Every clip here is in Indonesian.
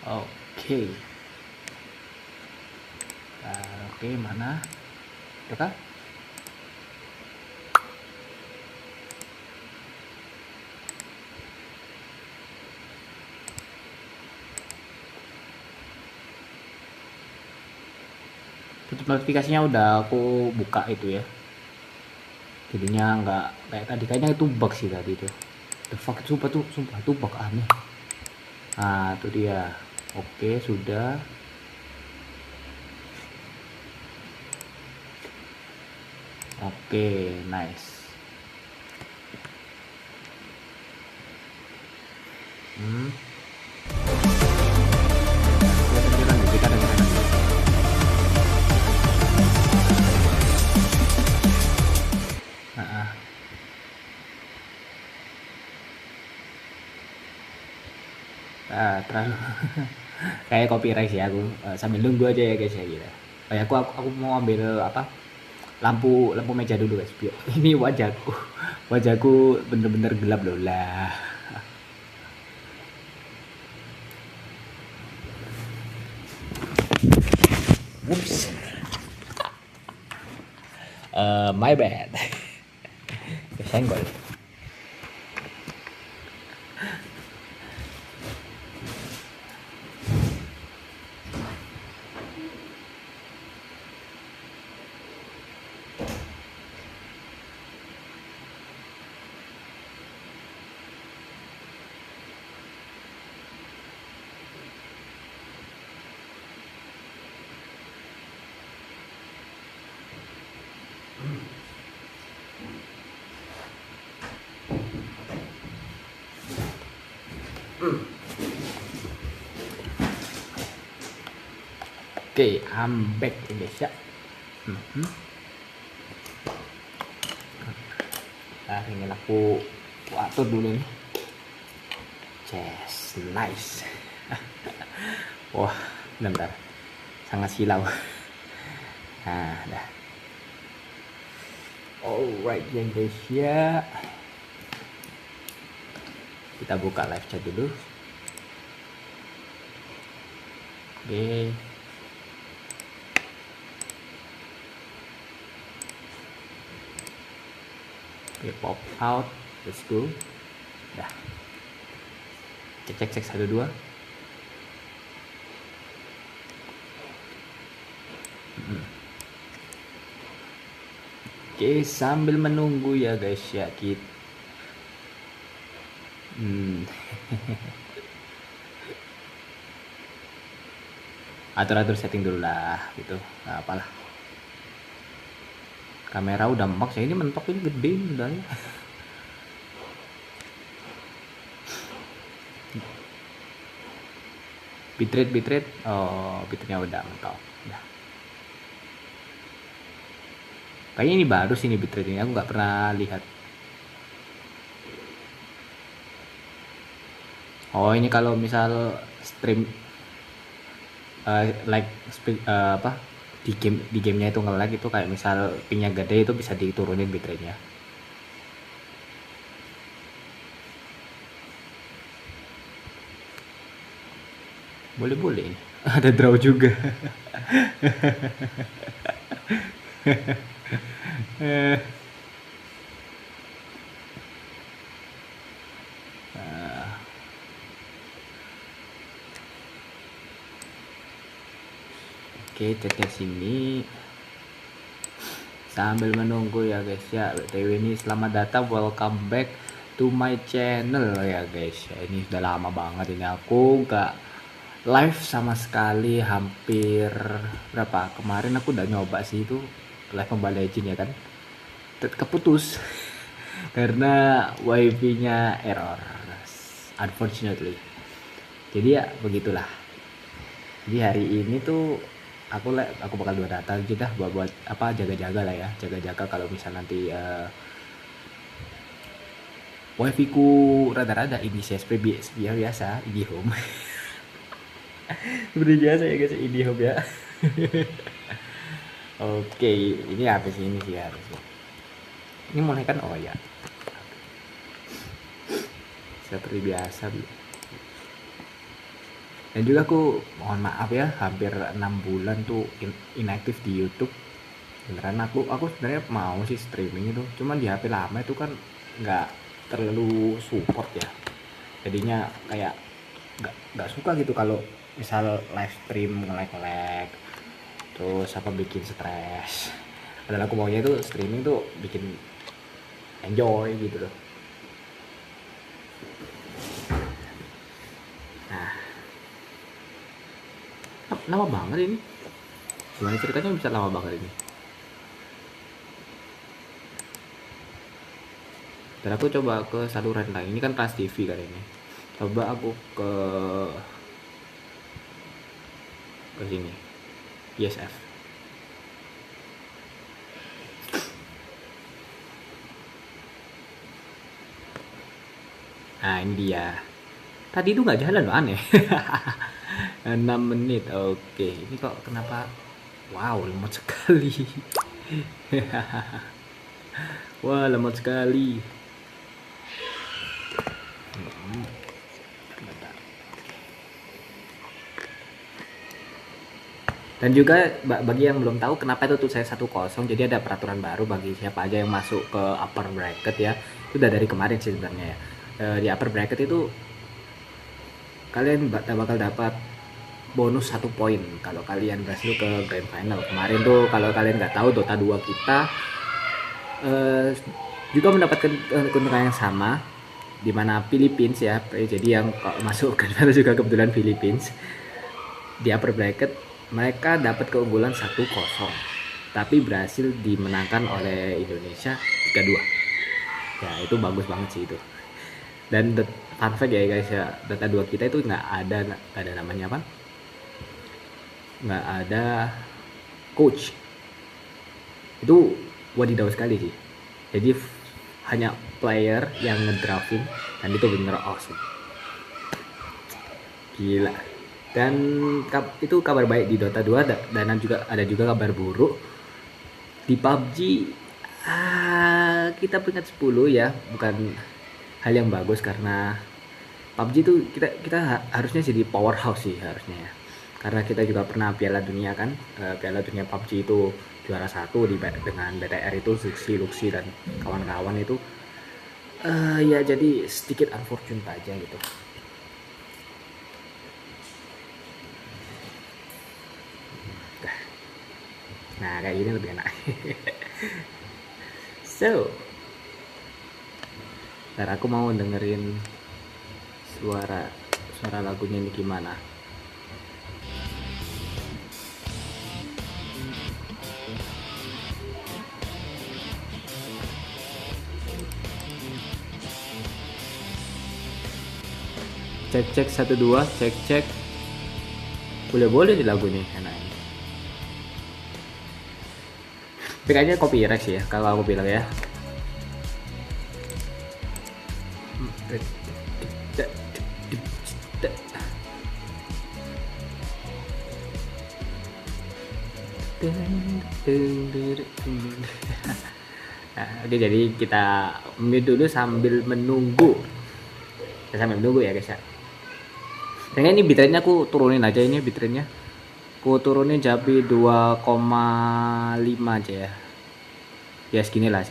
Oke. Oke, mana? Itu kah? Tutup notifikasinya udah aku buka itu ya. Jadinya nggak kayak tadi, kayaknya itu bug sih tadi tuh. The fuck, sumpah itu bug aneh. Nah, itu dia. Oke, sudah. Oke, nice. Hmm. Kita dengerin lagi. Nah, terlalu kayak copyright sih aku. Sambil nunggu aja ya guys ya gitu. Oh ya, aku mau ambil apa? Lampu meja dulu guys. Biar ini wajahku bener-bener gelap loh lah. Whoops. My bad. Kesenggol. Oke, I'm back ya guys ya. Nah, ini aku atur dulu nih. Yes, nice. Wah, bentar. Sangat silau. Nah, dah. Alright ya guys ya. Kita buka live chat dulu. Oke. Oke, pop out. Let's go. Dah. Cek 1 2. Oke, sambil menunggu ya guys ya kita. Atur-atur setting dulu lah gitu. Nggak apalah. Kamera udah max ya, ini mentok ini gede udah ya. bitrate oh bitrate-nya udah mentok udah. Kayaknya ini baru sih ini bitrate ini, aku nggak pernah lihat. Oh, ini kalau misal stream apa di gamenya itu nge-lag itu, kayak misal pingnya gede itu bisa diturunin bitrate-nya. Boleh ada draw juga. Oke, chatnya sini sambil menunggu ya guys ya. BTW ini selamat datang, welcome back to my channel ya guys ya. Ini udah lama banget ini aku gak live sama sekali, hampir berapa kemarin aku udah nyoba sih itu live Mobile Legends ya kan, keputus karena wifi nya error unfortunately. Jadi ya begitulah. Jadi hari ini tuh aku bakal dua data aja dah, buat apa, jaga-jaga lah ya, jaga-jaga kalau misal nanti wifi ku rada-rada ini CSP biasa ini home. Seperti biasa ya guys, ini home ya. Oke, ini habis ini sih harusnya. Ini mulai kan, oh ya. Seperti biasa. Dan juga aku mohon maaf ya, hampir 6 bulan tuh inaktif di YouTube. Beneran aku sebenarnya mau sih streaming itu, cuman di HP lama itu kan nggak terlalu support ya. Jadinya kayak nggak suka gitu kalau misal live stream nge-lag, terus apa bikin stres. Padahal aku maunya itu streaming tuh bikin enjoy gitu loh. Nah, lama banget ini. Gimana ceritanya bisa lama banget ini? Dan aku coba ke saluran lain. Ini kan Trans TV kan ini. Coba aku ke sini. Iesf. Nah, ini dia. Tadi itu nggak jalan loh, aneh. 6 menit. Oke, ini kok kenapa? Wow, lemot sekali. Wah, lemot sekali. Dan juga bagi yang belum tahu kenapa itu tuh saya 1-0, jadi ada peraturan baru bagi siapa aja yang masuk ke upper bracket ya. Itu udah dari kemarin sih sebenarnya ya. Di upper bracket itu kalian bakal dapat bonus 1 poin kalau kalian berhasil ke grand final. Kemarin tuh kalau kalian nggak tahu, Dota 2 kita juga mendapatkan keuntungan yang sama, di mana Philippines ya, jadi yang masuk grand final juga kebetulan Philippines. Di upper bracket mereka dapat keunggulan 1-0, tapi berhasil dimenangkan oleh Indonesia 3-2. Ya itu bagus banget sih itu. Dan fun fact ya guys ya, Dota 2 kita itu nggak ada namanya apa? Nggak ada coach. Itu wadidaw sekali sih. Jadi hanya player yang ngedrafting, dan itu bener awesome. Gila. Dan itu kabar baik di Dota 2, dan juga ada juga kabar buruk di PUBG. Kita peringkat 10 ya, bukan hal yang bagus karena PUBG itu kita harusnya jadi powerhouse sih harusnya ya, karena kita juga pernah Piala Dunia kan. Piala Dunia PUBG itu juara 1 dengan BTR itu Luxi dan kawan-kawan itu. Ya jadi sedikit unfortunate aja gitu. Nah kayak gini lebih enak. So, ntar aku mau dengerin suara lagunya ini gimana. Cek 1 2, cek. Boleh di lagu nih enak. Tapi kayaknya copyright sih ya kalau aku bilang ya. Nah, oke, jadi kita mute dulu sambil menunggu. Ya guys ya. Kayaknya ini bitrate-nya aku turunin aja, ini bitrate-nya. Aku turunin jadi 2,5 aja ya. Ya segini lah.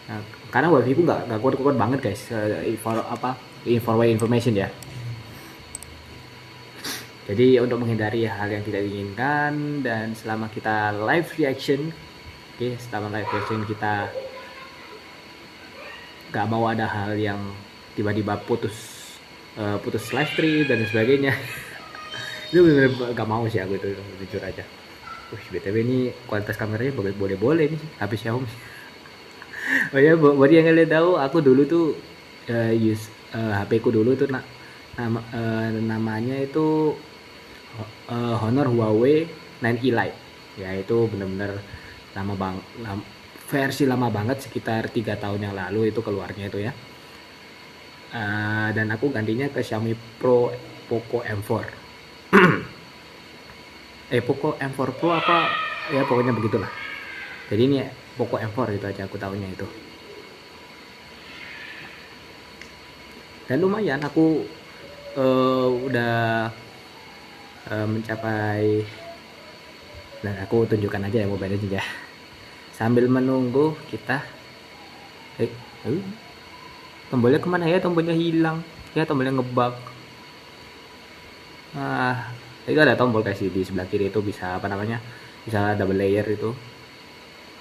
Nah, karena wifi ku nggak kuat banget guys. Information ya. Jadi untuk menghindari hal yang tidak diinginkan, dan selama kita live reaction, selama live reaction kita nggak mau ada hal yang tiba-tiba putus live stream dan sebagainya. Itu bener-bener gak mau sih aku, itu jujur aja. BTW ini kualitas kameranya boleh nih HP Xiaomi. Oh ya, buat yang kalian tahu, aku dulu tuh use HP ku dulu tuh namanya itu Honor Huawei 9E Lite. Ya itu bener-bener versi lama banget, sekitar 3 tahun yang lalu itu keluarnya itu ya. Dan aku gantinya ke Xiaomi Poco M4. Poco M4 Pro apa ya, pokoknya begitulah. Jadi ini Poco M4 itu aja aku tahunya itu. Dan lumayan, aku udah mencapai. Nah, aku tunjukkan aja ya Mobile Legends ya. Sambil menunggu kita tombolnya kemana ya? Tombolnya hilang ya, tombolnya ngebug. Nah, itu ada tombol guys di sebelah kiri itu, bisa apa namanya, bisa double layer itu.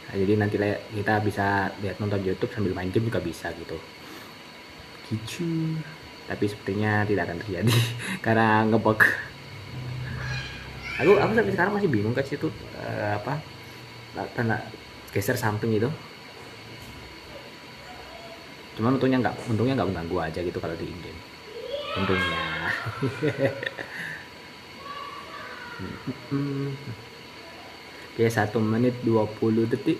Nah, jadi nanti kita bisa lihat nonton YouTube sambil main game juga bisa gitu. Tapi sepertinya tidak akan terjadi karena ngebug. Aku sampai sekarang masih bingung guys itu apa tanda geser samping itu. Cuman untungnya nggak mengganggu aja gitu kalau di in-game. Untungnya. Oke, 1 menit 20 detik.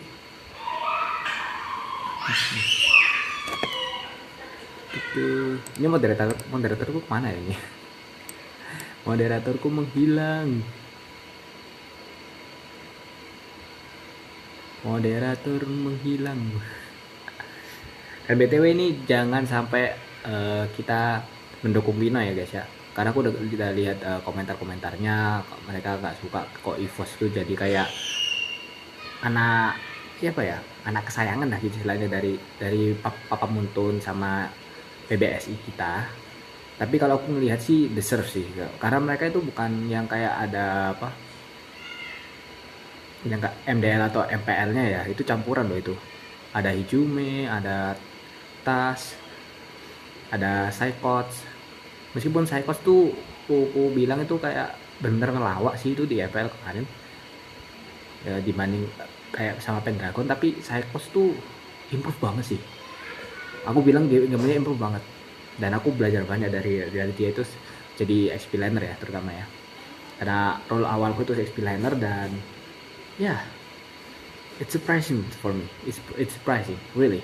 Ini moderatorku kemana ya ini? Moderatorku menghilang. Moderator menghilang. Dan BTW ini jangan sampai kita mendukung Lino ya guys ya. Karena aku udah lihat komentar-komentarnya, mereka nggak suka kok Iesf tuh jadi kayak anak siapa ya, anak kesayangan lah gitu istilahnya dari Papa Muntun sama PBSI kita. Tapi kalau aku ngelihat sih deserve sih, karena mereka itu bukan yang kayak ada apa, yang kayak MDL atau MPL-nya ya, itu campuran loh itu. Ada Hijume, ada Tas, ada Psychots. Meskipun Psychots tuh aku bilang itu kayak bener ngelawak sih itu di FPL kemarin ya, dibanding kayak sama Pendragon, tapi Psychots tuh improve banget sih. Aku bilang gamenya improve banget, dan aku belajar banyak dari dia itu jadi XP laner ya terutama ya, karena role awalku itu XP laner. Dan ya yeah, it's surprising for me, it's surprising really.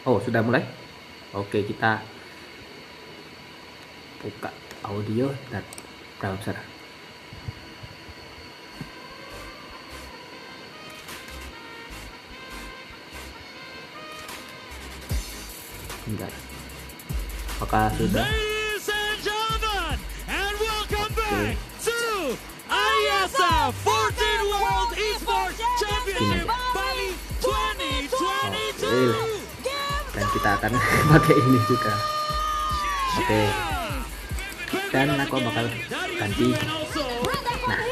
Oh, sudah mulai. Oke, kita buka audio dan browser. Bentar. Apakah sudah? Ladies and gentlemen, and welcome back to Iesf 14 World Esports Championship Bali 2022. Dan kita akan pakai ini juga. Oke. Dan aku bakal ganti. Nah,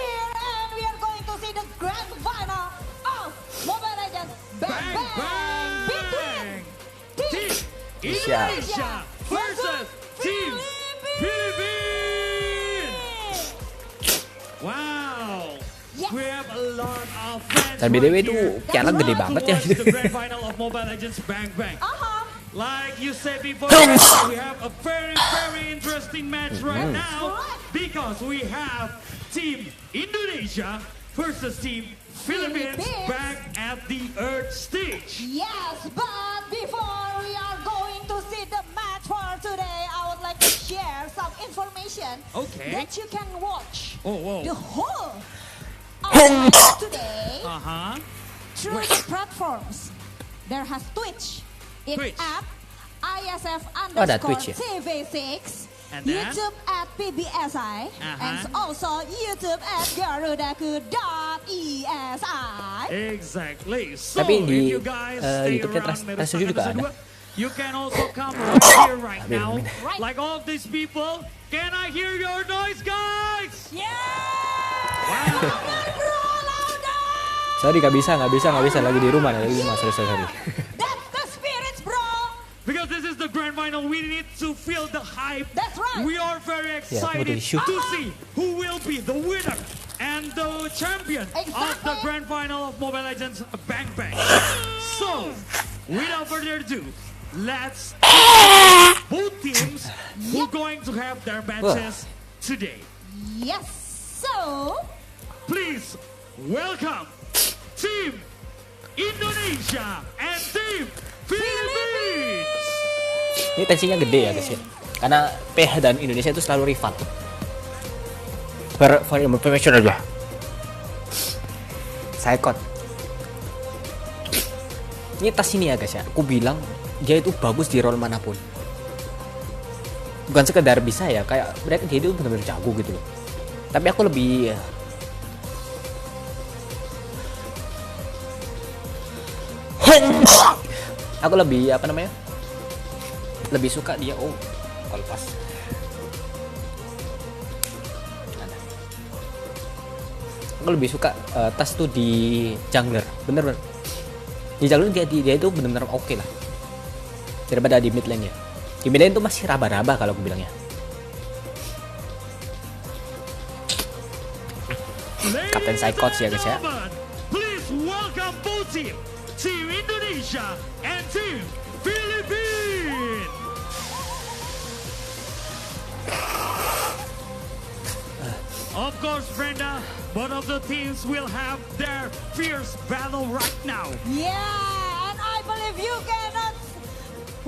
Indonesia versus Team Philippines. Wow. We have a lot of fans. Dan BTW itu piala gede banget ya. The grand final of Mobile Legends Bang Bang. Like you said before, we have a very interesting match right now because we have Team Indonesia versus Team Philippines back at the Earth stage. Yes, but before we are going to see the match for today, I would like to share some information that you can watch the whole of the match today through the platforms. There has Twitch, app, ISF_TV6, YouTube at PBSI, and also YouTube at garudaku.esi. Exactly. So tapi if di you guys stay YouTube-nya around Trans7 juga ada. you can also come right here right now. Like all of these people, can I hear your noise, guys? Yeah! Sorry, nggak bisa lagi di rumah sorry. That's the spirits, bro! Because this is the grand final, we need to feel the hype. That's right. We are very excited to see who will be the winner and the champion of the grand final of Mobile Legends Bang Bang. So, without further ado, let's both teams who are going to have their matches today. Yes, so Please welcome Team Indonesia and Team Philippines. Ini tensinya gede ya guys ya, karena PH dan Indonesia itu selalu rival. Profesional aja. Psychot. Ini tas ini ya guys ya, aku bilang dia itu bagus di role manapun. bukan sekedar bisa ya, kayak mereka dia itu benar-benar jago gitu loh. Tapi aku lebih apa namanya, lebih suka dia kalau pas aku lebih suka tas tuh di jungler, bener di jungler dia itu bener-bener oke lah daripada di mid lane ya. Di mid lane tuh masih raba-raba kalau aku bilangnya. Kapten Psychots ya guys ya. Please welcome both team Indonesia and team Philippines. Of course, Brenda, both of the teams will have their fierce battle right now. Yeah, and I believe you cannot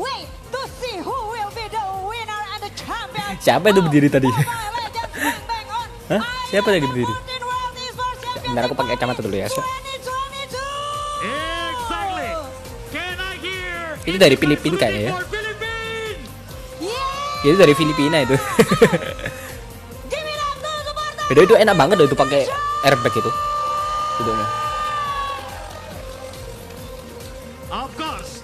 wait to see who will be the winner and the champion. Siapa itu berdiri tadi? Hah? Siapa lagi berdiri? Bentar aku pakai kacamata dulu ya. Exactly. Can I hear? Itu dari Filipina kayaknya ya. Itu dari Filipina itu. Beda itu enak banget loh itu pakai airbag itu. Duduknya. Of course,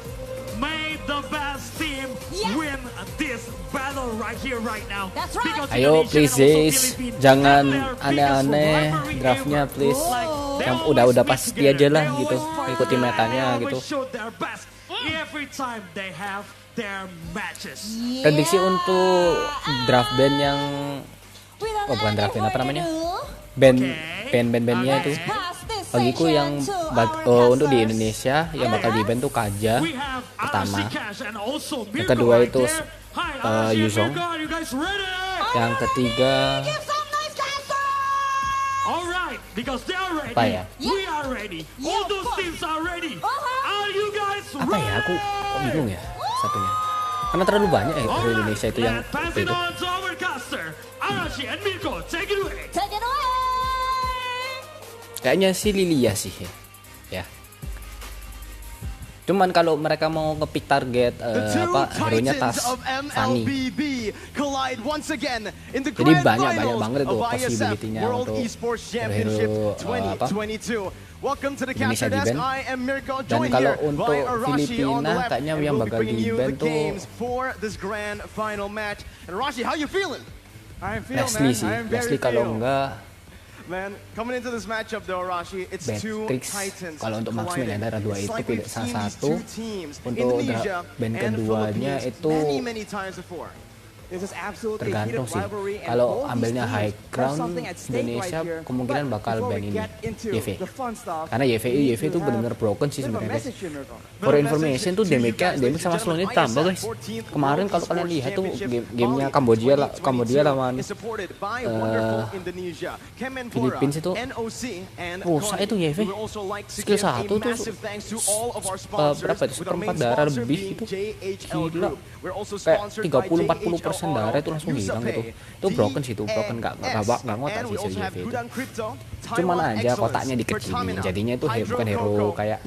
may the best team win this battle right here right now. That's right. Ayo please guys, jangan aneh-aneh draftnya please. Yang udah pasti aja lah gitu, ikuti metanya gitu. Every time they have their matches. Prediksi untuk draft band yang bukan draft band, apa namanya? Band-bandnya itu bagiku yang untuk di Indonesia yang bakal di band tuh Kaja pertama. Yang kedua itu Yuzong. Yang ketiga apa ya? Apa ya? Aku bingung ya satunya. Karena terlalu banyak ya dari Indonesia itu yang itu. Kayaknya sih Lilia sih ya. Cuman kalau mereka mau ngepick target hero-nya tas Fanny. Jadi banyak banget itu possibility-nya untuk hero Indonesia di band. Dan kalau untuk Filipina kayaknya yang bakal di band tuh Leslie sih. Leslie kalau enggak Beatrix. Kalau untuk Maxwell ya antara dua itu pilih salah satu. Untuk band keduanya itu tergantung sih. Kalau ambilnya high ground Indonesia kemungkinan bakal band ini YV. Karena YV itu benar-benar broken sih sebenarnya guys. For information tuh damage sama slownya tambah guys. Kemarin kalau kalian lihat tuh gamenya Kambodia lawan Philippines itu rusak itu YV. Skill 1 tuh berapa itu? Seperempat darah lebih itu. Gila. Kayak 30-40% darah itu langsung hilang gitu. Itu broken sih, itu broken nggak ngotak sih si YV itu. Cuman aja kotaknya dikecilin, jadinya itu bukan hero kayak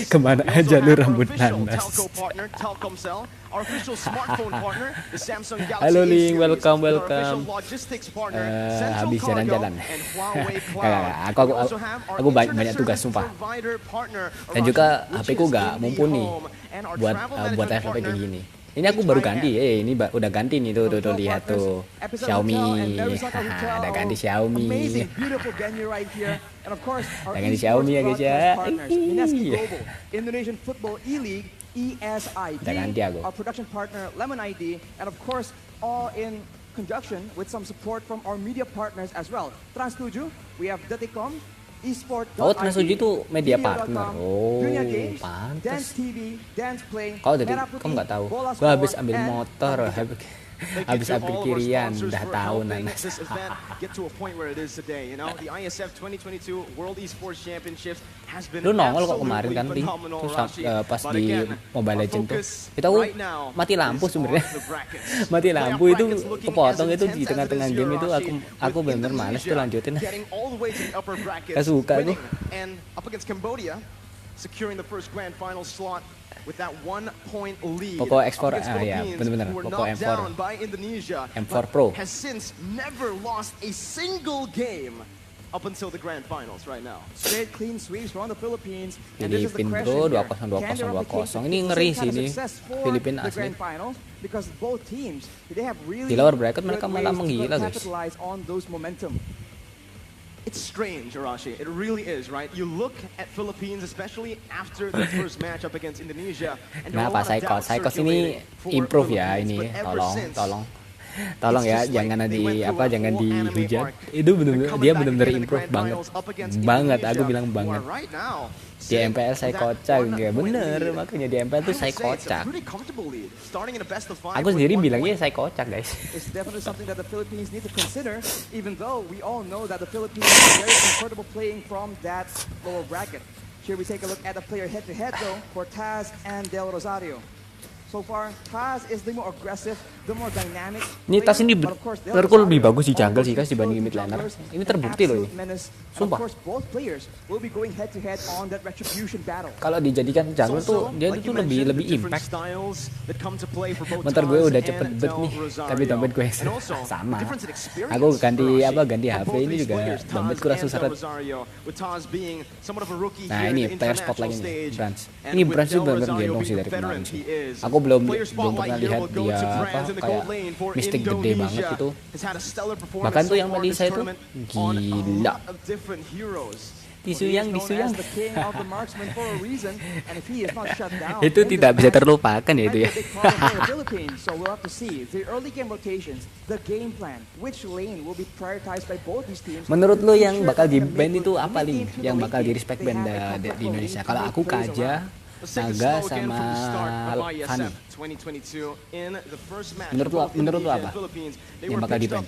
kemana aja lu rambut nanas. Halo Ling, welcome. Habis jalan-jalan. Aku banyak tugas sumpah. Dan juga HP ku nggak mumpuni buat live kayak gini. Ini aku baru ganti, ini udah ganti nih tuh lihat tuh Xiaomi, ada ganti Xiaomi, ada ganti Xiaomi ya guys ya. Indonesian Football E-League (ESID), our production partner Lemon ID, and of course all in conjunction with some support from our media partners as well. Trans7, we have Deticom, Trans7 itu media partner. Pantes. Kalau jadi kamu nggak tahu, gua habis ambil motor, habis ambil kirian, udah tahu nanas. Lu nongol kok kemarin kan di pas di Mobile Legends tuh. Itu aku mati lampu sebenarnya. Mati lampu itu kepotong itu di tengah-tengah game itu aku bener males tuh lanjutin. Gak suka aku. with that 1 point lead. Poco X4 ya, benar-benar Poco M4 Pro has since never lost a single game up until the grand finals right now. Straight clean sweeps from the Philippines. And this is the Filipin question bro, here. 20-20 20. Ini ngeri sih ini. Filipin the asli. grand finals because both teams they have really Di lower bracket good mereka ways malah to menggila, guys. capitalize on those momentum. It's strange, Arashi. It really is, right? You look at Philippines, especially after the first match up against Indonesia, and there are a lot of doubts ini circulating improve for ya Philippines, ini. but ever since, Tolong ya, jangan jangan dihujat. Itu benar-benar dia benar-benar improve banget. Aku bilang banget. Di MPL saya kocak, enggak bener, makanya di MPL tuh saya kocak. Aku sendiri bilangnya saya kocak, guys. It's definitely something that the Philippines need to consider, even though we all know that the Philippines are very comfortable playing from that lower bracket. Here we take a look at the player head-to-head though for Taz and Del Rosario. So far, Taz is the more aggressive, the more dynamic. Ini Taz ini menurutku lebih bagus di jungle sih guys dibanding mid laner. Ini terbukti loh ini. Sumpah. Kalau dijadikan jungle tuh dia itu lebih impact. Motor gue udah cepet bet nih, tapi dompet gue sama. Aku ganti HP ini juga dompet kurang seret. Nah ini player spot lagi nih, Branch. Ini Branch itu benar-benar gendong sih dari kemarin sih. Aku belum pernah lihat dia kayak mistik gede banget itu. Bahkan tuh yang tadi saya tuh gila. Disuyang. Itu tidak bisa terlupakan ya itu ya. Menurut lo yang bakal di ban itu apa Ling? Yang bakal di respect ban di Indonesia? Kalau aku Kaja, Naga sama Hani. Menurut lo apa? Yang bakal di ban?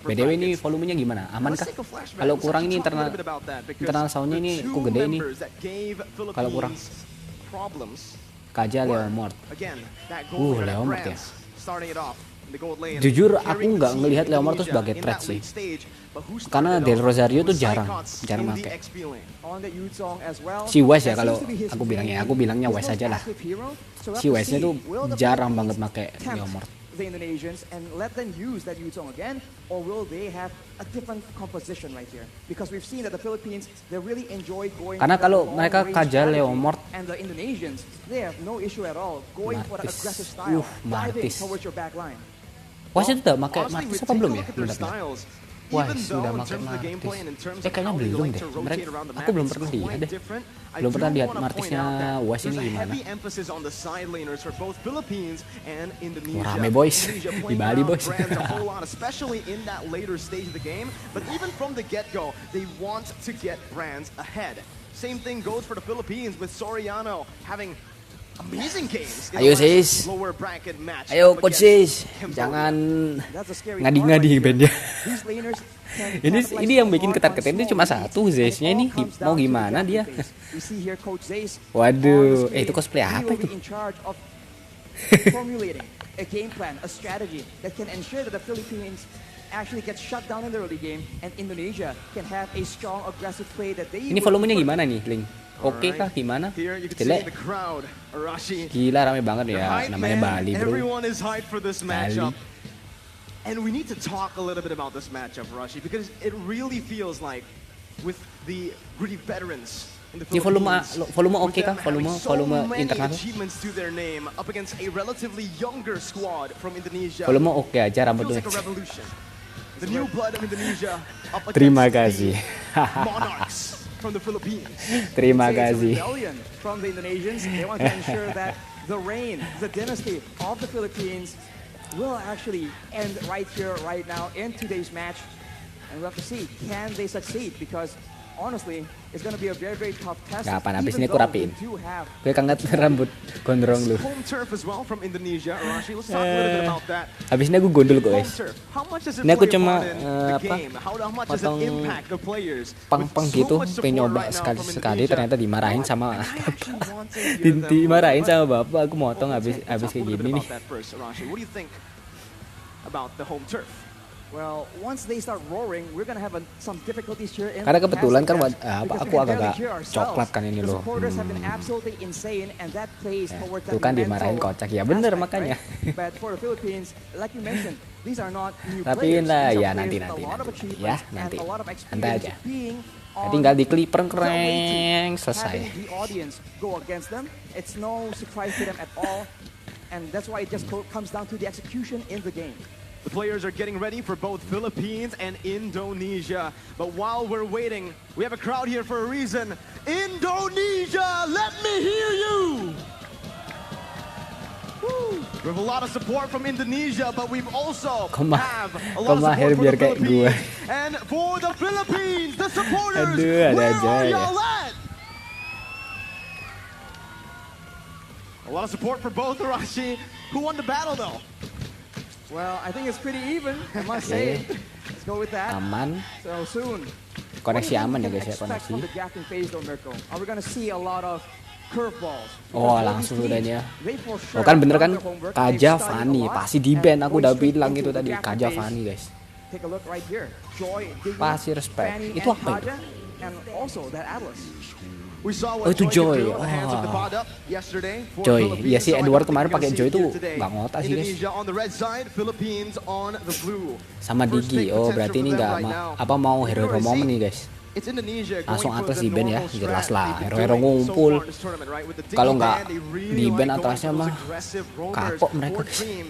BDW ini volumenya gimana? Aman kah? Kalau kurang ini internal soundnya ini ku gede ini. Kalau kurang Kaja Leomord. Leomord ya. Jujur aku nggak ngelihat Leomord tuh sebagai threat sih. Karena Del Rosario tuh jarang pakai. Si Wes ya kalau aku bilangnya Wes aja lah. Si Wesnya tuh jarang banget pakai Leomord. The Indonesians and let them use that Yuzong again, or will they have a different composition right here? Because we've seen that the Philippines they really enjoy going. Karena kalau mereka Kaja Leomord and the Indonesians they have no issue at all going for the aggressive style, diving towards your back line. Wes itu udah pakai Martis apa belum ya? Wah, sudah pakai Martis. Kayaknya belum deh. Aku belum pernah lihat deh. Belum pernah lihat Martisnya Wes ini gimana. Rame boys di Bali boys. Same thing goes for the Philippines with Soriano having amazing games. Ayo sis, ayo coach sis, jangan ngadi-ngadi bandnya. ini yang bikin ketar-ketir itu cuma satu Zesnya ini mau gimana dia? Waduh, itu cosplay apa itu? Ini volumenya gimana nih, Link? Oke kah gimana? Jelek. Gila rame banget ya, namanya Bali bro. Bali. And we need to talk a little bit about this matchup, Rashi, because it really feels like with the gritty veterans in the Philippines. Ini volume oke kah? Volume internal. Up against a relatively younger squad from Indonesia. Volume oke aja rambutnya. The new blood of Indonesia up against Terima kasih. Monarchs from the Philippines. Terima kasih. From the Indonesians, they want to ensure that the reign, the dynasty of the Philippines will actually end right here, right now, in today's match. And we'll have to see, can they succeed? Because honestly, it's going to be a very, very tough test. Kapan habis ini aku rapiin. Gue kangen rambut gondrong lu. Home turf as well from Indonesia, Arashi. Let's talk a little bit about that. Habisnya gue gondol guys. Ini aku cuma potong pang-pang gitu, pengen nyoba sekali ternyata dimarahin sama bapak. Aku motong habis kayak gini nih. About the home turf. Well, once they start roaring, we're gonna have some difficulties here in Karena kebetulan kan because we aku can barely agak hear ourselves. coklat kan ini The loh. supporters have been absolutely insane, and that plays towards Tuh that kan dimarahin mental kocak ya, bener aspect, makanya. right? But for the Philippines, like you mentioned, these are not new Tapi players. lah, These are ya players nanti with a lot of achievements ya and nanti. a lot of Santai experience aja. being Ya, on tinggal di kliper the way kereng to selesai. having the audience go against them. It's no surprise to them at all, and that's why it just comes down to the execution in the game. The players are getting ready for both Philippines and Indonesia. But while we're waiting, we have a crowd here for a reason. Indonesia, let me hear you! Woo. We have a lot of support from Indonesia, but we've also have a lot of support for the Philippines. And for the Philippines, the supporters, Aduh, where aja are ya. y'all at? A lot of support for both, Arashi. Who won the battle, though? Well, I think it's pretty even, I must say. Let's go with that. Aman. So soon. Koneksi aman ya guys ya, Expect koneksi. from the drafting phase though, Mirko. Are we gonna see a lot of curveballs? Oh, langsung udah ya. Oh kan bener kan, Kaja Fani pasti di ban, aku udah bilang itu tadi, Kaja Fani guys. Take a look right here. Joy, Diggy, Pasti respect. Fanny, Itu and apa itu? Kaja, and also that Atlas. We saw Oh, what itu Joy Joy. could do at the hands of the Oh. pod up yesterday for Joy. Philippines. Iya sih, So I Edward don't kemarin think pakai we're Joy gonna see tuh it today. nggak ngotak sih, guys. Indonesia on the red side, Philippines on the blue. Sama First Digi. big Oh potential berarti ini for them nggak right now. apa mau hero-hero You're momen gonna nih guys. It's Indonesia going Langsung for atas the di ban ya, normal jelas strat lah. they've been Hero-hero doing so ngumpul. far in this tournament, right? With the Diggy Kalau nggak ban, they really di ban like going atasnya for those mah aggressive roamers kapok mereka, for guys. team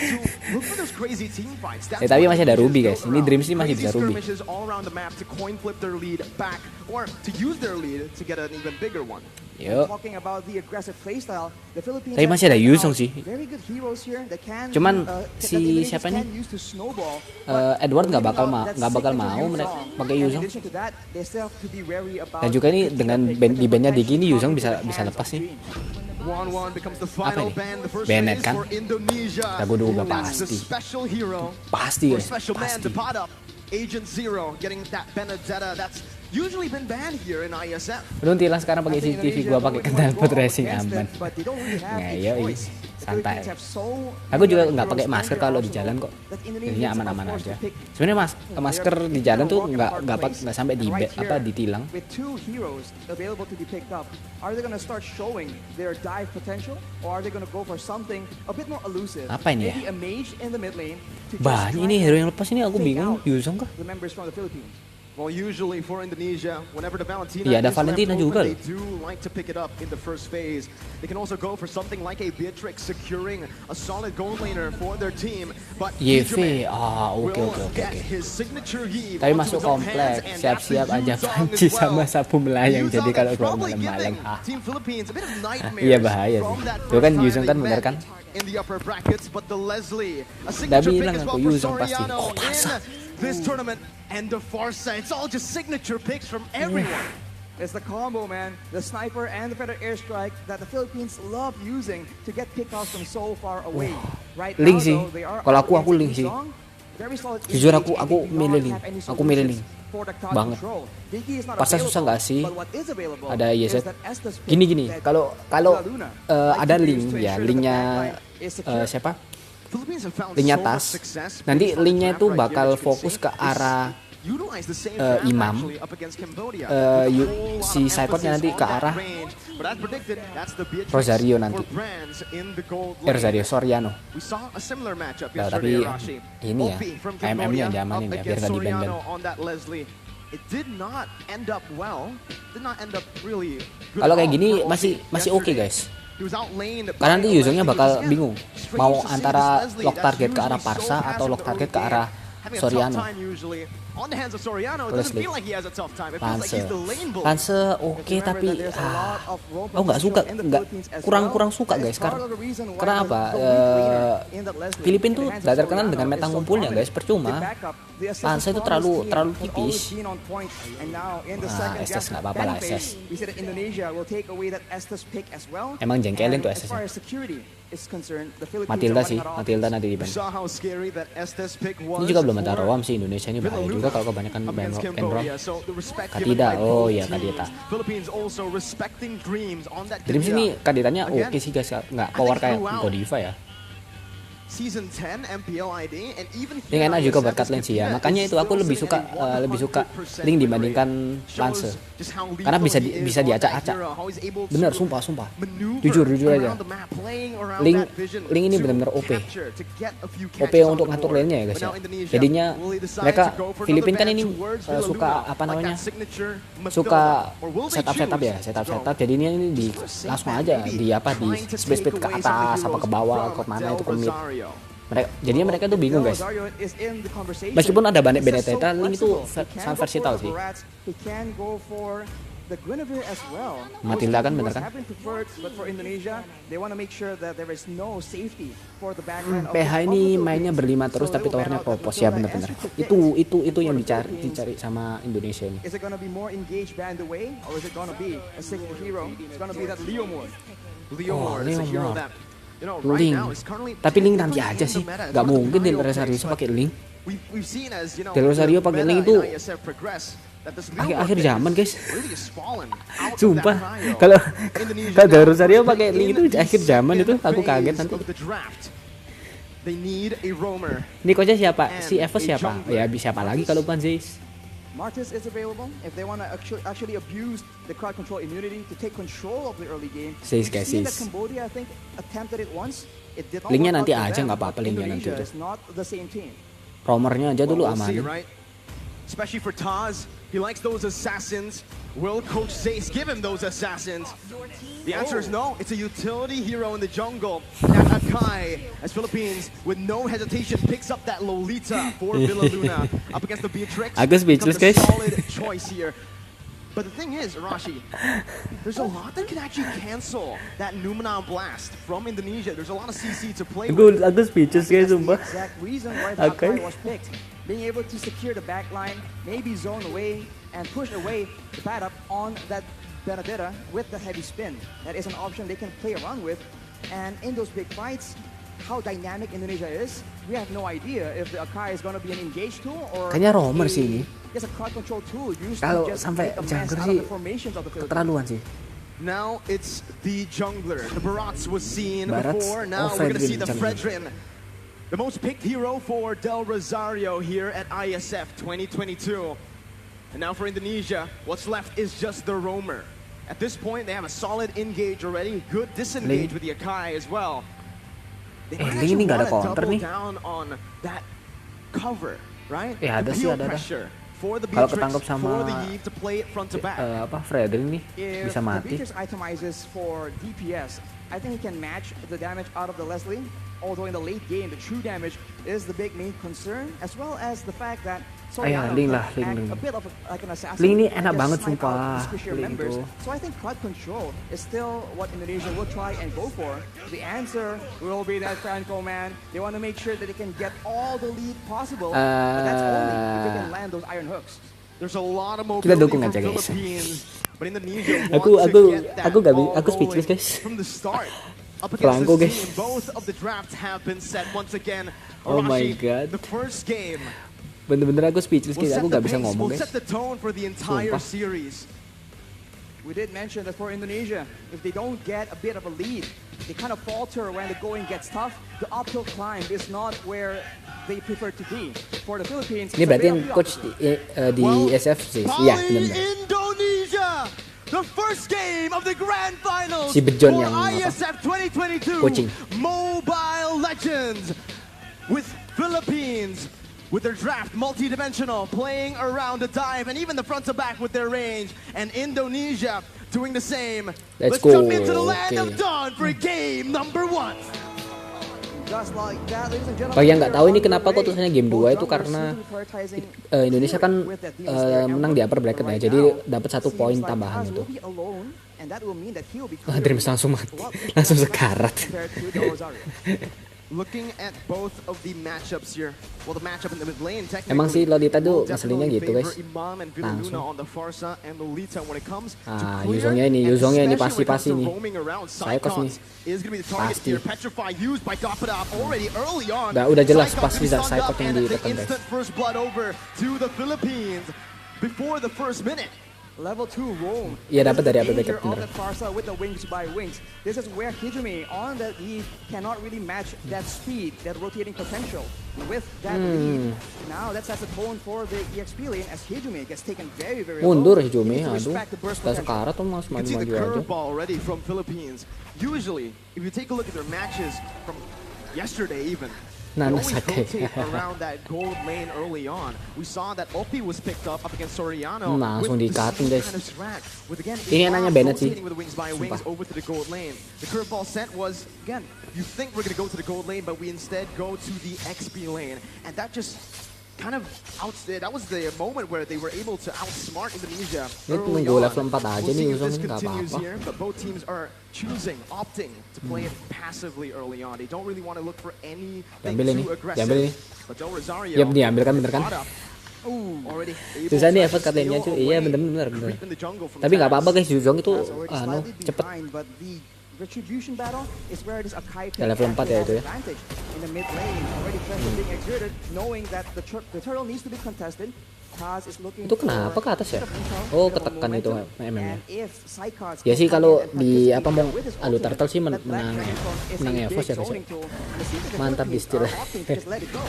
to look for those crazy team fights. That's Tapi what masih ada Indonesia's Ruby, guys. built Ini around. Dreams ini masih Crazy bisa Ruby. skirmishes all around the map to coin flip their lead back or to use their lead to get an even bigger one. Yuk. Talking about the aggressive playstyle, the Philippines Tapi masih ada have Yuzong out sih. very good heroes here that can Cuman that si Indonesians siapa nih? can use to snowball. Edward nggak bakal That nggak bakal signature mau mereka Yuzong. pakai And in Yuzong. addition to that, they still have to be wary about Dan juga ini dengan di bandnya Digi ini Yuzong bisa lepas nih. 1-1 becomes the Apa final ini? ban, the first Bennett phase kan? for Indonesia. Ragu duga That's the pasti. special hero. Pasti For guys, special man pasti. to pot up. Agent Zero getting that Benedetta that's usually been banned here in Iesf. Belum tilang sekarang pakai CCTV, gua pakai knalpot racing aman. Ngayo santai. Aku juga nggak pakai masker kalau di jalan kok. Jadinya aman-aman aja. Sebenarnya masker di jalan tuh nggak sampai ditilang. With two heroes available to be picked up, are they going to start showing their dive potential, or are they going to go for something a bit more elusive? Apa ini ya? Maybe a mage in the mid lane to just Banyak try ini and hero yang lepas ini aku take bingung. out Yuzong kah? the members from the Philippines. Well, usually for Indonesia, whenever the Valentina Iya, ada is Valentina left juga open, loh. they do like to pick it up in the first phase. They can also go for something like a Beatrix securing a solid gold laner for their team. But YV, Ijeman oke. will get his signature heave Tapi onto masuk his own komplek, hands, and siap-siap that's the aja Yuzong panci as sama well. sapu melayang. Yuzong Jadi kalau that's keluar probably malam-malam, giving Team Philippines a bit of nightmares Iya bahaya from sih. that Tuh kan first Yuzong time kan they bener met kan? in the upper brackets, but the Leslie, a signature pick bilang as well aku, for Yuzong pasti. Soriano Oh, Tarsa. in this tournament, and the Farsa. It's all just signature picks from everyone. It's the combo, man. The sniper and the feather airstrike that the Philippines love using to get pickoffs from so far away. Right Link now, sih. though, they are Kalau up aku against Link sih. Yuzong. Very solid Jujur engage aku and they do milih not Link. have any Aku milih solutions Link. for the crowd Banget. control. Diggy is not Pasnya susah available, nggak sih? but what is available Ada is Iesf. that Estes pick Gini. that Kalau Luna ada like to link use to ya, ensure that the linknya backline is secure. siapa? Philippines have found Linknya so much tas. success Nanti based on linknya the itu draft right bakal here that you can fokus see. ke arah Utilize the same draft Imam. actually up against Cambodia. Yu- A whole lot si of Cyphernya emphasis nanti on ke that arah range. But as predicted, that's the Beatrix Rosario for nanti. Brands in the gold lane. Rosario Soriano. We saw a similar matchup Nah, yesterday, tapi Arashi. ini ya, OP from KMM-nya Cambodia diamanin up ya, biar against nggak di-ban-ban. Soriano on that Leslie. It did not end up well. Did not end up really good Kalau at kayak all gini for masih OP oke yesterday. guys. He was outlaned Karena nanti by Yuzongnya Leslie, bakal which is, bingung strange mau to see antara this Leslie lock that's target ke arah usually so Parsa atau passive lock target early ke arah game, having a tough Soriano. time usually. On the hands of Soriano, it doesn't Leslie. feel like he has a tough time. It feels like he's the lane bull. Lance oke tapi aku nggak suka, kurang suka guys. Karena apa? Filipina tuh nggak terkenal dengan meta ngumpulnya guys, percuma. Lance itu terlalu tipis. Estes nggak apa-apa lah Estes. Emang jengkelin tuh Estes. Matilda sih, Matilda nanti di ban. Saw how scary that Estes pick Ini was juga belum ada for Roam sih, Indonesia ini bahaya juga kalau kebanyakan up ban against Ken Roam. Cambodia. So the respect given Kadita, by oh both iya teams. Kadita. Philippines also respecting Dreams on that Dreams Kadita. ini kandidatnya oke sih guys, nggak power kayak throughout, Godiva ya. season 10 MPL ID and even Link enak juga berkat lane sih ya. Makanya itu aku lebih suka Link dibandingkan Lance. Karena bisa diacak-acak. Bener, sumpah. Jujur aja. Link ini benar-benar OP. OP untuk ngatur lane-nya ya guys ya. Jadinya mereka Filipina kan ini suka apa namanya? Suka setup ya, setup. Jadinya ini langsung aja di speed ke atas apa ke bawah, ke mana itu ke mid. Jadinya mereka tuh bingung guys. Meskipun ada Benedetta, Link itu sangat versatile sih. Matilda kan bener kan? PH ini mainnya berlima terus tapi towernya propos ya bener-bener. Itu yang dicari sama Indonesia ini. Link. Tapi Link nanti aja sih. Gak mungkin Del Rosario pakai Link. Del Rosario pakai Link itu akhir zaman guys. Sumpah. Kalau Del Rosario pakai Link itu akhir zaman itu aku kaget nanti. Ini coachnya siapa? Si Iesf siapa? Ya siapa lagi kalau bukan Zeiss? Martis is available if they want to actually abuse the crowd control immunity to take control of the early game. Guys. Cambodia, I think, attempted it once. It did not. Linknya nanti aja nggak apa-apa linknya nanti. Romernya aja dulu aman. Especially for Taz, he likes those assassins. Will Coach Zeiss give him those assassins? The answer is no. It's a utility hero in the jungle. Now Akai, as Philippines, with no hesitation, picks up that Lolita for Villa Luna up against the Beatrix. Agak speechless guys. Solid choice here. But the thing is, Arashi, there's a lot that can actually cancel that Numina blast from Indonesia. There's a lot of CC to play with. Agak speechless guys, sumpah. Exact reason why Akai was picked. Being able to secure the back line, maybe zone away and push away the pad up on that Benedetta with the heavy spin. That is an option they can play around with. And in those big fights, how dynamic Indonesia is, we have no idea if the Akai is going to be an engaged tool or kayaknya Romer sih ini. Just a crowd control tool used kalau to just sampai make a mess jungler out sih of the formations of the Philippines. keterlaluan sih. Now it's the jungler. The Barats was seen Barats? before. Now Oh, we're going to see the Fredrin. The most picked hero for Del Rosario here at Iesf 2022. And now for Indonesia, what's left is just the roamer. At this point, they have a solid engage already. Good disengage with the Akai as well. They might Link ini actually nggak ada wanna counter double nih. down on that cover, right? Ada The sih, peel ada. pressure for the Kalau Beatrix, ketangkep sama for the Eve to play it front to back. Fredrin nih If bisa the mati. Beatrix itemizes for DPS, I think he can match the damage out of the Leslie. Although in the late game, the true damage is the big main concern, as well as the fact that Link lah, Link. a bit of like an assassin. Link ini can enak just banget snipe out sumpah. the squishier Link members. tuh. So I think crowd control is still what Indonesia will try and go for. The answer will be that Franco man. They want to make sure that they can get all the lead possible. But that's only if they can land those iron hooks. There's a lot of Kita mobility dukung from aja, guys. Philippines, but Indonesia Aku- wants aku- to get that aku nggak bi- all aku speechless, going guys. from the start. Up Franco, against guys. this team, both of the drafts have been set once again. Oh my Arashi, God. The first game Bener-bener aku speechless will guys. set Aku the nggak bisa pace, ngomong will guys. set the tone for the entire Sumpah. series. We did mention that for Indonesia, if they don't get a bit of a lead, they kind of falter when the going gets tough. The uphill climb is not where they prefer to be. For the Philippines, Ini it's a berarti bit yang of the coach opposite. di SF sih. Iya benar-benar. Indonesia, the first game of the grand finals Si Bejon for yang apa? ISF 2022 Coaching. Mobile Legends with Philippines. With their draft multi-dimensional, playing around the dive, and even the front to back with their range, and Indonesia doing the same. Let's jump go. into the land Okay. of dawn for game number 1. Just like that, ladies and gentlemen, Bagi yang nggak tahu ini we are kenapa on the kok tulisannya way. game 2 itu Both karena junglers seem to be prioritizing Indonesia kan with that demon slayer menang di upper bracket ya. right Jadi now, dapat 1 seems poin like tambahan Taz itu. will be alone, and that will mean that he will be Dreams langsung mati. Langsung sekarat. compared to Del Rosario. Looking at both of the matchups here. Well, the matchup in the mid lane technically. Emang sih Lolita tuh will ngeselinnya definitely gitu guys. favor Imam and Villa Langsung. Luna on the far side and Lolita when it comes to Ah, clear, Yuzongnya ini, and Yuzongnya ini especially when it pasti comes to nih. roaming around, Psychos nih. Psychos is going to be the target Pasti. here. Petrify used by Dappada already early on. Udah jelas Psychos pasti gonna be stunned Psychos up yang and the ditekan guys. instant first blood over to the Philippines before the first minute. Level 2 roam. Iya, dapat dari apa Danger backup bener. of that Farsa with the wings by wings. This is where Hijumi on that lead cannot really match that speed, that rotating potential. With that lead, now that sets the tone for the EXP lane as Hijumi gets taken very Mundur low. Hijumi, You need to aduh. respect the burst Sudah potential. sekarat tuh mas You can see the maju-maju aja. curveball already from Philippines. Usually, if you take a look at their matches from yesterday even, they Nana always Sake. rotate around that gold lane early on. We saw that Opie was picked up against Soriano Langsung with the di-cutting, same guys. kind of swag. With again, Ini enaknya Bennett sih. rotating with the wings by wings Sumpah. over to the gold lane. The curveball sent was, again, you think we're going to go to the gold lane, but we instead go to the XP lane. And that just kind of that was the moment where they were able to outsmart Indonesia Ini early tunggu on. level 4 aja We'll nih see if Uzong this ini nggak continues apa-apa. here, but both teams are opting to play it passively early on. They don't really want to look for anything Diambil ini, too diambil aggressive. ini. But Del Rosario Iya diambil kan bener kan? caught up. Already able Susah nih to effort katanya steal cuy. Iya away, bener. creep in the jungle from Tapi nggak Taz. apa-apa guys, Uzong itu That's already slightly cepet. behind, but the retribution battle is where this Akai Ya, level 4 ya itu ya. advantage in the mid lane. Already pressure being exerted, knowing that the turtle needs to be contested. Taz is looking Itu kenapa for ke atas ya? a bit of intel, Oh, bit of ketekan itu momentum, MM-nya. and if Psychots Ya can sih come kalau in and di participate apa mau with his Alu ultimate, Turtle sih that Black menang Dragon is a menang big Evos ya guys ya. zoning tool. The Secret of Mantap di Philippines steal. are opting to just let it go.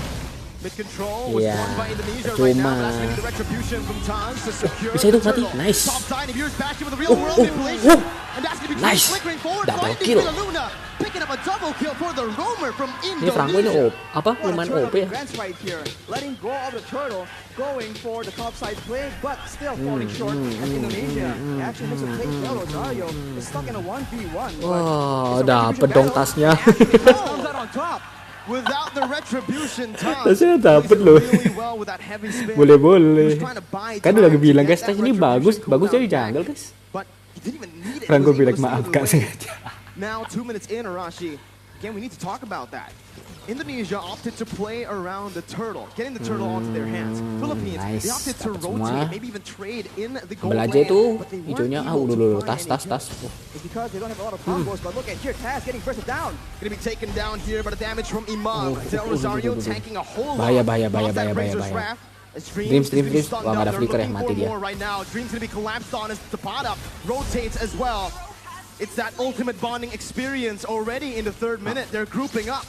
Mid control was Iya, won by Indonesia right now. cuma. But that's going to be the retribution from Taz to secure Bisa itu the mati, turtle. nice. Top side of yours back in with the real world manipulation. And that's going to be Nice. flickering forward. Double finding kill. Luna, picking up a double kill for the roamer from Ini Franco ini Indonesia. apa What a lumayan turn of OP ya. events right here. Letting go of the turtle, going for the top side play, but still falling short. As Indonesia actually makes a play. Del Rosario is stuck in a 1v1. but Wah, it's a dapet retribution dong battle. tasnya. Actually, Taz comes out on top. Without the retribution, Taz Tasnya plays dapet loh. really well with that heavy spin. Boleh. He was trying to buy Kan time udah lagi to bilang get guys, that tas ini retribution bagus cooldown dari back. jungle guys. But he didn't even need it. Franco He was able bilang to steal maaf it kak away. sengaja. Now 2 minutes in, Arashi. Again, we need to talk about that. Indonesia opted to play around the turtle, getting the turtle onto their hands. Philippines, nice. they opted to Dapat rotate, semua. maybe even trade in the gold Ambil aja lane, itu but they weren't hijaunya. able to Dulu find tas. any It's because they don't have a lot of combos, but look at here, Taz getting bursted down. Gonna be taken down here by the damage from Imam. Del Rosario tanking a whole lot. Bahaya. Off that Razor's Wrath. As Dreams. is gonna be Wah, stunned nggak up. ada They're flicker ya, looking mati for dia. more right now. Dreams gonna be collapsed on as Tapada rotates as well. It's that ultimate bonding experience already in the 3rd minute. They're grouping up.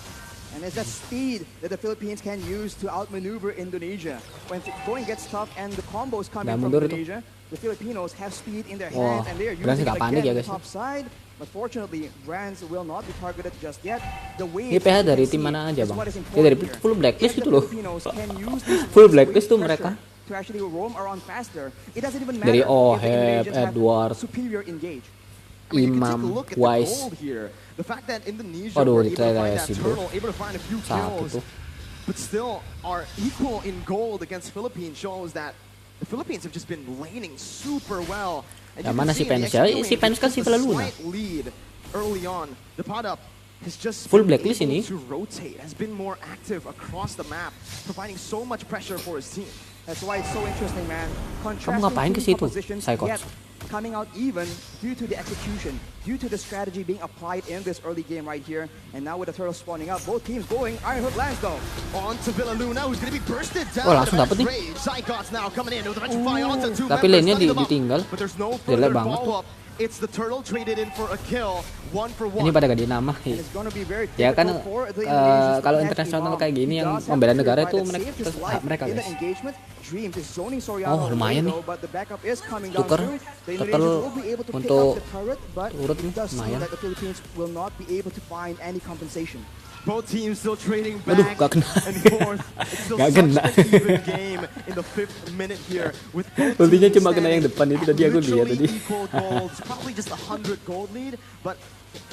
And it's that speed that the Philippines can use to outmaneuver Indonesia. When going gets tough and the combos come Nah, in from mundur itu. Indonesia, the Filipinos have speed in their Wah, hands and they are Brands using it nggak panik again ya, on the guys. top side. But fortunately, Brands will not be targeted just yet. The wave Ini PH dari you can tim see mana aja is bang? what is Dia important dari here. full blacklist If gitu the loh. Filipinos can use this Full wave blacklist tuh pressure mereka. to actually roam around faster. It doesn't even matter Dari if the Oheb, Indonesians have Edward, superior engage. I mean, you can take a Imam, look at the Wise. gold here. The fact that Indonesia Waduh, were able to kita find kayak that si turtle, able to find a few Satu kills, tuh. but still are equal in gold against Philippines shows that the Philippines have just been laning super well. And Yang you mana can si see in the Pens ya? XP Si lane, Pens kan just si a Vela Luna. slight lead early on. The pot up has just Full been blacklist able ini. to rotate, has been more active across the map, providing so much pressure for his team. That's why it's so interesting, man. Contrasting ngapain ke two situ, compositions, Psychots? yet coming out even due to the execution, due to the strategy being applied in this early game right here. And now with the turtle spawning up, both teams going. Iron Hook lands though. On to Villa Luna, who's going to be bursted down. Oh, langsung by dapet the nih. rage. Psychots now coming in with the Electrify onto two Tapi members, lane-nya stunning them up. ditinggal. But there's no Jelek further banget tuh. follow-up. It's the turtle traded in for a kill, 1 for 1. Ini pada ganti nama. And it's gonna be very Ya kan, difficult for the Indonesians to kalau catch internasional Imam. kayak gini He yang does have membela to negara purify itu that mereka saved his terus life hak mereka in the guys. engagement. Dreams is zoning Soriano Oh, lumayan away, nih. though, but the backup is coming down Tuker, through. The turtle Indonesians will be able to pick untuk up the turret, but turret nih, it does seem lumayan. that the Philippines will not be able to find any compensation. Both teams still trading Aduh, back gak kena. and forth. It's still Gak such kena. an even game in the 5th minute here. With both Ultinya teams cuma kena yang standing depan itu at tadi aku lihat literally tadi. equal golds, probably just 100 gold lead, but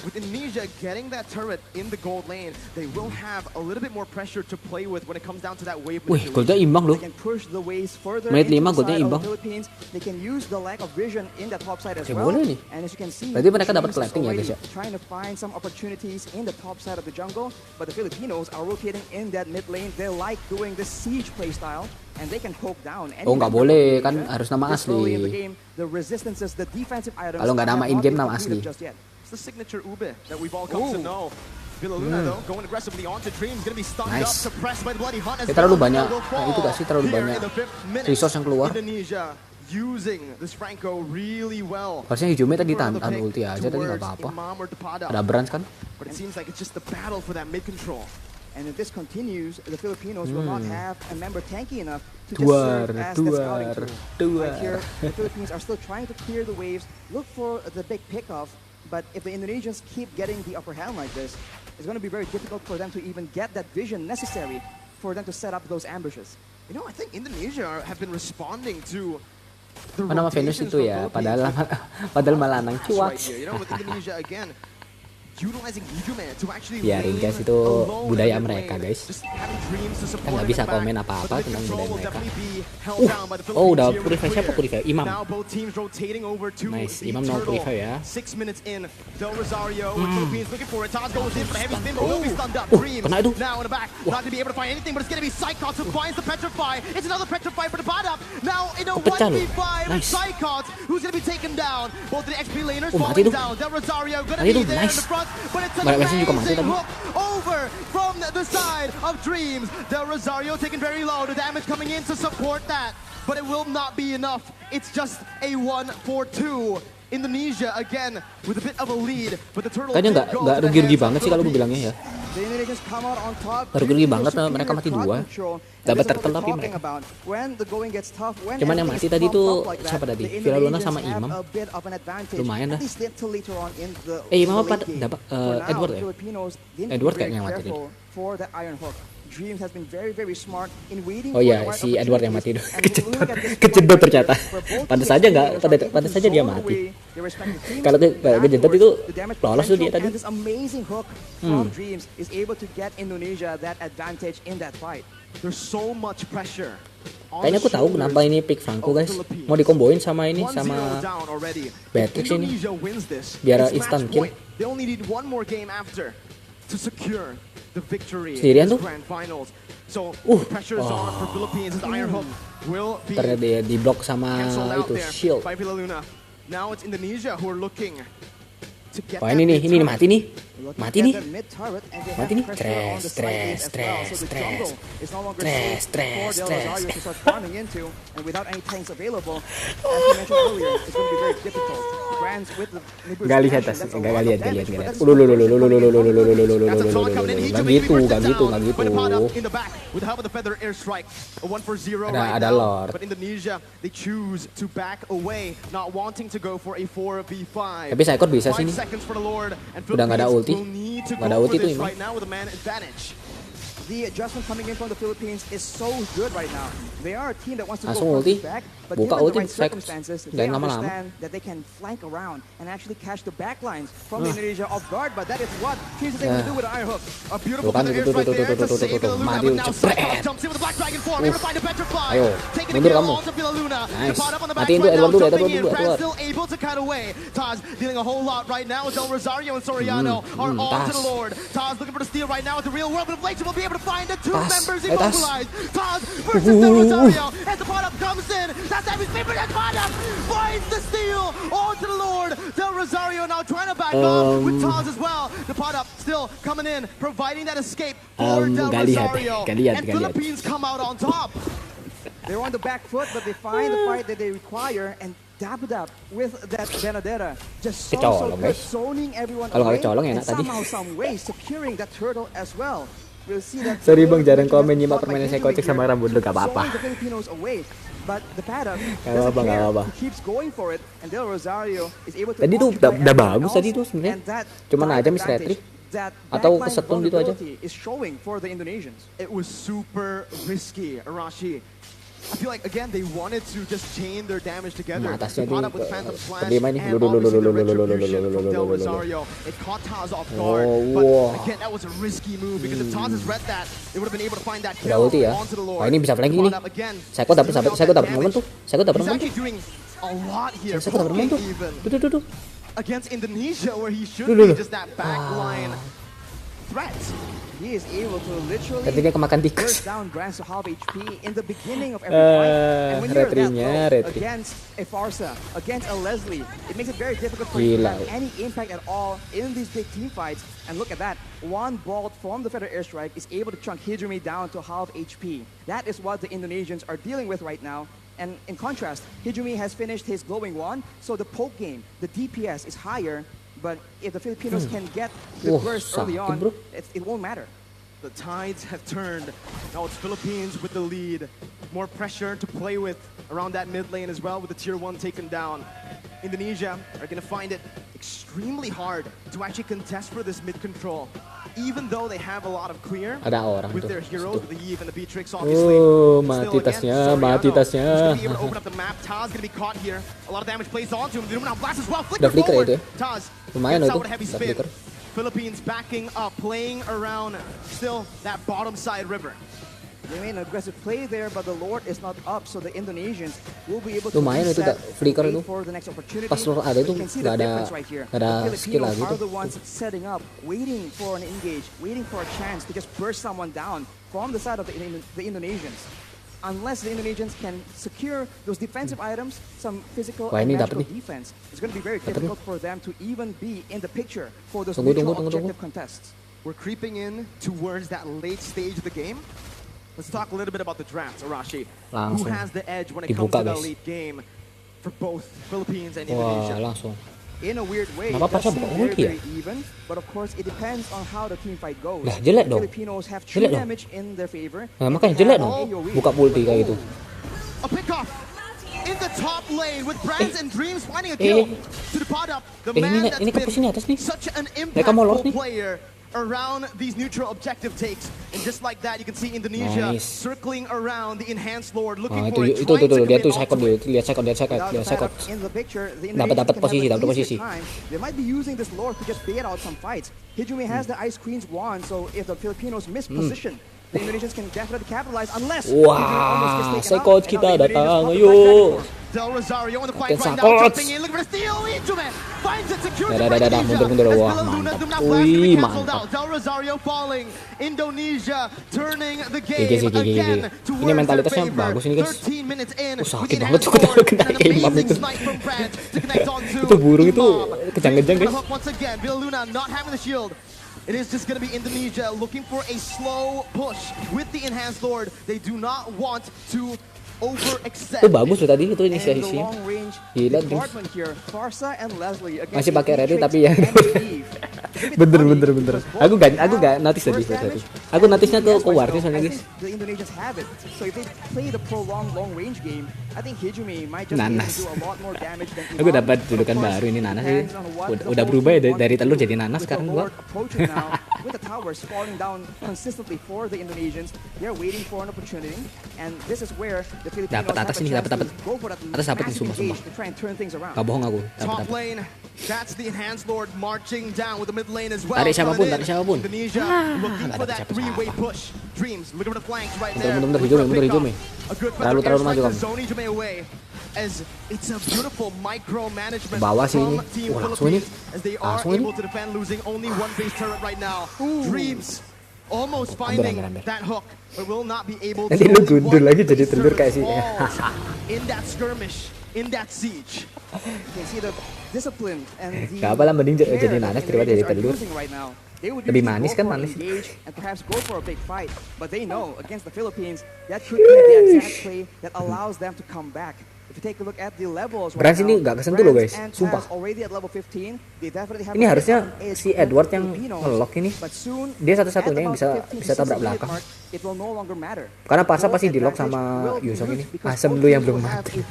with Indonesia getting that turret in the gold lane, they will have a little bit more pressure to play with when it comes down to that wave Wih, manipulation. golnya imbang loh. They can push the waves further Menit into 5 the golnya side of imbang. the Philippines. They can use the lack of vision in that top side as Oke, well. boleh nih. And as you can see, Berarti mereka dapat Dreams is collecting ya, guys, already ya? trying to find some opportunities in the top side of the jungle, but the Filipinos are rotating in that mid lane. They like doing this siege playstyle, and they can poke down. any Oh, nggak member of boleh, Indonesia. kan harus nama This early in the asli. game, the resistances, the defensive items Kalau nggak nama have not in-game, been nama completed asli. just yet. It's the signature Ube that we've all come to know. Villa Luna though going aggressively onto Dreams, gonna be stunned Nice. up, suppressed by the Bloody Hunt as terlalu well. banyak, Will itu gak sih terlalu here banyak in the 5th minute. resource yang keluar. Indonesia using this Franco really well. Harusnya Hijome tadi tahan ulti aja tadi nggak apa-apa. Ada Brans kan? But it seems like it's just the battle for that mid control. And if this continues, the Filipinos will not have a member tanky enough to just Duar, serve as the scouting duar, tool. duar. Right here, the Philippines are still trying to clear the waves, look for the big pickoff. But if the Indonesians keep getting the upper hand like this, it's going to be very difficult for them to even get that vision necessary for them to set up those ambushes. You know, I think Indonesia have been responding to the Nama Venus rotations itu from ya, Philippines. padahal malah nang cuak. Right here, you know, with Indonesia again utilizing Hijome to actually Biarin guys, itu budaya mereka guys. Kan nggak bisa komen apa-apa tentang budaya mereka. Oh, udah purify siapa purify? Imam. Nice, Imam no purify ya. Kena itu. Kepecah loh. Nice. Mati tuh. Mati tuh, nice. Mereka juga mati tadi. Over from the side of Dreams. Del Rosario taken very low. The damage coming in to support that. But it will not be enough. It's just a 1-4-2. Indonesia again with a bit of a lead, but the Turtles kayaknya nggak rugi-rugi banget sih kalau gue bilangnya ya. Nggak rugi-rugi banget, mereka mati 2. Dapat turtle tapi mereka. Cuman yang mati tadi tuh siapa tadi? Villaluna sama Imam. Lumayan dah. Imam apa dapat Edward ya? Edward kayaknya yang mati nih. Dreams has been very smart in waiting. Oh iya, si Edward yang mati itu. Kejedot ternyata. Pantas saja dia mati. Kalau kejedot itu lolos tuh dia tadi. Amazing hook from Dreams is able to get Indonesia that advantage in that fight. There's so much pressure. Kayaknya aku tahu kenapa ini pick Franco guys. Mau dikomboin sama ini sama Beatrix ini. Biar instant kill. They only need one more game after to secure the victory sendirian tuh. So pressure is on for Philippines as Iron Hook will be ternyata dia di block sama itu shield. By Villaluna. Now it's Indonesia who are looking to get. Wah ini mati nih. Mati nih. Gak lihat tas, gak lihat. Gak gitu. Ada lord. Tapi Saikot bisa sih nih. Udah gak ada ulti. Gak ada ulti tuh Imam. The adjustment coming in from the Philippines is so good right now. They are a team that wants to langsung go ulti. back, but Buka given ulti, the right circumstances, they understand that they can flank around and actually catch the backlines from Indonesia off guard. But that is what Teams is able to do with Iron Hook. A beautiful feather air right there to save Villaluna, but now Cyclops jumps in with the Black Dragon form, able to find a Petrify. Ayo, mundur kamu. Nice. Matiin tuh Edward dulu, Edward. Still able to cut away. Taz dealing a whole lot right now as Del Rosario and Soriano are on to the Lord. Taz looking for the steal right now at the real world, but Inflation will be able to find the two members immobilized. Taz versus Del Rosario as the pot up comes in. That's Abby's favorite. That pot up finds the steal on to the Lord. Del Rosario now trying to back off with Taz as well. The pot up still coming in, providing that escape for Del Rosario. And Philippines come out on top. They're on the back foot, but they find the fight that they require and dab it up with that Benedetta. Just so good, zoning everyone away and somehow, some way securing that turtle as well. We'll see that. Sorry bang, jarang komen nyimak permainan saya kocek sama rambut lu, gak apa-apa. Tadi tuh udah bagus tadi tuh sebenarnya. Cuman aja miss retrik. Atau kesetun gitu aja. It was super risky, Arashi. I feel like again they wanted to just chain their damage together. Atasnya tuh terima ini. It caught Taz off guard, but again that was a risky move because if Taz has read that, they would have been able to find that kill onto the Lord. Wah ini bisa flanking nih. Saya dapat momen tuh. Saya dapat momen tuh. Saya dapat momen tuh. Tuh. Against Indonesia where he should be just that backline threat. He is able to literally burst down Brands to half HP in the beginning of every fight. And when you're that low against a Farsa, against a Leslie, it makes it very difficult for you to have any impact at all in these big team fights. And look at that. One bolt from the Feather Airstrike is able to chunk Hijumi down to half HP. That is what the Indonesians are dealing with right now. And in contrast, Hijumi has finished his glowing wand, so the poke game, the DPS is higher, but if the Filipinos can get the burst early on, it won't matter. The tides have turned. Now it's Philippines with the lead. More pressure to play with around that mid lane as well, with the tier 1 taken down. Indonesia are going to find it extremely hard to actually contest for this mid control. Even though they have a lot of clear with their heroes, with the Iesf and the Beatrix, obviously. Mati tasnya, mati tasnya. He's going to be able to open up the map. Taz going to be caught here. A lot of damage plays onto him. The Illuminati blast as well. Flicker forward. Taz gets out with a heavy spin. Philippines backing up, playing around still that bottom side river. They made an aggressive play there, but the Lord is not up, so the Indonesians will be able to lumayan itu flicker itu. for the next opportunity. Pas Lord ada itu nggak ada skill lagi are tuh. the ones setting up, waiting for an engage, waiting for a chance to just burst someone down from the side of the Indonesians. Unless the Indonesians can secure those defensive items, some physical and magical defense, it's going to be very difficult for them to even be in the picture for those neutral objective contests. We're creeping in towards that late stage of the game. Let's talk a little bit about the draft, Arashi. Who has the edge when it comes to the late game for both Philippines and Indonesia? In a weird way, it does seem very, very even, but of course it depends on how the team fight goes. Jelek dong. Filipinos have true damage in their favor. Makanya jelek dong. Buka ulti kayak gitu. A pickoff in the top lane with Brands and Dreams finding a kill to the pot up. The man that's been such an impactful player around these neutral objective takes, and just like that you can see Indonesia circling around the enhanced lord looking for it. Lihat tuh second, lihat second. Dapat posisi. They might be using this lord to just bait out some fights. Hijumi has the Ice Queen's wand, so if the Filipinos miss position, the Indonesians can definitely capitalize unless second kita datang, ayo. Del Rosario on the quiet right now, jumping in, looking for the steal. Ijuman finds it, secures it for Indonesia. Wah, mantap. Del Rosario falling. Indonesia turning the game again towards ini mentalitasnya bagus ini guys. 13 minutes in. Sakit banget tuh kena imam itu. Itu burung itu kejang-kejang guys. Once again, Luna not having the shield. It is just going to be Indonesia looking for a slow push with the enhanced lord. They do not want to overextend. Itu bagus tuh tadi itu inisiasinya. Gila masih pakai ready tapi ya. bener. Aku gak notice tadi. Aku notice-nya tuh keluarnya soalnya guys. Nanas. Aku dapat julukan baru ini nanas sih. Udah berubah ya dari telur jadi nanas sekarang gua. With the towers falling down consistently for the Indonesians, they're waiting for an opportunity, and this is where the Filipinos dapat atas ini, dapat atas dapat nih sumpah. Gak bohong aku. Top lane, that's the enhanced lord marching down with the mid lane as well. Tarik siapapun. Indonesia looking for that three-way push. Dreams looking for the flanks right there. Mundur Hijumi. Terlalu maju kamu. As it's a beautiful micromanagement bawah sih ini. Langsung ini. As they are able to defend, losing only one base turret right now. Dreams almost finding that hook, but will not be able to. Nanti lu gundul lagi jadi telur kayak sih. In that skirmish, in that siege. You see the discipline and the. Gak apa lah, mending jadi nanas daripada jadi telur. Lebih manis kan, manis. And perhaps go for a big fight, but they know against the Philippines that could be the exact play that allows them to come back. If you take a look at the levels right now, ini nggak kesentuh loh guys, sumpah. Ini harusnya si Edward yang ngelock ini, dia satu-satunya yang bisa tabrak belakang. Karena Parsa pasti di lock sama Yusuf ini. Asem lu yang belum mati.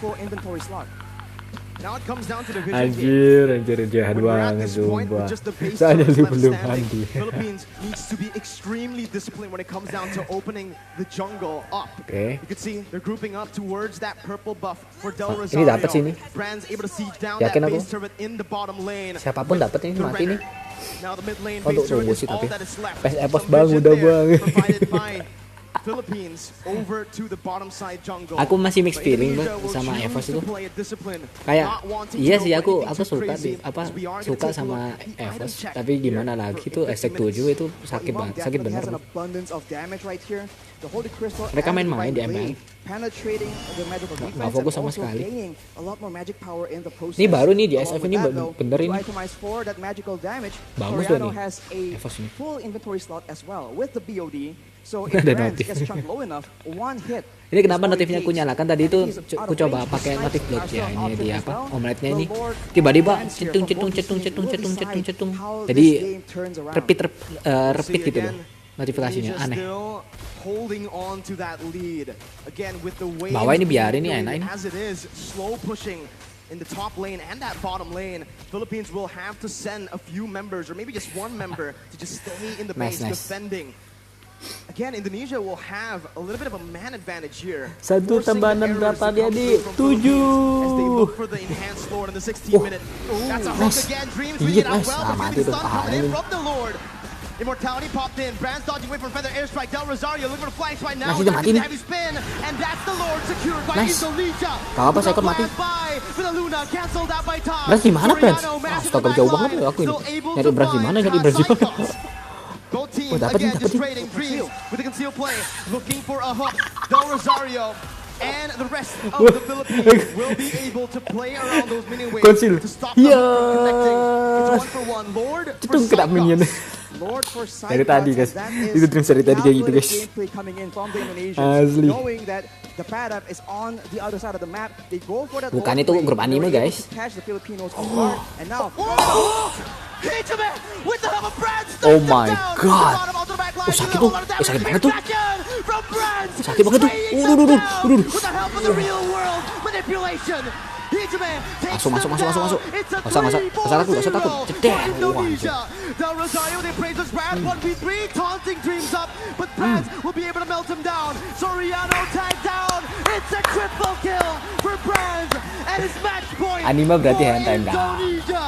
Anjir, jahat banget sumpah. Soalnya lu belum mati. Philippines needs to be extremely disciplined when it comes down to opening the jungle up. You can see they're grouping up towards that purple buff for Del Rosario. Ini dapat sini. Brands able to siege down that base turret in the bottom lane. Siapapun dapat ini mati nih. Now the mid lane base turret is all that is left. Epos bang udah bang. Philippines over to the bottom side jungle. Aku masih mixed feeling sama Evos itu. Kayak iya sih aku suka sama Evos, tapi gimana lagi tuh SX7 itu sakit banget, sakit bener. The Holy Crystal Mereka and the main-main di Divine ML. Blade penetrating the magical defense Nggak fokus and sama also sekali. gaining a lot more magic power in the process. Ini baru nih di Along Iesf with ini that, though, bener to ini. itemize for that magical damage, Bagus Toriano nih. has a Evos nih. full inventory slot as well with the BOD. So if Ada Brands notif. gets chunked low enough, one hit. Ini kenapa is all it notifnya aku takes. nyalakan tadi itu And he's out aku of coba range. pakai Snipes notif block are ya still ini option dia as apa well. omeletnya The ini Lord tiba-tiba Brands here cetung from cetung both cetung teams cetung will cetung decide cetung cetung how jadi this game turns around. repeat gitu loh notifikasinya Indonesia aneh. still holding on to that lead. Again, with the way Bawah ini being biarin nih, going enak ini. as it is, slow pushing in the top lane and that bottom lane. Philippines will have to send a few members or maybe just one member to just stay in the Nice, base nice. defending. Again, Indonesia will have a little bit of a man advantage here. Satu forcing tambah the 6 errors berapa to dia, come Di? through from 7. Philippines as they look for the enhanced Lord in the 16th minute. That's a hook nice. again. Dreams Gigit, reading out nice. well. Ah, But mati tuh. stun Ah, coming in ini. from the Lord. Immortality popped in. Brands dodging away from Feather Airstrike. Del Rosario looking for the flanks right now. Nice, dia mati nih. Heavy spin. And that's the Lord secured by Nice. Indonesia. Gak apa, saya ikut mati. For the Luna. Canceled out by Tom. Brans gimana, Brans? Soriano, massive Astaga, jauh banget backline. loh aku ini. Still able Nyari to Brans find gimana, nyari Brans gimana. Psychos. Both teams dapat again nih, just dapat nih. trading Dreams with the concealed play. Looking for a hook. Del Rosario. And the rest of the Philippines will be able to play around those mini waves Conceal. to stop them Yes. from connecting. It's 1-for-1. Lord for Cetung kena minion. Psychos. Lord for Dari tadi, guys. that Itu Dreams dari tadi kayak gitu, guys. gameplay coming in from the Indonesians, Asli. knowing that the paddock is on the other side of the map. They go for that Bukan Lord itu play. grup anime, They were able guys. to catch the Filipinos off guard, and now Hitchman with the help of Brands. Oh my God. Sakit tuh. Sakit banget tuh. Sakit banget tuh. With the help of the real world manipulation. Masuk. Gak usah takut. Cedek. Indonesia. Del Rosario, they praise us Brands 1v3, taunting Dreams up, but Brands will be able to melt him down. Soriano tagged down. It's a triple kill for Brands, and it's match point. Anime berarti for hentai, dah. Indonesia.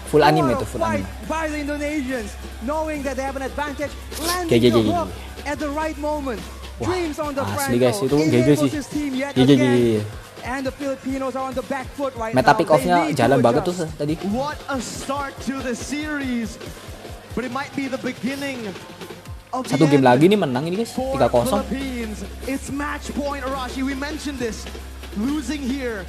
Full anime Power tuh, full fight anime. by the Indonesians, knowing that they have an advantage, landing GG. the hook at the right moment. Wah, Dreams on the asli, front guys, row. itu He GG enables sih. his team yet GG. again. And the Filipinos are on the back foot right Meta now. pick off-nya They need jalan to banget tuh adjust. tadi. What a start to the series. But it might be the beginning of the Satu game end lagi nih menang ini, guys. for 3-0. Philippines. It's match point, Arashi. We mentioned this. Losing here.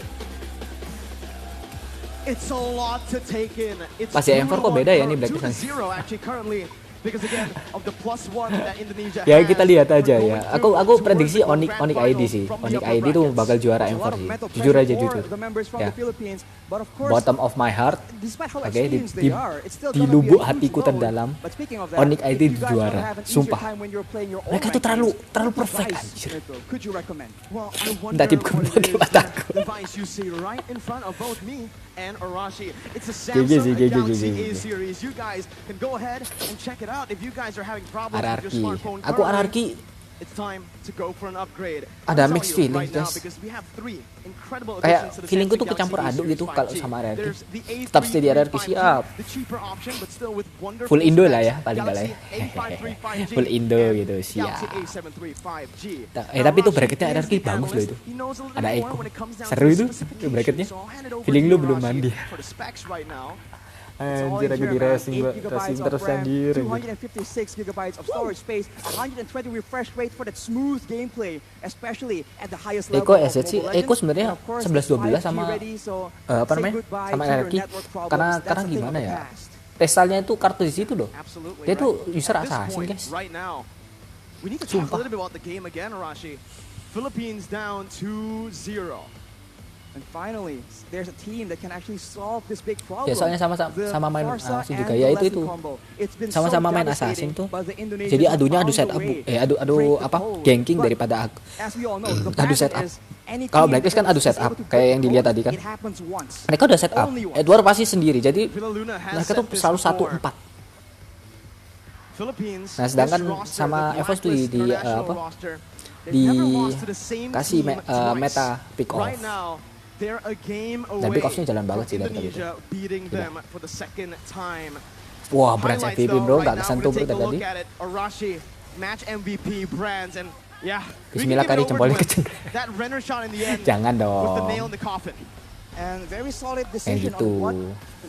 It's a lot to take in. It's Pas ya, M4 kok beda ya nih, 2-0 Black actually currently. Because again of the +1 that Indonesia Ya has, kita lihat aja we're ya. going Aku towards prediksi the Onyx grand ID finals sih. from the Onyx upper ID tuh brackets. bakal juara A M4 lot of sih. mental Jujur pressure aja for jujur. the members from Ya. the Philippines, but of course, Bottom of my heart. despite how Oke, di, experienced di, they are, it's still di gonna be a lubuk huge hatiku load. terdalam, But speaking of that, Onyx if ID you guys wanna juara. have an easier Sumpah. time when you're playing your own Mereka tuh rankings, terlalu what perfect, device, anjir. Mirko, could you recommend? Well, I Nggak wonder tipe what it pakai is mataku. that device you see right in front of both me and Arashi. It's a GG sih, Samsung GG. Galaxy A series. You guys can go ahead and check it out if you guys are having problems with your Ararki. smartphone. Aku currently. Ararki. It's time to go for an upgrade. Ada I'll mixed tell you feelings, right now, guys. because we have 3 incredible Kayak additions to the feelingku Samsung tuh kecampur Galaxy A aduk series gitu kalau 5G. sama Ararki. There's the Tetap stay di Ararki, 833 siap. 5G, the cheaper option, but still with wonderful Full Indo lah specs. ya, paling nggak lah ya. Galaxy A53 5G Full Indo and gitu, siap. Galaxy A73 5G. Tapi tuh bracketnya Ararki bagus loh itu. Ada Eko. Seru itu bracketnya. Feeling lu belum mandi. Anjir, aku di racing terus anjir. 256 gigabytes of storage space, 120 refresh rate for that smooth gameplay, especially at the highest level. Eko of SZ sih, Mobile Eko Legends. sebenarnya And of course, 11-12 it's sama 5G ready, so apa say namanya? goodbye Sama to your Ararki. network problems. Karena That's a thing gimana of the ya? past. Restalnya itu kartu di situ loh. Absolutely, Dia tuh right. user At this assassin, point, guys. Right now, we need to talk a Sumpah. little bit about the game again, Arashi. Philippines down 2-0. And finally, there's a team that can actually solve this big problem. Ya, soalnya sama main Forza asing and juga. the Ya, Leslie itu. combo. It's been Sama-sama so main devastating, assassin tuh. but the Indonesians Jadi have adunya adu found setup, a way adu to break the apa? code. Ganking But daripada as we all know, the adu pattern setup. is any Kalau team Blacklist kan that adu is setup, able to kayak break yang the dilihat code, tadi kan. it happens once. Mereka udah setup. Only once. Edward pasti sendiri. Jadi Villa Luna has mereka tuh said this selalu before. 1-4. Philippines, Nah, sedangkan this roster, sama the Evos tuh Blacklist di international apa? roster, they've never lost to the same Kasih team twice. meta pick off. Right now, they're a game Dan away pick off-nya jalan banget from sih dari tadi Indonesia beating them for the second time. Wah, Brands Highlights, MVP though, bro, right gak now, kesentuh we're bro gonna take a tadi. look at it. Arashi, match MVP Brands, and yeah, we can Bismillah give it kali over jempolnya to him. kecil. That Renner shot in the end Jangan with the dong. nail in the coffin. And very solid decision gitu. on what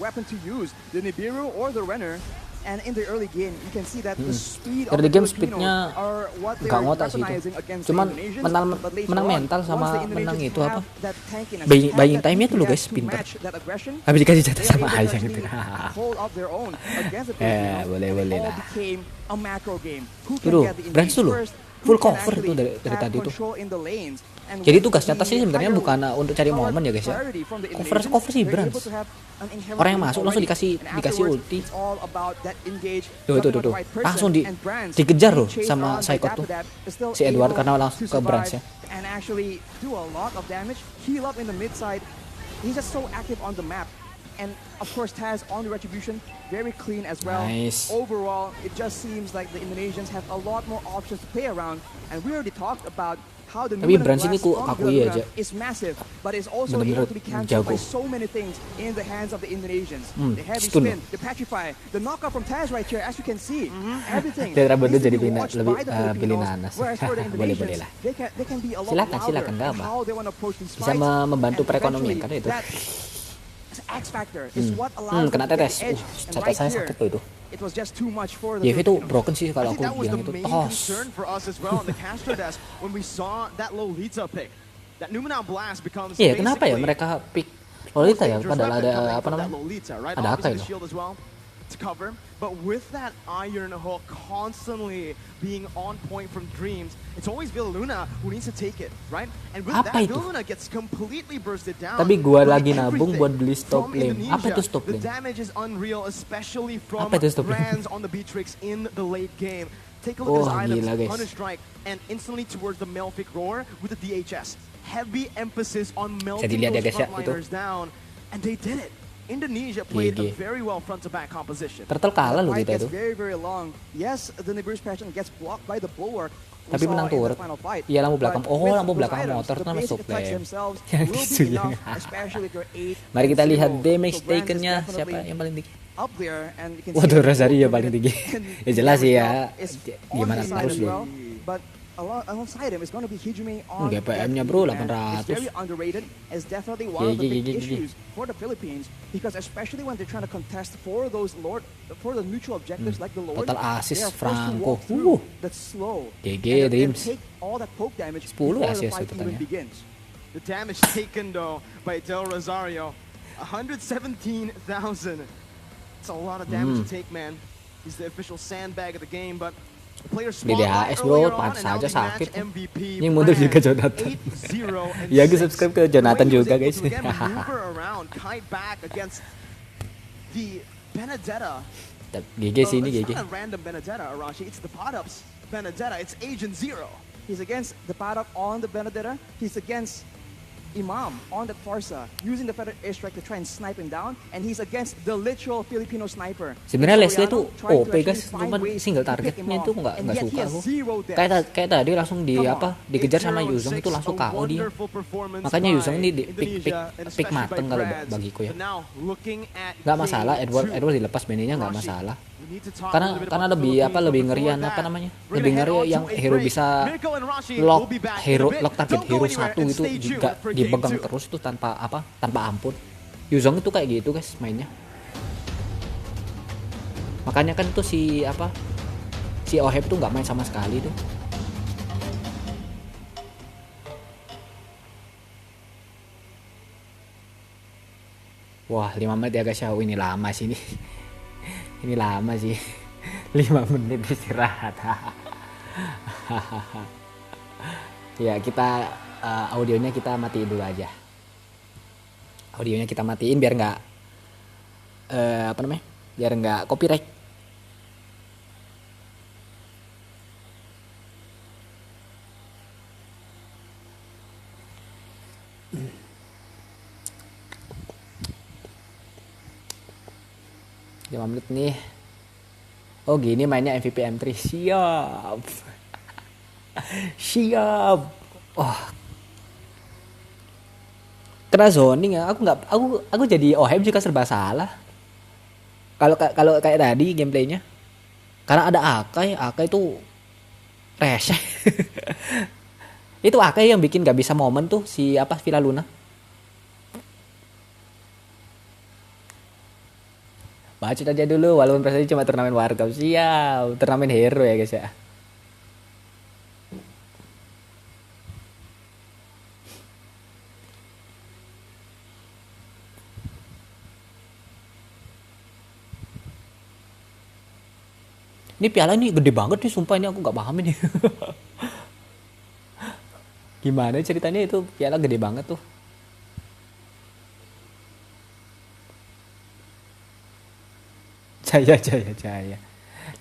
weapon to use, the Nibiru or the Renner. And in the early game, you can see that the speed of Early the game Filipinos speednya are what they nggak were ngotak sih itu. weaponizing against Cuman the Indonesians. But later menang on, mental sama once the menang Indonesians itu apa? have that tankiness, Buying have that time-nya tuh lo DPS guys, to pinter. match that aggression, Habis dikasih jatah they sama were able to Ayang actually gitu. hold of their own against the Filipinos. boleh And it lah. all became a macro game. Who can Tuh, get the Brands tuh engage loh. first? Full Who can cover tuh actually dari have tadi tuh. control in the lanes? And Jadi with tugasnya the sih sebenarnya higher bukan untuk cari power momen ya guys ya. priority from the Cover Indonesians, sih they're Brands. able to have an inherent Orang yang lead masuk langsung already. dikasih And afterwards, ulti. it's all about that engage, Tuh, coming on tuh. the right person, Langsung and Brands, dikejar being loh chased sama around by Psycho tuh. Dapper is still Si Edward able karena langsung to ke Brands survive ya. and actually do a lot of damage, heal up in the mid side. He's just so active on the map. And of course, Taz on the retribution, very clean as well. Nice. Overall, it just seems like the Indonesians have a lot more options to play around. And we already talked about how the Tapi Numenor Brands ini Blast from akui Luna aja. is massive, but it's also Bener-bener able to be cancelled by jago. so many things in the hands of the Indonesians. The heavy stun spin, the petrify, the knockout from Taz right here, as you can see, everything. Cara needs bener to jadi be pilih watched by the pilih Filipinos, nanas. whereas for the Boleh Indonesians, lah. they can be a lot Silakan, louder nggak in apa. how they want to approach these Bisa fights. membantu And perekonomian eventually, kan itu. that X factor is what allows Kena them to get tetes. the edge. And Jatah right saya here, sakit loh itu. it was just too much for the Iesf itu Filipinos. broken sih I kalau think aku that was bilang the itu. main Tos. concern for us as well on the caster desk when we saw that Lolita pick. That Numenor Blast becomes Iya, kenapa ya basically mereka pick most Lolita ya? dangerous Padahal weapon ada coming apa from that namanya? Lolita, right? Ada Obviously Akai the loh. shield as well to cover, but with that iron hook constantly being on point from Dreams, it's always Villaluna who needs to take it, right? And with Apa that, itu? Villaluna gets completely bursted down. Tapi gua with lagi nabung everything buat beli stop from lane. Apa Indonesia. itu stop The lane? damage is unreal, especially from Apa itu stop lane? Brands on the Beatrix in the late game. Take a look at his Oh, items, gila, guys. Punish Strike, and instantly towards the Malefic Roar with the DHS. Heavy emphasis on melting dilihat ya, those guys, ya, frontliners down, and they did it. Indonesia played a GG. very well front-to-back composition. Turtle kalah loh The fight kita gets itu. very, very long. Yes, the Nibiru's passion gets blocked by the bulwark. we Tapi saw menang in the turret. final fight. Iya, lampu belakang. But Oh, with lampu those belakang items, motor the itu nama basic stop attacks lane. themselves Yang will gitu be ya. enough, especially if you're 8 Mari kita and lihat 0. damage So Brands is taken-nya siapa definitely yang paling tinggi. up there, and you can Waduh, see that Rosario the paling tinggi. and Ya jelas sih ya. is Gimana on his side terus as ya. well. But alongside him is going to be Hijumi on GPM-nya that bro, lead, and 800. It's very underrated. It's definitely one of the big GG. issues for the Philippines, because especially when they're trying to contest for those for the neutral objectives like the Lord, Total they assist are forced to Franco. walk through that's slow GG, and Dreams. take all that poke damage 10 before the assist fight even totalnya. begins. The damage taken though by Del Rosario, 117,000. It's a lot of damage to take, man. He's the official sandbag of the game, but player Di spotlight DHS bro, earlier on, pantas and now aja the match sakit. MVP Yang mundur juga Brands, Jonathan. 8-0 and Ya, gue 6. subscribe ke The way Jonathan he was juga, able guys. to, again, maneuver around, kite back against the Benedetta. GG sih ini It's GG. not a random Benedetta, Arashi. It's the Pot-Ups Benedetta. It's Agent Zero. He's against the Paddock on the Benedetta. He's against Imam on that Farsa, using the feather airstrike to try and snipe him down, and he's against the literal Filipino sniper. Sebenarnya Leslie Soriano itu trying to OP guys, actually find cuman ways single to pick targetnya him itu off, nggak and yet he suka has aku. zero deaths. Kayak tadi langsung di Come on. apa dikejar sama Yuzong itu langsung KO dia. Makanya Yuzong ini di pick mateng kalau bagiku ya. Nggak masalah Edward dilepas beninya nggak masalah. Karena lebih ngerian apa namanya? Lebih ngeri yang hero bisa lock target hero satu itu juga dipegang terus tuh tanpa ampun. Yuzong itu kayak gitu guys mainnya. Makanya kan tuh si Oheb tuh nggak main sama sekali tuh. Wah 5 menit ya guys ya, ini lama sih ini. Ini lama sih. 5 menit istirahat. Ya kita audionya kita matiin dulu aja. Audionya kita matiin biar nggak biar nggak copyright. Lima menit nih. Oh gini mainnya MVP M3. Siap. Siap. Oh. Kena zoning ya. Aku jadi OHM juga serba salah. Kalau kayak tadi gameplaynya. Karena ada Akai itu reseh. Itu Akai yang bikin gak bisa momen tuh si Villa Luna. bacot aja dulu walaupun prestasi cuma turnamen warkop. Siap, turnamen hero ya guys ya. Ini piala ini gede banget nih, sumpah ini aku nggak paham ini. Gimana ceritanya itu piala gede banget tuh. Jaya.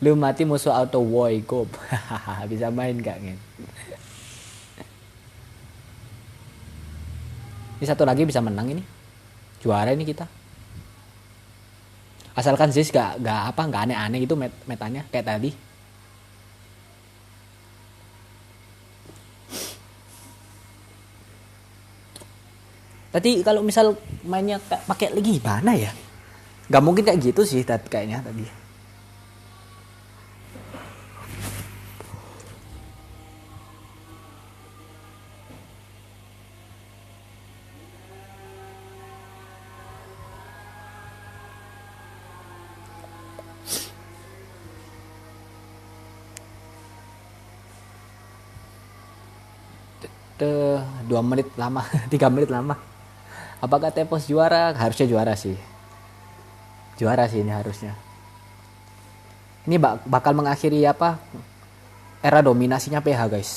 Lu mati musuh auto woi gop. Bisa main gak Ngen? Ini satu lagi bisa menang ini. Juara ini kita. Asalkan Zeus gak aneh-aneh itu metanya kayak tadi. Tadi kalau misal mainnya pakai lagi gimana ya? Gak mungkin kayak gitu sih kayaknya tadi. Tuh, 2 menit lama, 3 menit lama. Apakah Tepos juara? Harusnya juara sih. Juara sih ini harusnya. Ini bakal mengakhiri apa? Era dominasinya PH, guys.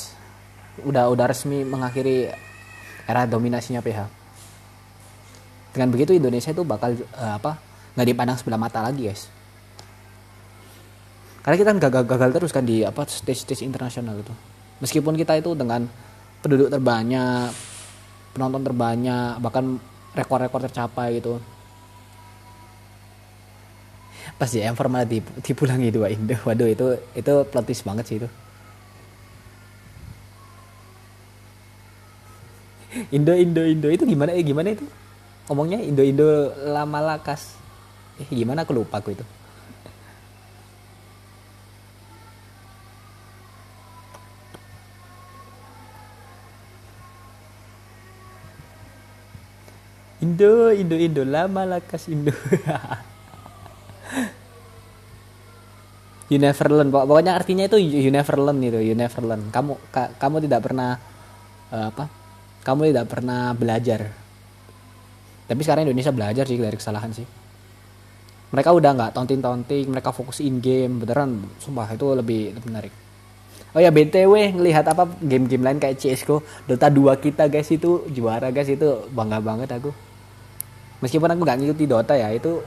Udah resmi mengakhiri era dominasinya PH. Dengan begitu Indonesia itu bakal nggak dipandang sebelah mata lagi, guys. Karena kita gagal terus kan di stage internasional itu. Meskipun kita itu dengan penduduk terbanyak, penonton terbanyak, bahkan rekor-rekor tercapai gitu. Pas di M4 malah dipulangi 2 Indo. Waduh itu plot twist banget sih itu. Indo itu gimana itu? Ngomongnya Indo lama lakas. Gimana aku lupa aku itu. Indo lama lakas Indo. You never learn. Pokoknya artinya itu you never learn gitu. You never learn. Kamu tidak pernah Kamu tidak pernah belajar. Tapi sekarang Indonesia belajar sih dari kesalahan sih. Mereka udah nggak taunting, mereka fokus in game. Beneran, sumpah itu lebih menarik. Oh ya BTW ngelihat game-game lain kayak CS:GO, Dota 2 kita guys itu juara guys, itu bangga banget aku. Meskipun aku nggak ngikuti Dota ya, itu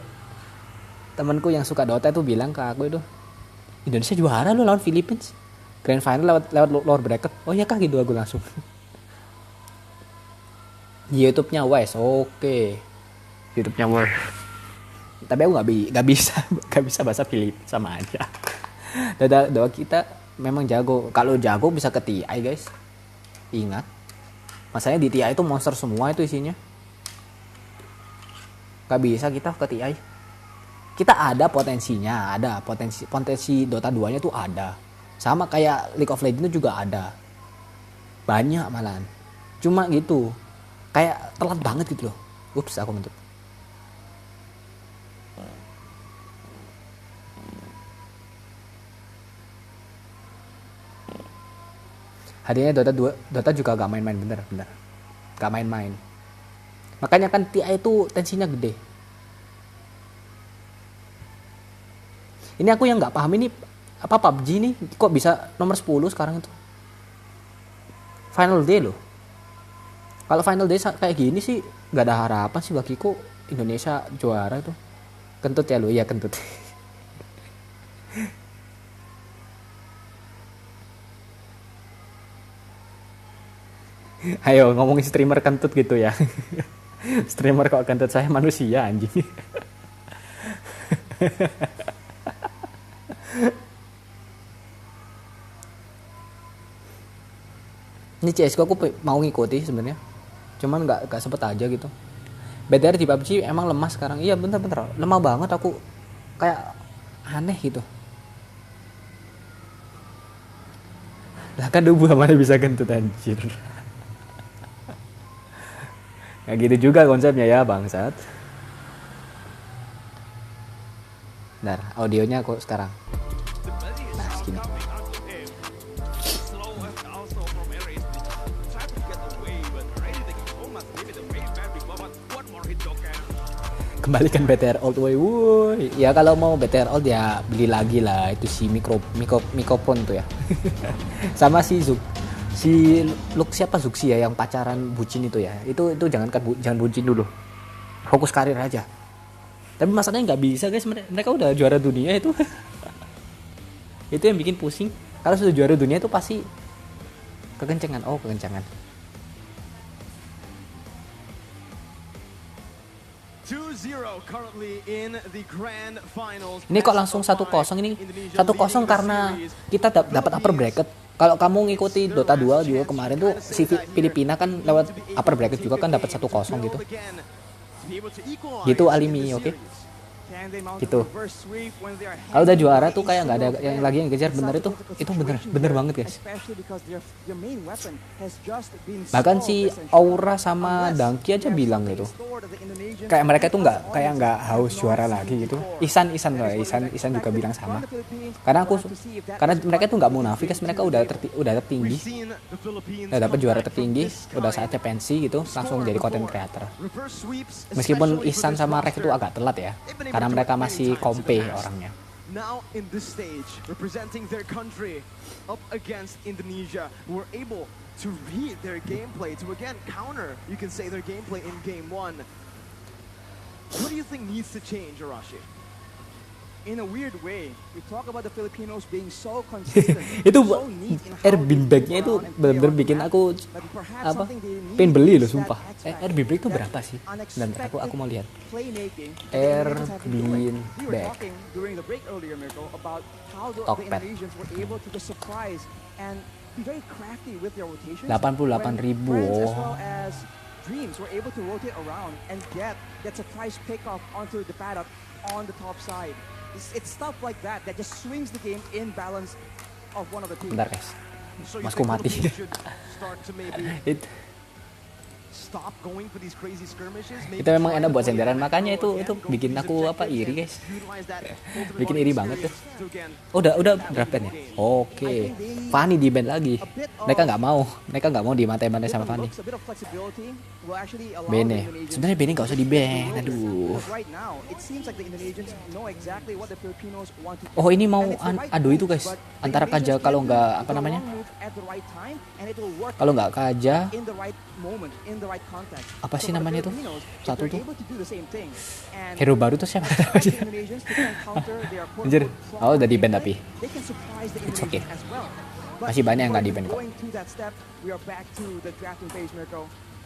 temanku yang suka Dota itu bilang ke aku itu Indonesia juara lo lawan Philippines grand final lewat lower bracket. Oh iya kah gitu aku langsung. YouTube-nya Wise, oke. YouTube-nya Wise. Tapi aku nggak bisa bahasa Philippines, sama aja. Dota kita memang jago. Kalau jago bisa ke TI guys. Ingat. Masalahnya di TI itu monster semua itu isinya. Gak bisa kita ke TI. Kita ada potensinya, ada potensi Dota 2-nya tuh ada. Sama kayak League of Legends juga ada. Banyak malahan. Cuma gitu. Kayak telat banget gitu loh. Ups, aku ngentut. Hadiahnya Dota juga gak main-main, bener. Gak main-main. Makanya kan TI itu tensinya gede. Ini aku yang gak paham ini PUBG nih kok bisa nomor 10 sekarang itu. Final day loh. Kalau final day kayak gini sih gak ada harapan sih bagiku Indonesia juara itu. Kentut ya lo, iya kentut. Ayo ngomongin streamer kentut gitu ya. Streamer kok kentut, saya manusia anjing. Ini CSGO aku mau ngikuti sebenarnya. Cuman nggak sempet aja gitu. BTR di PUBG emang lemah sekarang. Iya bener lemah banget aku. Kayak aneh gitu. Lah kan dubu mana bisa kentut anjir. Ya gitu juga konsepnya ya bangsat. Bentar, audionya kok sekarang. Nah, segini. Kembalikan BTR old way, wuih. Ya kalau mau BTR old ya beli lagi lah itu si mikrofon tuh ya. Sama si siapa Zuxi ya yang pacaran bucin itu ya. Itu jangan bucin dulu. Fokus karir aja. Tapi masalahnya nggak bisa guys, mereka udah juara dunia itu. Itu yang bikin pusing. Kalau sudah juara dunia itu pasti kekencengan. Oh, kekencengan. 2-0 currently in the grand finals. Ini kok langsung 1-0 ini? 1-0 karena kita dapat upper bracket. Kalau kamu ngikuti Dota 2 juga kemarin tuh si Filipina kan lewat upper bracket juga kan dapat 1-0 gitu. Gitu Alimi, oke? Gitu. Kalau udah juara tuh kayak nggak ada yang lagi yang kejar, bener itu bener banget guys. Bahkan si Aura sama Dangki aja bilang gitu, kayak mereka tuh nggak haus juara lagi gitu. Isan juga bilang sama. Karena mereka tuh nggak munafik guys, mereka udah tertinggi, udah dapat juara tertinggi, udah saatnya pensi gitu, langsung jadi content creator. Meskipun Isan sama Rek itu agak telat ya, karena mereka masih kompe orangnya. Now in this stage, representing their country up against Indonesia, were able to read their gameplay, to again counter, you can say, their gameplay in game 1. What do you think needs to change, Arashi? In a weird way, we talk about the Filipinos being so consistent. Itu so neat in how airbin they bag-nya itu run and bener-bener play bikin on aku the map. But perhaps apa something they need pengen beli loh is that sumpah. X factor, Airbin bag itu that berapa sih? Bentar, aku mau lihat. playmaking that the Airbin Indonesians have been doing. We were bag. talking during the break earlier, Mirko, about how the Tokped. Indonesians were able to just surprise and be very crafty with their rotations. 88.000, when Friends as oh. well as Dreams were able to rotate around and get that surprise pickoff onto the paddock on the top side. It's stuff like that just swings the game in balance of one of the teams. Bentar guys, So you masku think mati. Philippines should start to maybe stop going for these crazy skirmishes? Itu memang enak buat senderan, makanya itu bikin aku apa iri guys. Bikin iri banget tuh. Udah draft ban ya? Oke. Fanny di ban lagi. Mereka nggak mau dimantai-mantai sama Fanny. Bene. Sebenarnya Bene nggak usah di ban. Aduh. Oh ini mau adu itu guys. Antara Kaja kalau nggak apa namanya? Kalau nggak Kaja. Apa sih namanya tuh? Satu tuh. Hero baru tuh siapa? Anjir. Oh udah di ban tapi. It's okay. Masih banyak yang nggak di ban kok.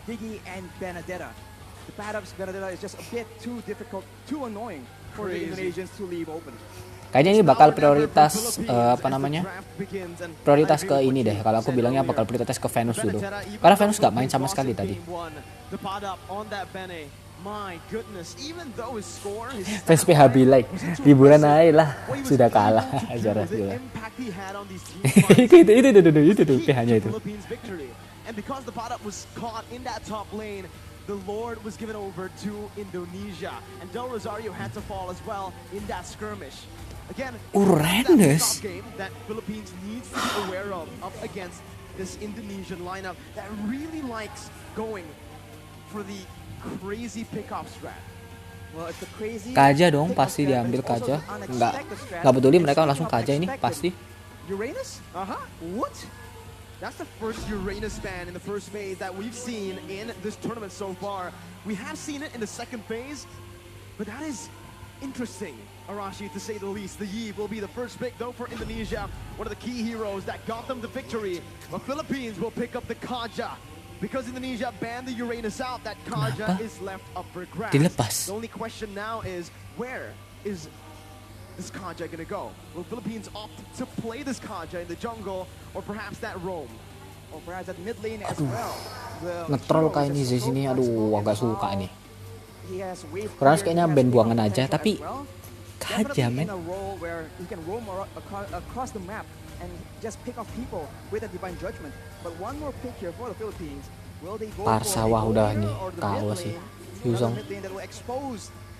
Diggy and Benedetta. The paddock's Benedetta is just a bit too difficult, too annoying for the Indonesians to leave open. Kayaknya ini bakal prioritas apa namanya? Prioritas ke ini deh. Kalau aku bilangnya bakal prioritas ke Venus dulu. Karena Venus nggak main sama sekali tadi. Fans PHB like hiburan aja lah, sudah kalah aja Rasul. itu tuh PH-nya itu. And because the Padap was caught in that top lane, the Lord was given over to Indonesia, and Del Rosario had to fall as well in that skirmish. Again, Uranus. that's a game that Philippines needs to be aware of up against this Indonesian lineup that really likes going for the crazy pickoff strat. Well, it's a crazy Kaja dong, pasti diambil Kaja. Nggak peduli mereka langsung Kaja ini pasti. Uranus? What? That's the first Uranus ban in the first phase that we've seen in this tournament so far. We have seen it in the second phase, but that is interesting, Arashi, to say the least. The Yi will be the first pick, though, for Indonesia. One of the key heroes that got them the victory. The Philippines will pick up the Kaja. Because Indonesia banned the Uranus out, that Kaja is left up for grabs. Dilepas. The only question now is, where is this Kaja gonna go? Will Philippines opt to play this Kaja in the jungle, or perhaps that roam? Or perhaps at mid lane as well. Ngetrol kayak ini di sini, aduh agak suka nih. Kurang kayaknya band buangan aja, tapi Kaja men. Par sawah udah nih, kalah sih. Yuzong.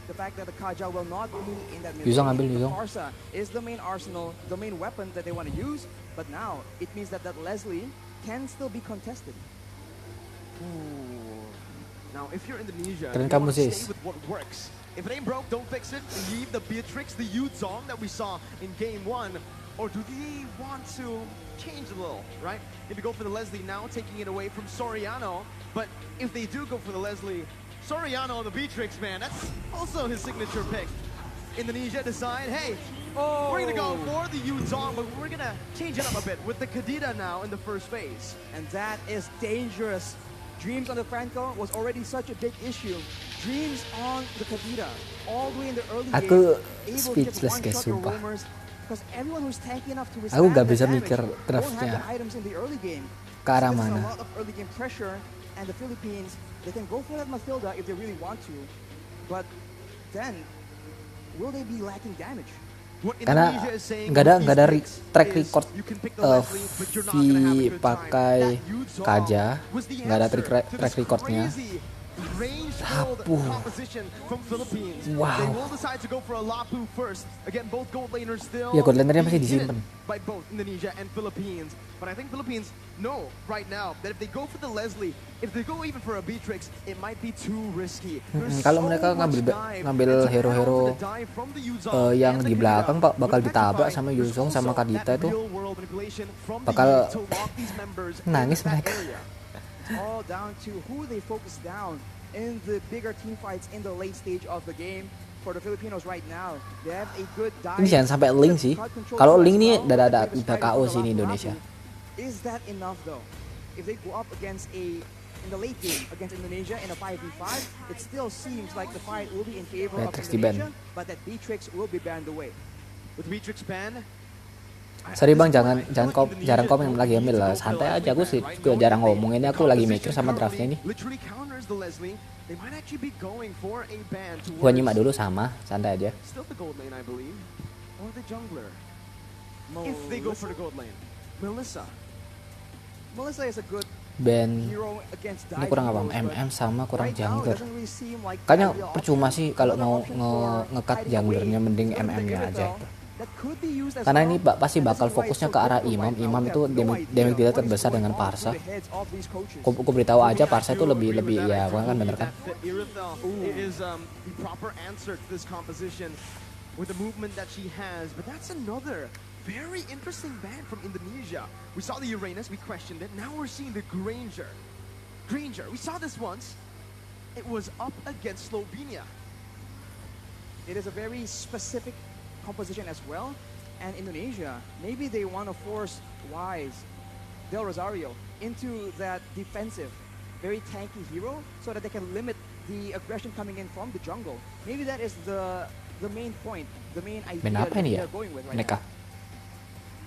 the fact that the Kaja will not be in that Yuzong mid ambil lane. The Yuzong. Farsa is the main arsenal, the main weapon that they want to use, but now it means that Leslie can still be contested. Ooh. Now, if you're Indonesia, Keren you kamu, want to Sis. stay with what works. If it ain't broke, don't fix it. Leave the Beatrix, the Yuzong that we saw in Game 1. Or do they want to change a little, right? Maybe go for the Leslie now, taking it away from Soriano. But if they do go for the Leslie, Soriano on the Beatrix, man, that's also his signature pick. Indonesia decide, hey, we're going to go for the Yuzong, but we're going to change it up a bit with the Kadita now in the first phase. And that is dangerous. Dreams on the Franco was already such a big issue. Dreams on the Kadita, all the way in the early Aku game, able to just speechless, one guys, shot your sumpah. roamers, because everyone who's tanky enough to Aku withstand gak the bisa damage mikir won't draftnya have the items in the early game. ke arah So this is mana. a lot of early game pressure, and the Philippines, they can go for that Matilda if they really want to, but then will they be lacking damage? What Karena Indonesia is saying nggak ada with nggak ada these re- track picks record is you can pick the Leslie, but you're not gonna have a Vi good time. pakai That Yuzong Kaja, was the nggak ada answer track to track this recordnya. crazy range-filled Lapu. composition from Philippines. Wow. They will decide to go for a Lapu first. Again, both gold laners still Ya, gold lanernya masih being disimpan. hidden by both Indonesia and Philippines. But I think Philippines know right now that if they go for the Leslie, if they go even for a Beatrix, it might be too risky. There's Kalau so mereka much ngambil dive, ngambil and to hero-hero, add on to the dive from the Yuzong yang and di the belakang Kadita, bakal with ditabrak Petrify, sama there's Yuzong sama also Kadita that itu real-world manipulation from the bakal unit to lock these members in nangis that mereka. area. It's all down to who they focus down in the bigger team fights in the late stage of the game. For the Filipinos right now, they have a good dive. Ini jangan sampai link sih. Kalau link nih udah KO sih di Indonesia. Is that enough though? If they go up against in the late game against Indonesia in a 5v5, it still seems like the fight will be in favor of Beatrix di-ban. Indonesia, but that Beatrix will be banned away. With Beatrix ban, Sorry bang, jarang komen lagi ambil lah. Santai aja, aku sih juga jarang ngomong. Ini aku lagi mikir sama draftnya ini. literally counters the Leslie. They might actually be going for a ban Gua towards nyimak dulu sama, santai aja. still the gold lane, I believe, or the jungler. If they go for the gold lane, Melissa. Melissa is a good Ben hero against ini kurang apa? diving heroes, MM sama but kurang right now it jungler. doesn't really seem like Kayaknya ideal percuma option. sih kalau Another mau option for nge-cut hiding junglernya, away mending is the MM-nya aja Irithel itu. that could be used as Karena well. ini pasti And bakal this is why it's fokusnya so ke arah critical Imam. right now. Imam We itu have no idea damage dealer what is terbesar going dengan on Parsa. through the heads of these coaches. Aku beritahu aja Yeah, Parsa I itu do lebih agree with that. ya, I kan do bener believe kan? that the Irithel is the proper answer to this composition with the movement that she has. But that's another very interesting ban from Indonesia. We saw the Uranus, we questioned it. Now we're seeing the Granger. We saw this once. It was up against Slovenia. It is a very specific composition as well. And Indonesia, maybe they want to force Wise, Del Rosario, into that defensive, very tanky hero so that they can limit the aggression coming in from the jungle. Maybe that is the main point, the main idea Ben apa that ini ya? they're going with right Mereka now.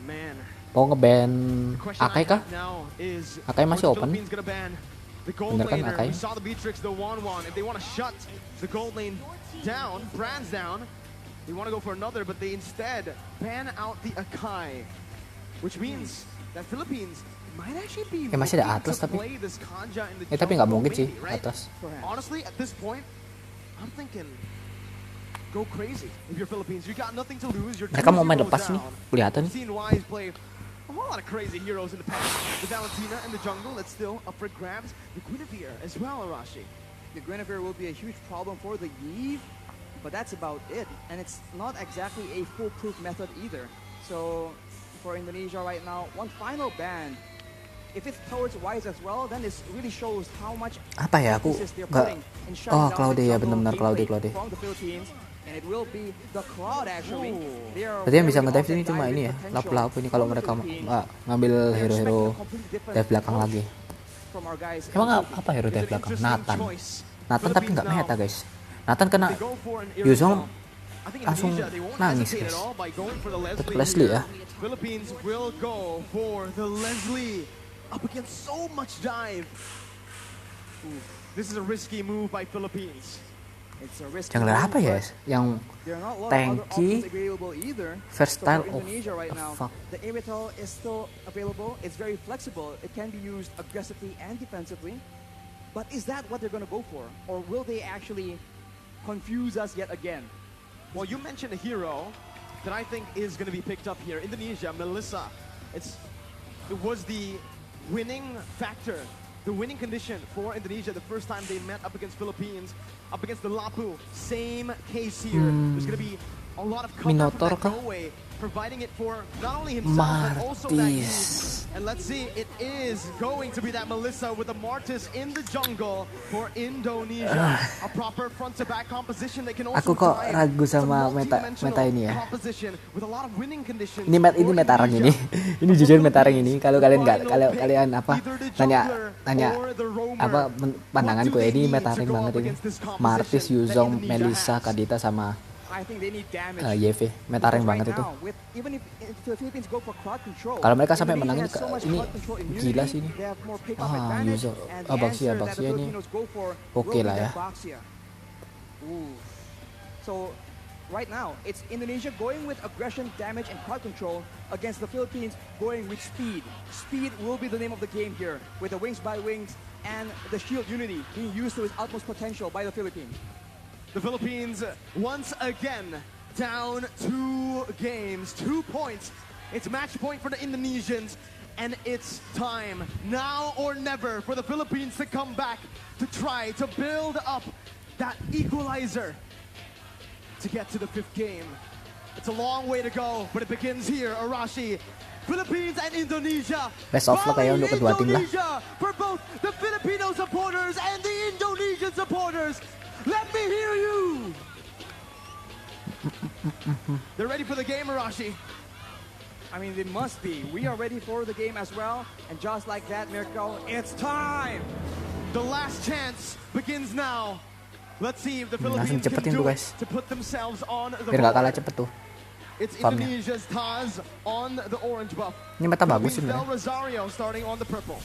Man, mau nge-ban the question Akai I kah? have now is, Akai masih are the open? Philippines gonna ban the gold Bener kan, laner? Akai? We saw the Beatrix, the Wan. If they want to shut the gold lane down, Brand's down, they want to go for another, but they instead ban out the Akai, which means that Philippines might actually be masih ada looking Atlas to tapi. play this Kanja in the Tapi nggak jungle, mungkin sih maybe, right? atas. Honestly, at this point, I'm thinking go crazy. If you're Philippines, you got nothing to lose. You're Mereka mau main 2-0 lepas nih, down. kelihatan nih. Seen Wise play a whole lot of crazy heroes in the past. The Valentina in the jungle, that's still up for grabs. The Guinevere as well, Arashi. The Guinevere will be a huge problem for the Iesf, but that's about it. And it's not exactly a foolproof method either. So for Indonesia right now, one final ban. If it's towards Wise as well, then this really shows how much Apa ya, aku emphasis they're nggak. putting in shutting Oh, down Claude the ya, jungle benar-benar gameplay Claude. from the Philippines. And it will be the Cloud actually. They are Berarti yang bisa very nge-dive offset ini cuma diving ini ya, potential lapu-lapu ini kalau from the mereka Philippines. ngambil They're hero-hero expecting a completely different dive belakang approach lagi. from our guys. Emang in apa hero It's dive an belakang? interesting Nathan. choice. Nathan tapi nggak Philippines meta now, guys. Nathan kena they go for an Yuzong Irithel. I think langsung Indonesia, they won't nangis hesitate guys. at all by going for the Tetep Leslie Leslie ya. here. Philippines will go for the Leslie up against so much dive. This is a risky move by Philippines. It's a risky Jungler move, apa ya? but Yang there are not a lot of other tanky, options available either. versatile So for Indonesia right the now, fuck. the Irithel is still available. It's very flexible. It can be used aggressively and defensively. But is that what they're going to go for? Or will they actually confuse us yet again. Well, you mentioned a hero that I think is going to be picked up here. Indonesia, Melissa. It was the winning factor, the winning condition for Indonesia the first time they met up against Philippines, up against the Lapu. Same case here. There's going to be a lot of cover from that Norway, providing it for not only himself but also that Iesf. And let's see, it is going to be that Melissa with the Martis in the jungle for Indonesia. A proper front-to-back composition that can also Aku kok ragu sama meta ini ya. Ini meta rang ini. Ini jujur meta rang ini. Kalau kalian apa tanya apa pandanganku ya, ini meta rang banget ini. Martis, Yuzong, Melissa, Kadita sama Iesf, meta rank banget itu. Kalau mereka sampai menang ini gila sih ini. Yuzong, Baxia ini oke lah ya. So right now it's Indonesia going with aggression, damage, and crowd control against the Philippines going with speed. Speed will be the name of the game here, with the wings by wings and the shield unity being used to its utmost potential by the Philippines. The Philippines once again down 2 games, 2 points. It's match point for the Indonesians, and it's time now or never for the Philippines to come back to try to build up that equalizer to get to the 5th game. It's a long way to go, but it begins here. Arashi, Philippines and Indonesia. Best of luck kayo untuk kedua tim lah. For both the Filipino supporters and the Indonesian supporters. Let me hear you! They're ready for the game, Arashi. I mean, they must be. We are ready for the game as well. And just like that, Mirko, it's time! The last chance begins now. Let's see if the Philippines can do it to put themselves on the biar gak kalah cepet tuh. It's Indonesia's Taz on the orange buff. Ini meta bagus sih Rosario starting on the purple.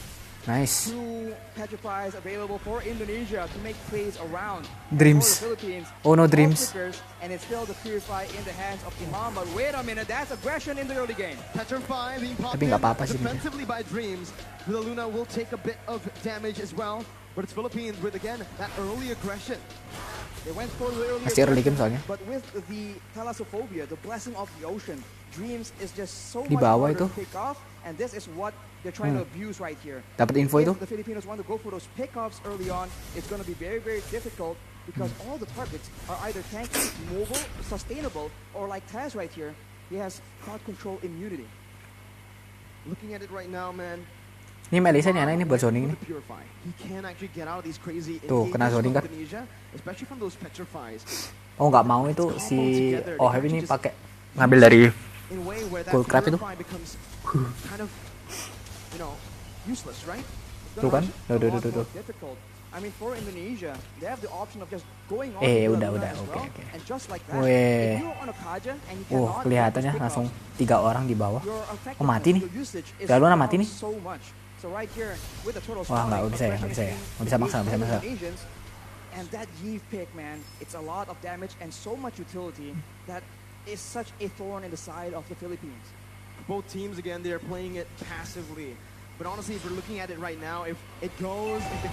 Nice. 2 petrifies available for Indonesia to make plays around. Dreams. For the Philippines, oh no, Dreams. And it's still the Purify in the hands of Imam. But wait a minute, that's aggression in the early game. Petrify being popped defensively by Dreams. The Luna will take a bit of damage as well. But it's Philippines with, again, that early aggression. They went for the early aggression, soalnya. But with the thalassophobia, the blessing of the ocean, Dreams is just so di much bawah harder itu. to pick off. And this is what they're trying to abuse right here. Dapat info itu. If the Filipinos want to go for those pickoffs early on, it's going to be very, very difficult because all the targets are either tanky, mobile, sustainable, or like Taz right here, he has crowd control immunity. Looking at it right now, man. Ini Melissa nih anak ini buat zoning ini. Tuh kena zoning kan. Oh nggak mau itu si Iesf ini pakai ngambil dari cool crab itu. Tuh kan, tuh. Udah, oke. Weh, kelihatannya langsung 3 orang di bawah. Oh mati nih, Galuna mati nih. Wah nggak bisa maksa. And that Iesf pick, man, it's a lot of damage and so much utility that is such a thorn in the side of the Philippines. Both teams, again, they're playing it passively. But honestly, if we're looking at it right now, if the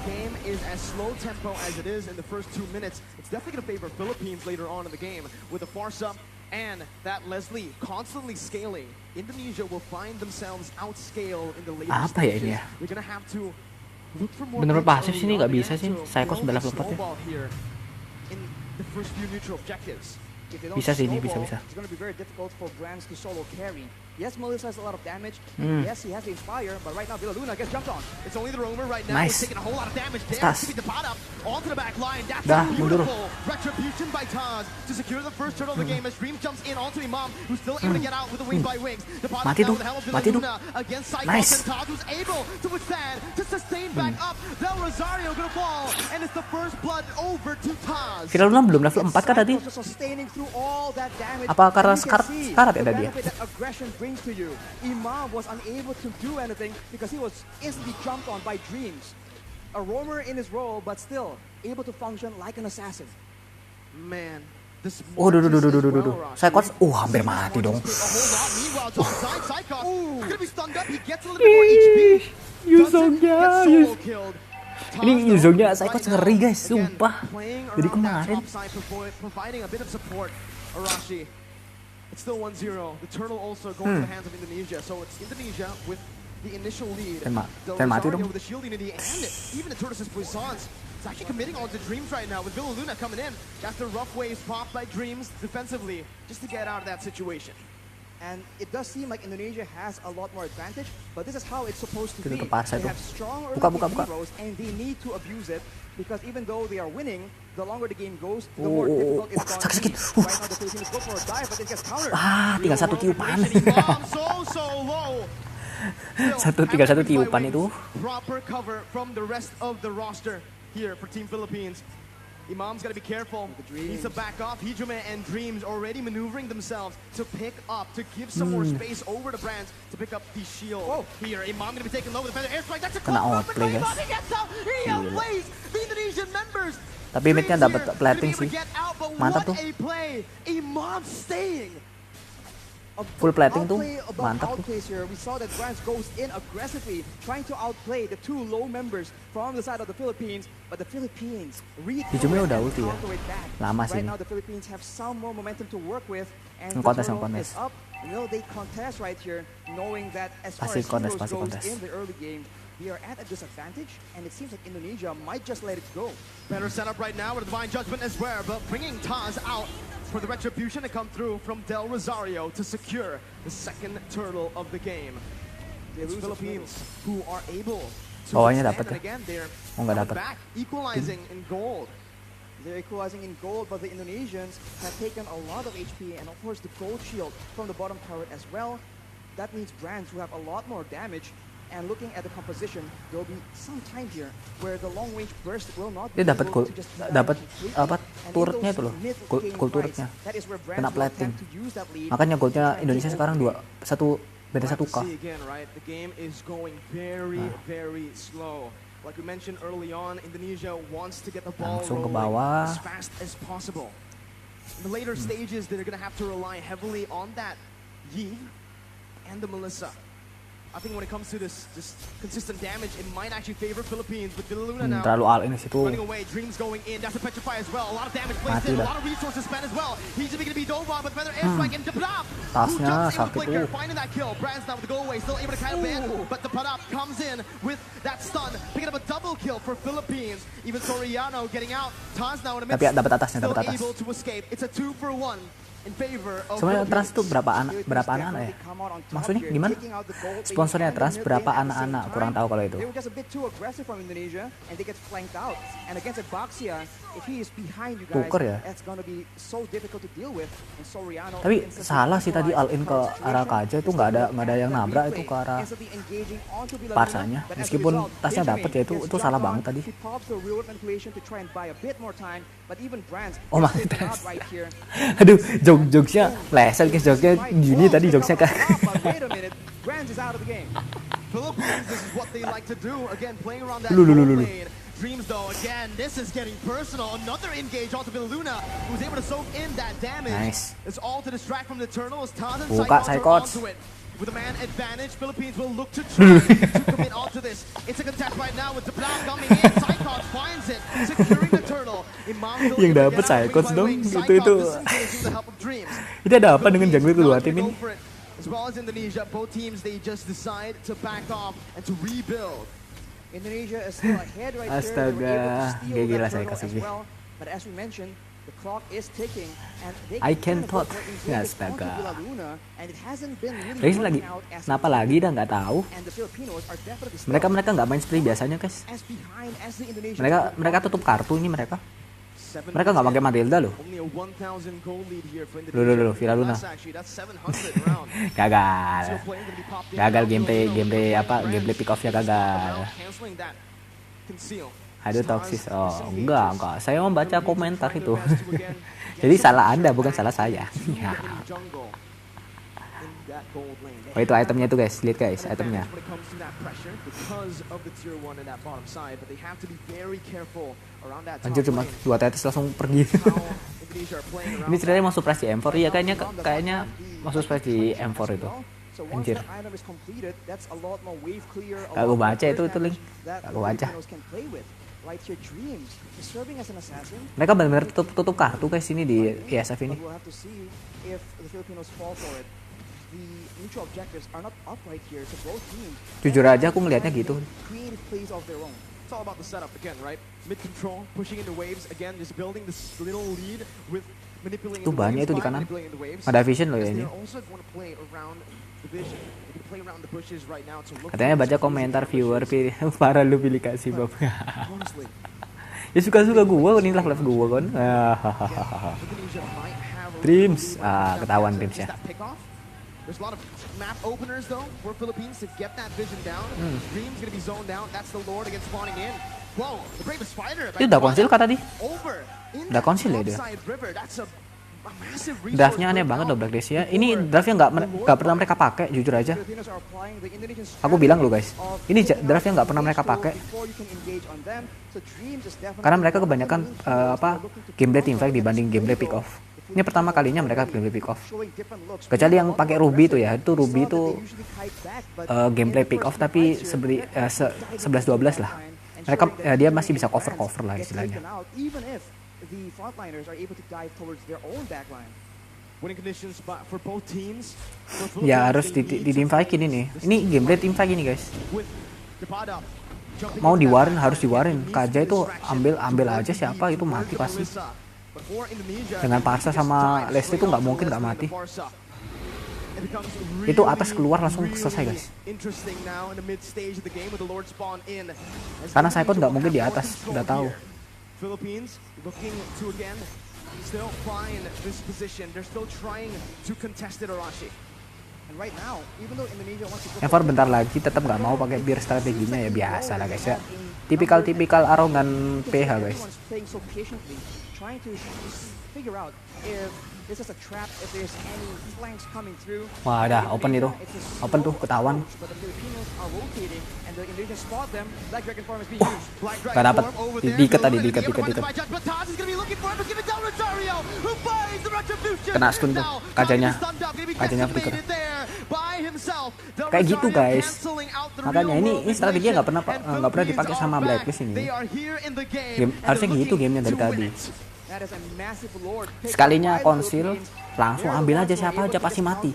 game is as slow tempo as it is in the first 2 minutes, it's definitely going to favor Philippines later on in the game. With the Farsa and that Leslie constantly scaling, Indonesia will find themselves outscaled in the later stages. Ya? They're going to have to look for more. Bener pasif sini nggak bisa sih. Psycho 94 ya. In the first few neutral objectives. Bisa sih ini, bisa. It's going to be very difficult for Brands to solo carry. Yes, Melissa has a lot of damage. Yes, he has the Inspire, but right now Villa Luna gets jumped on. It's only the Roamer right now. Nice. He's taking a whole lot of damage there. Tas. The pot up onto the back line. That's mundur. beautiful retribution by Taz to secure the first turtle of the game as Dream jumps in onto Imam, who's still able to get out with the wings by wings. The pot Mati down tuh, with the help of mati Villa tuh. Luna against Cyclops, Nice. and Taz was able to withstand, to sustain back up. Del Rosario gonna fall, and it's the first blood over to Taz. Villa Luna belum level 4 kan tadi? Apa karena sekarat ya tadi ya? Aggression brings to you. Imam was unable to do anything because he was instantly jumped on by Dreams. A roamer in his role, but still able to function like an assassin. Man. Oh, duh. Cyclops, hampir mati dong. Ini Yuzongnya Psycho ngeri guys, sumpah. Jadi kemarin. It's still 1-0. The turtle also going to the hands of Indonesia. So it's Indonesia with the initial lead. Fan mati dong. With the shield unity and even the Tortoise's Puissance. It's actually committing on to Dreams right now with Villa Luna coming in. After rough waves popped by Dreams defensively just to get out of that situation. And it does seem like Indonesia has a lot more advantage, but this is how it's supposed to be. They have strong early heroes and they need to abuse it because even though they are winning, the longer the game goes, the more difficult it's going to be. Right now the Filipinos go for a dive, but it gets countered. Tinggal satu tiupan. tinggal satu tiupan itu. Proper cover from the rest of the roster here for Team Philippines. Imam's got to be careful. Needs to back off. Hijume and Dreams already maneuvering themselves to pick up, to give some more space over to Brands to pick up the shield. Here, Imam going to be taken low with the feather airstrike. That's a close one, but Imam gets out. He outplays the Indonesian members. Tapi midnya dapat plating sih. Mantap tuh. Imam staying. Full plating tuh, mantap tuh. We saw that Brands goes in aggressively, trying to outplay the two low members from the side of the Philippines, but the Philippines Hijumnya udah ulti ya. Lama sih. Right now the Philippines have some more momentum to work with, and kontes. is up. Will they contest right here, knowing that as far as heroes goes in the early game, we are at a disadvantage, and it seems like Indonesia might just let it go. Better setup right now with a Divine Judgment as well, but bringing Taz out for the retribution to come through from Del Rosario to secure the second turtle of the game. The Philippines who are able to dapat ya? again they're dapat. back equalizing in gold. They're equalizing in gold, but the Indonesians have taken a lot of HP and of course the gold shield from the bottom turret as well. That means Brands who have a lot more damage. And looking at the composition, there will be some time here where the long range burst will not be dia dapat able to just dapat apa turretnya itu loh, gold turretnya kena plating. Makanya goldnya Indonesia sekarang beda 1K. The game is going very slow. Like we mentioned early on, Indonesia wants to get the ball langsung ke rolling bawah. as fast as possible. In the later stages, they're going to have to rely heavily on that Yi and the Melissa. I think when it comes to this consistent damage, it might actually favor Philippines with Villa Luna now. Terlalu all in situ. Running away, Dreams going in. That's a petrify as well. A lot of damage placed in, a lot of resources spent as well. He's going to be dove on with feather airstrike and Deplap. Tasnya sakit tuh. Finding that kill. Brands now with the go away, still able to kind of ban, but the Padap comes in with that stun, picking up a double kill for Philippines. Even Soriano getting out. Taz now in the midst. Tapi dapat atasnya, dapat atas. Able to escape. It's a 2-for-1. Sebenarnya Trans itu berapa anak-anak ya? Maksudnya gimana? Sponsornya Trans berapa anak-anak? Kurang tahu kalau itu. Tuker ya? Tapi salah sih tadi all in ke arah Kaja itu nggak ada yang nabrak itu ke arah Parsanya. Meskipun tasnya dapat ya itu salah banget tadi. Oh mati Trans. Aduh, jokesnya leset guys, jokesnya gini tadi jokesnya kan. Lu. Dreams though again, this is getting personal. Another engage onto Villa Luna, who's able to soak in that damage. Nice. It's all to distract from the Eternals. Taz and Buka Psychots onto it. With a man advantage, Philippines will look to try to commit onto this. It's a contest right now with the Blau coming in. Psychots finds it, securing the turtle. Yang dapat Psychots dong, itu. Itu ada apa dengan jungler kedua tim ini? As well as Indonesia, both teams they just decide to back off and to rebuild. Indonesia is still ahead right Astaga, there. gila saya kasih sih. But as we mentioned, the clock is ticking and they I can thought. Astaga. Race lagi. Kenapa lagi dah nggak tahu. Mereka nggak main seperti biasanya guys. Mereka tutup kartu ini mereka. Mereka nggak pakai Matilda loh. Loh, Villa Luna. Gagal gameplay pick off ya gagal. Aduh toksis. Oh enggak. Saya membaca komentar itu. Jadi salah Anda bukan salah saya. Ya. Oh itu itemnya tuh guys, lihat guys itemnya. Anjir cuma 2 tetes langsung pergi. Ini ceritanya mau surprise di M4 ya kayaknya mau surprise di M4 itu. So once Anjir. the item is completed, that's a lot more wave clear. Gak gue baca itu link. That Gak gue baca. Filipinos can play with. Right here, Dreams is serving as an assassin. Mereka benar-benar tutup kartu guys ini di Iesf ini. But we'll have to see if the Filipinos fall for it. The mutual objectives are not up right here, so both teams. Jujur aja aku ngelihatnya gitu. Creative plays of their own. It's all about the setup again, right? Mid control, pushing into waves again, just building this little lead with manipulating. Tuh banyak itu di kanan. Ada vision loh ya ini. Katanya baca komentar viewer para lu pilih kasih bab. Ya suka-suka gua ini live gua kan. Dreams, ketahuan Dreams ya. There's a lot of map openers though for Philippines to get that vision down. Dream's gonna be zoned out. That's the Lord against spawning in. Whoa, the Brave Spider. Itu udah konsil kata tadi. Over. Udah konsil ya dia. That's a massive resource. Draftnya aneh banget loh Black Days ya. Ini draftnya nggak pernah mereka pakai jujur aja. Aku bilang lo guys, ini draftnya nggak pernah mereka pakai. Karena mereka kebanyakan gameplay teamfight dibanding gameplay pick off. Ini pertama kalinya mereka gameplay pick off. Kecuali yang pakai Ruby itu ya, itu Ruby itu gameplay pick off tapi 11-12 lah. Mereka dia masih bisa cover lah istilahnya. Ya harus di team fight ini nih. Ini gameplay team fight ini guys. Mau diwarin harus diwarin. Kaja itu ambil aja siapa itu mati pasti. Dengan Parsa sama Leslie itu nggak mungkin nggak mati. Itu atas keluar langsung selesai guys. Karena Saikot nggak mungkin di atas, udah tahu. Ever bentar lagi tetap nggak mau pakai bir strateginya ya biasa lah guys ya. Tipikal arogan PH guys. Trying to figure out if this is a trap, if there's any flanks coming through. Wah, udah open itu. Open tuh ketahuan. But the Filipinos are rotating and the Indonesians spot them. Black Dragon form is being used. Gak dapat. Diikat tadi, diikat. Kena stun tuh. Kacanya flicker. Kayak gitu guys. Makanya ini strateginya nggak pernah dipakai sama Blacklist ini. Harusnya gitu gamenya dari tadi. Sekalinya konsil langsung ambil aja siapa aja pasti mati.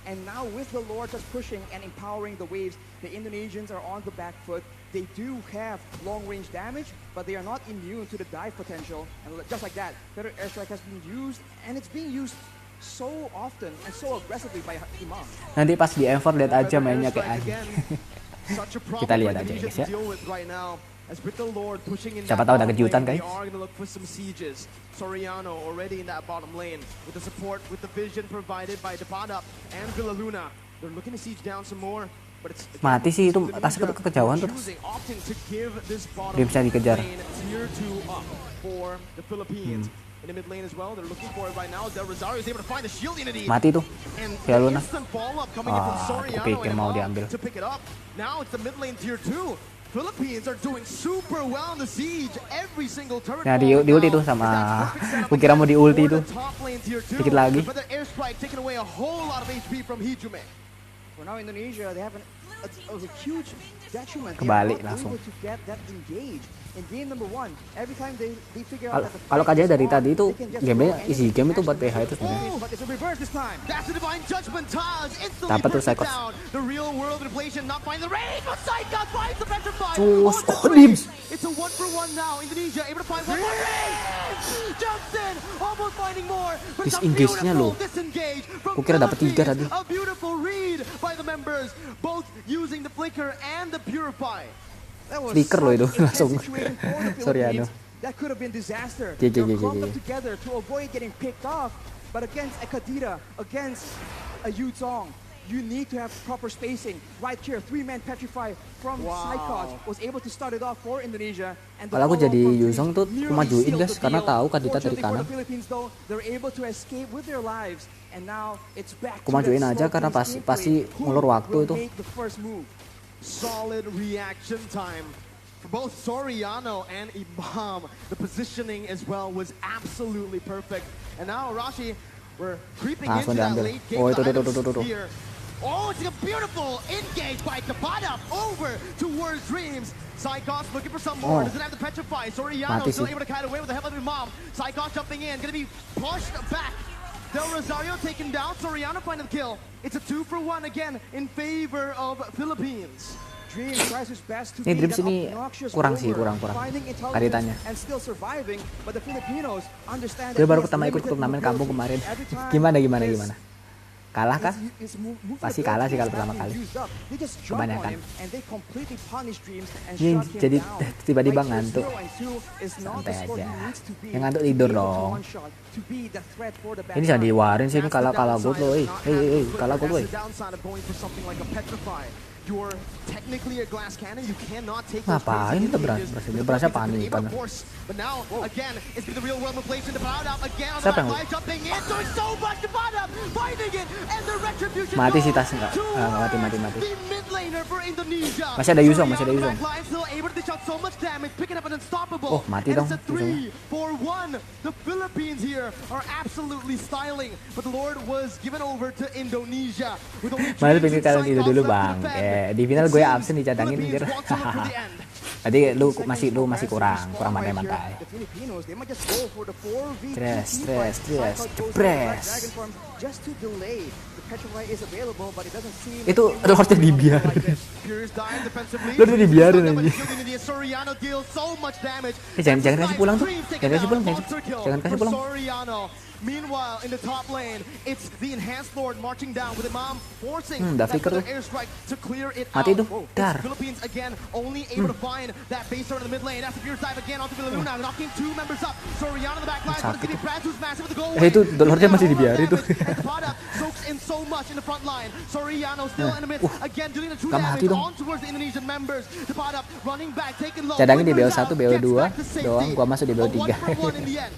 And now with the Lord just pushing and empowering the waves, the Indonesians are on the back foot. They do have long-range damage, but they are not immune to the dive potential. And just like that, better airstrike has been used, and it's being used so often and so aggressively by Imam. Nanti pas di M4 lihat aja mainnya kayak anjing. Kita lihat aja guys ya. Siapa tahu ada kejutan guys. Soriano already in that bottom lane with the support, with the vision provided by Depada and Villaluna. They're looking to siege down some more, but it's mati sih itu tas kejauhan terus. Dia bisa dikejar. In the mid lane as well, they're looking for it right now. Del Rosario is able to find the shield unity. Mati tuh. Villaluna. Aku pikir mau diambil. To pick it up. Now it's the mid lane tier 2. Philippines are doing super well in the siege. Every single turret. Nah, di ulti tuh sama. Aku kira mau di ulti tuh. Dikit lagi. But the airstrike taking away a whole lot of HP from Hijume. For now Indonesia, they have a huge detriment. Kebalik langsung. To get that engage. In game number 1, every time they figure out that the kalau Kaja dari tadi itu gamenya isi game itu buat PH itu sebenarnya. Dapat tuh Saikot. Cus, oh Dims. It's a 1-for-1 now. Indonesia able to find one more. Jumps in, almost finding more. Disengage-nya loh. Kukira dapat 3 tadi. A beautiful read by the members, both using the flicker and the purify. Flicker loh itu langsung. Sorry anu. That could have been disaster. They're clumped up together to avoid getting picked off. But against a Kadira, against a Yuzong, you need to have proper spacing. Right here, 3-man petrify from Saikot was able to start it off for Indonesia. Kalau aku jadi Yuzong tuh aku majuin guys karena tahu Kadita dari kanan. Aku majuin aja karena pasti ngulur waktu itu. Solid reaction time for both Soriano and Imam. The positioning as well was absolutely perfect. And now Rashi, we're creeping into that late game. Oh, itu. Here. Oh, it's a beautiful engage by Tapada over towards Dreams. Psychos looking for some more. Doesn't have the petrify. Soriano still able to kite away with the help of his mom. Psychos jumping in, gonna be pushed back. Del Rosario taken down. Soriano finding the kill. It's a 2-for-1 again in favor of Philippines. Dreams tries his best to Ini be Dreams that ini obnoxious kurang rover, kurang finding karitanya. intelligence and still surviving, but the Filipinos understand Gue that baru he has pertama ikut limited turnamen kampung kemarin. mobility. Every time Gimana his- kalah kan? his movement Pasti kalah sih kalau ability pertama is kali. used up. They just jump Kebanyakan. on him and they completely punish Dreams and Ini shut him jadi down. tiba-tiba Right, so ngantuk. 0 and 2 is not Santai the score he aja. needs to be. Yang ngantuk To be tidur able to dong. one shot, to be the threat for the Ini jangan backline. diwarin sih, ini That's the kalah gue downside loh. of not having the Kalah gue That's loh. the downside of going for something like a petrify. You're technically a glass cannon. You cannot take those Ngapain crazy tuh images with the berasa Philippines panikan. of course. But now again, it's been the real world inflation. The out again on the Siapa yang- back line, jumping in, doing so much. The bottom finding it, and the retribution. Mati sih goes tas, enggak mati. towards the mid laner for Indonesia. Masih ada Yusong, Soriano masih ada Yusong. back line still able to dish out so much damage, picking up an unstoppable. Oh, mati and dong, it's a 3-for-1. The Philippines here are absolutely styling, but the Lord was given over to Indonesia. With only Mana James pengen and kalian itu Psychos dulu left to bang. defend. Di final It gue seems absen dicadangin Philippines anjir. want to look for the end. Tadi lu masih kurang mantai-mantai. The Filipinos, they might just go for the 4v2 Stress, Psycho goes jepres. Dragon Form just to delay. The Petrify is available, but it doesn't seem Itu harusnya dibiarin. Furious dive defensively. Lu udah dibiarin aja. Soriano deals so much damage. Jangan kasih pulang tuh. Dreams taken Jangan kasih down. pulang. Monster kill Jangan kasih for pulang. Soriano. Meanwhile, in the top lane, it's the Enhanced Lord marching down with Imam forcing Udah that flicker further tuh. airstrike to clear it Mati out. tuh. Whoa, Dar. it's Philippines again, only able to find that base turn in the mid lane. That's the Furious dive again onto Villaluna, knocking 2 members up. Soriano in the back line, but it's Sakit going to be Brad who's massive with the goal. Itu Lordnya masih dibiarin tuh. Soaks in so much in the front line. Soriano still in the midst. Again, doing the true Gak mati damage dong. on towards the Indonesian members. Tapada running back, taking low. Cadangin di Wingers BO1, out, BO2 gets back to safety. doang, gua masuk di A BO3. 1-for-1 in the end.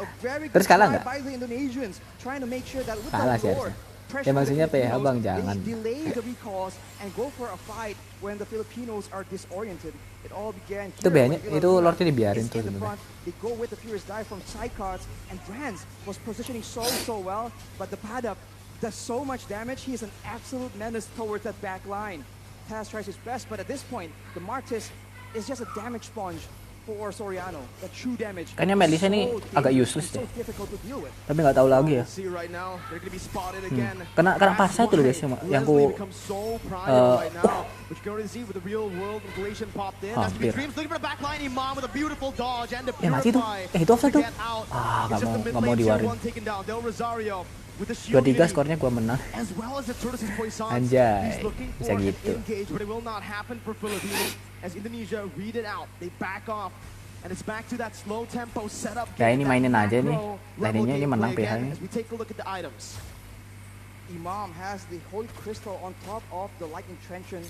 a very Terus good kalah try nggak? by the Indonesians trying to make sure that with Kalah the sih Lord harusnya. pressure Ya maksudnya the PH Filipinos, bang, jangan. they delay the recalls and go for a fight when the Filipinos are disoriented. It all began Itu here BH-nya, when itu Villaluna Lordnya dibiarin is tuh in the sebenarnya. front. They go with the furious dive from Psychots, and Brands was positioning so well, but the Padap does so much damage. He is an absolute menace towards that back line. Taz tries his best, but at this point, the Martis is just a damage sponge for Soriano. The true damage. Kayaknya Melissa ini So agak dangerous useless and so deh. difficult to deal with. Tapi nggak tahu lagi ya. See right now, they're going to be spotted again. Kena pasnya tuh loh guys yang Leslie ku becomes so proud right now, which you can already see with the real world inflation popped in. That's to be Hampir. Dreams looking for the back line. Imam with a beautiful dodge and the Mati tuh. purify Itu offside to tuh. get out. Ah, It's just the mid nggak mau lane tier diwarin. one taken down. Del Rosario with the shield 2-3 unity, skornya gua menang. as well as the Tortoise's Poisson. Anjay, He's looking bisa for an gitu. engage, but it will not happen for Philippines as Indonesia read it out. They back off. And it's back to that slow tempo setup. Ya, ini mainin aja nih. macro level Lainnya ini menang gameplay again PH-nya. as we take a look at the items. Imam has the Holy Crystal on top of the Lightning Truncheon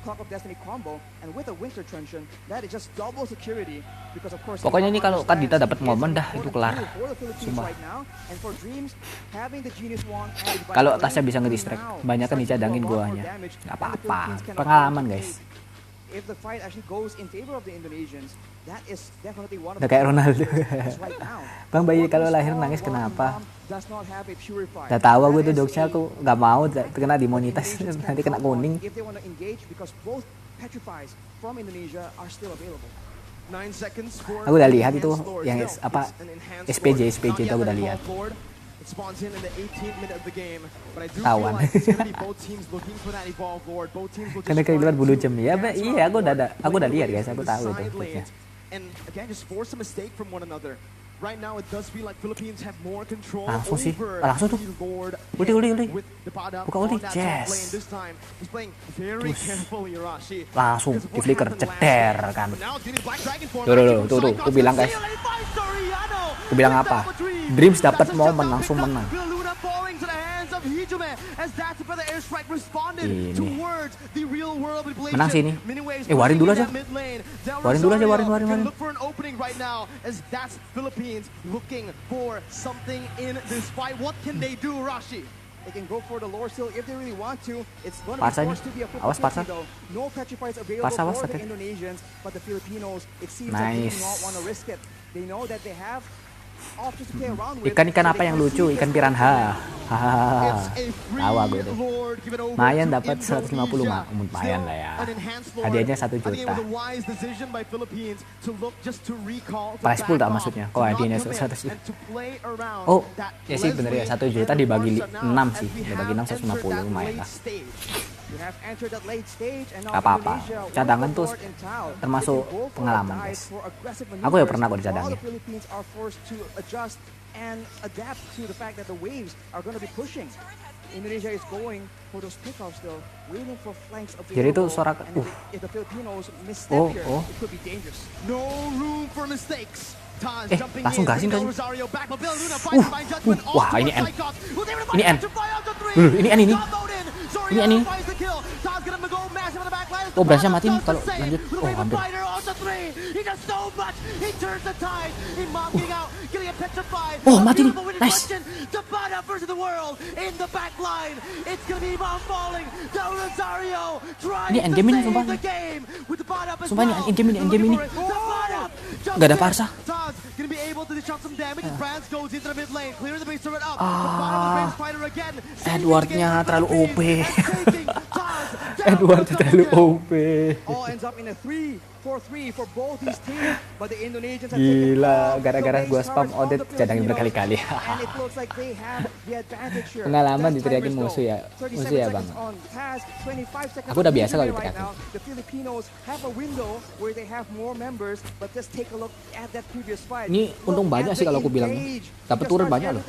Clock of Destiny combo, and with a Winter Truncheon, that is just double security because of course. Pokoknya ini kalau Kadita understands dapat it's momen an dah, itu important kelar. tool for the Philippines Sumpah. right now, and for Dreams, having the Genius Wand and the Kalau Divine Tasya bisa Flame ngedistract, now banyak kan starts to do dicadangin a lot more guanya. damage Nggak than the apa-apa, Philippines can pengalaman afford to guys. take. If the fight actually goes in favor of the Indonesians, that is definitely one of Udah the kayak Ronaldo. challenges right now. Bang, bayi What kalau is lahir called nangis one kenapa? Imam does not have a purifier. Udah tahu gue That tuh is jokesnya, a aku nggak mau kena dimonetize nanti kena kuning. if they want to engage because both petrifies from Indonesia are still available. 9 seconds for Aku udah lihat itu Enhanced Lord. yang No, apa, it's an Enhanced SPJ Lord. SPJ Not itu yet aku udah ready lihat. forward. It spawns in the 18th minute of the game, but I do Tawan. feel like it's gonna be both teams looking for that evolved Lord. Both teams will just Karena kehidupan run bulu to jem ya, gas iya on aku udah Lord, lihat play guys, aku the tahu itu side triknya. lanes, and again just force a mistake from one another. Right now it does feel like Philippines have more control Langsung sih, over langsung tuh. the Lord. Ulti. With the Pada Buka on ulti, that top yes. lane. This time he's playing very carefully, Rashi. Langsung Because of di what flicker happened last ceter game. kan. But now it's getting Black Dragon form. Tuh, aku bilang guys. Aku bilang apa? Dreams dapat momen langsung menang. Villaluna falling to the hands of Hijime as that's where the airstrike responded Ini. towards the real world manipulation. Menang sih ini. Many ways Warin dulu pushing aja. in that mid lane. Del Warin dulu aja, Rosario warin. can look for an opening right now as that's Philippines looking for something in this fight. What can they do, Rashi? They can go for the lore still if they really want to. It's going to Parsa be nih. forced to be a Awas, Parsa. 50-50 though. No petrifies available Parsa, awas, for the hati. Indonesians, but the Filipinos, it seems like they do Nice. not want to risk it. They know that they have options to play around with. Ikan apa yang lucu? Ikan piranha. Hahaha. Tawa gue deh. Mayan dapat 150 mah. Lumayan lah ya. Hadiahnya 1 juta. Prize pool tak maksudnya. Kok hadiahnya 100 juta? Oh, ya sih bener ya. 1 juta dibagi 6 sih. Dibagi 6 150 lumayan lah. Gak apa-apa. Cadangan tuh termasuk pengalaman guys. Aku ya pernah kok dicadangin. And adapt to the fact that the waves are going to be pushing. Indonesia is going for those pickoffs though, waiting for flanks available. Jadi itu suara if the Filipinos misstep here, it could be dangerous. No room for mistakes. Langsung gasin kan? Wah ini N. Ini N. Ini N ini. Ini N ini. Oh berasnya mati nih kalau lanjut. Oh hampir. Oh mati nih. Nice. Ini endgame ini sumpah. Sumpah ini endgame ini. Gak ada parsa. Edwardnya terlalu OP. Edwardnya terlalu OP. Gila, gara-gara gua spam Odet cadangin berkali-kali. Pengalaman diteriakin musuh ya bang. Aku udah biasa kalau diteriakin. Ini untung banyak sih kalau aku bilang. Dapat turun banyak loh.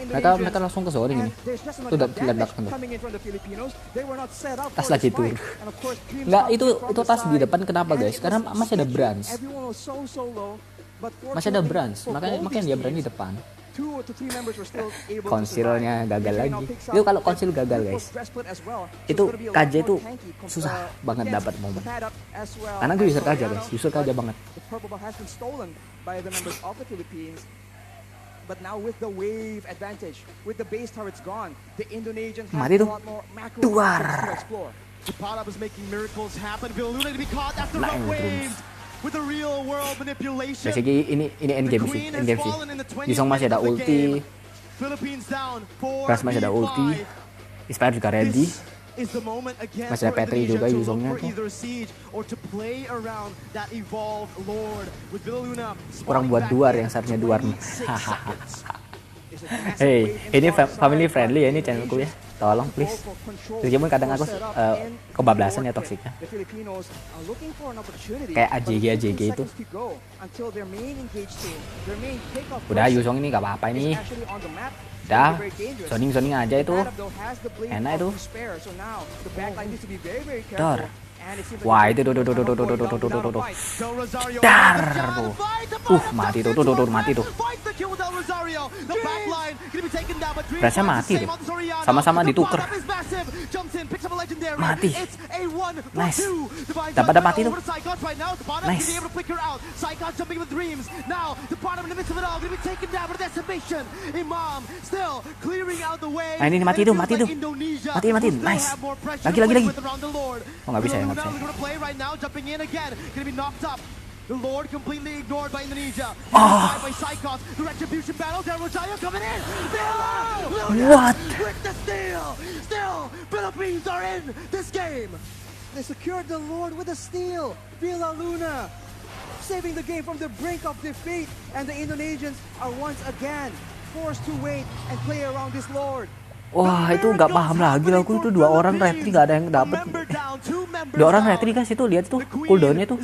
Mereka langsung ke zone gini. Tuh lihat belakang tuh. Tas lagi turun. Enggak, itu tas di depan kenapa guys? Karena masih ada branch. Masih ada branch. Makanya dia berani di depan. Konsilnya gagal lagi. Itu kalau konsil gagal guys, itu KJ itu susah banget dapat momen. Karena gue user KJ guys, user KJ banget. But now with the wave advantage, with the base turrets gone, the Indonesians have mati a tuh. lot more macro Duar. to explore. Japada was making miracles happen. Villaluna to be caught after rough waves with the real world manipulation. Basically ini endgame sih. Yusong masih ada ulti. Pras masih ada ulti. Inspire juga ready. Masih ada Petri juga Yusongnya tuh. Kurang buat duar yang seharusnya duar. Hey, ini family friendly ya ini channelku ya. Tolong please. Meskipun kadang aku kebablasan ya toksiknya. Kayak AJG itu. Udah Yusong ini gak apa-apa ini. Udah, zoning aja itu. Enak itu. Dor. Wah itu tuh. Dar tuh. Mati tuh. Mati tuh. Berasnya mati deh. Sama-sama ditukar. Mati. Nice. Dapat mati tuh. Nice. Nah ini mati tuh. Mati. Nice. Lagi. Oh nggak bisa ya. The Lord completely ignored by Indonesia. By Psychos, the retribution battle. Del Rosario coming in. What? With the steal. Still, Philippines are in this game. They secured the Lord with a steal. Villaluna saving the game from the brink of defeat, and the Indonesians are once again forced to wait and play around this Lord. Wah itu nggak paham lagi lah aku itu 2 orang retri nggak ada yang dapet. 2 orang retri guys itu lihat tuh cooldownnya tuh.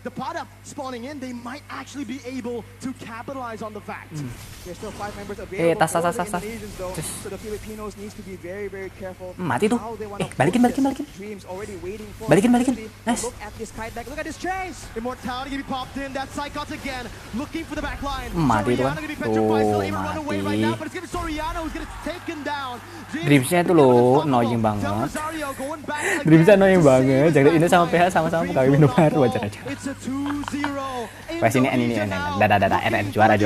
The Pada spawning in, they might actually be able to capitalize on the fact. There's still 5 members available. Tas. So the Filipinos needs to be very careful. Mati tuh. Balikin. Balikin. Nice. Look at this kite back. Look at this chase. Immortality gonna be popped in. That's Psychos again, looking for the back line. Mati tuh kan. Mati. Dreamsnya itu loh annoying banget. Dreamsnya annoying banget. Jangan ini sama PH sama-sama pegawai minum baru aja. Wes ini N. Dadah. RN juara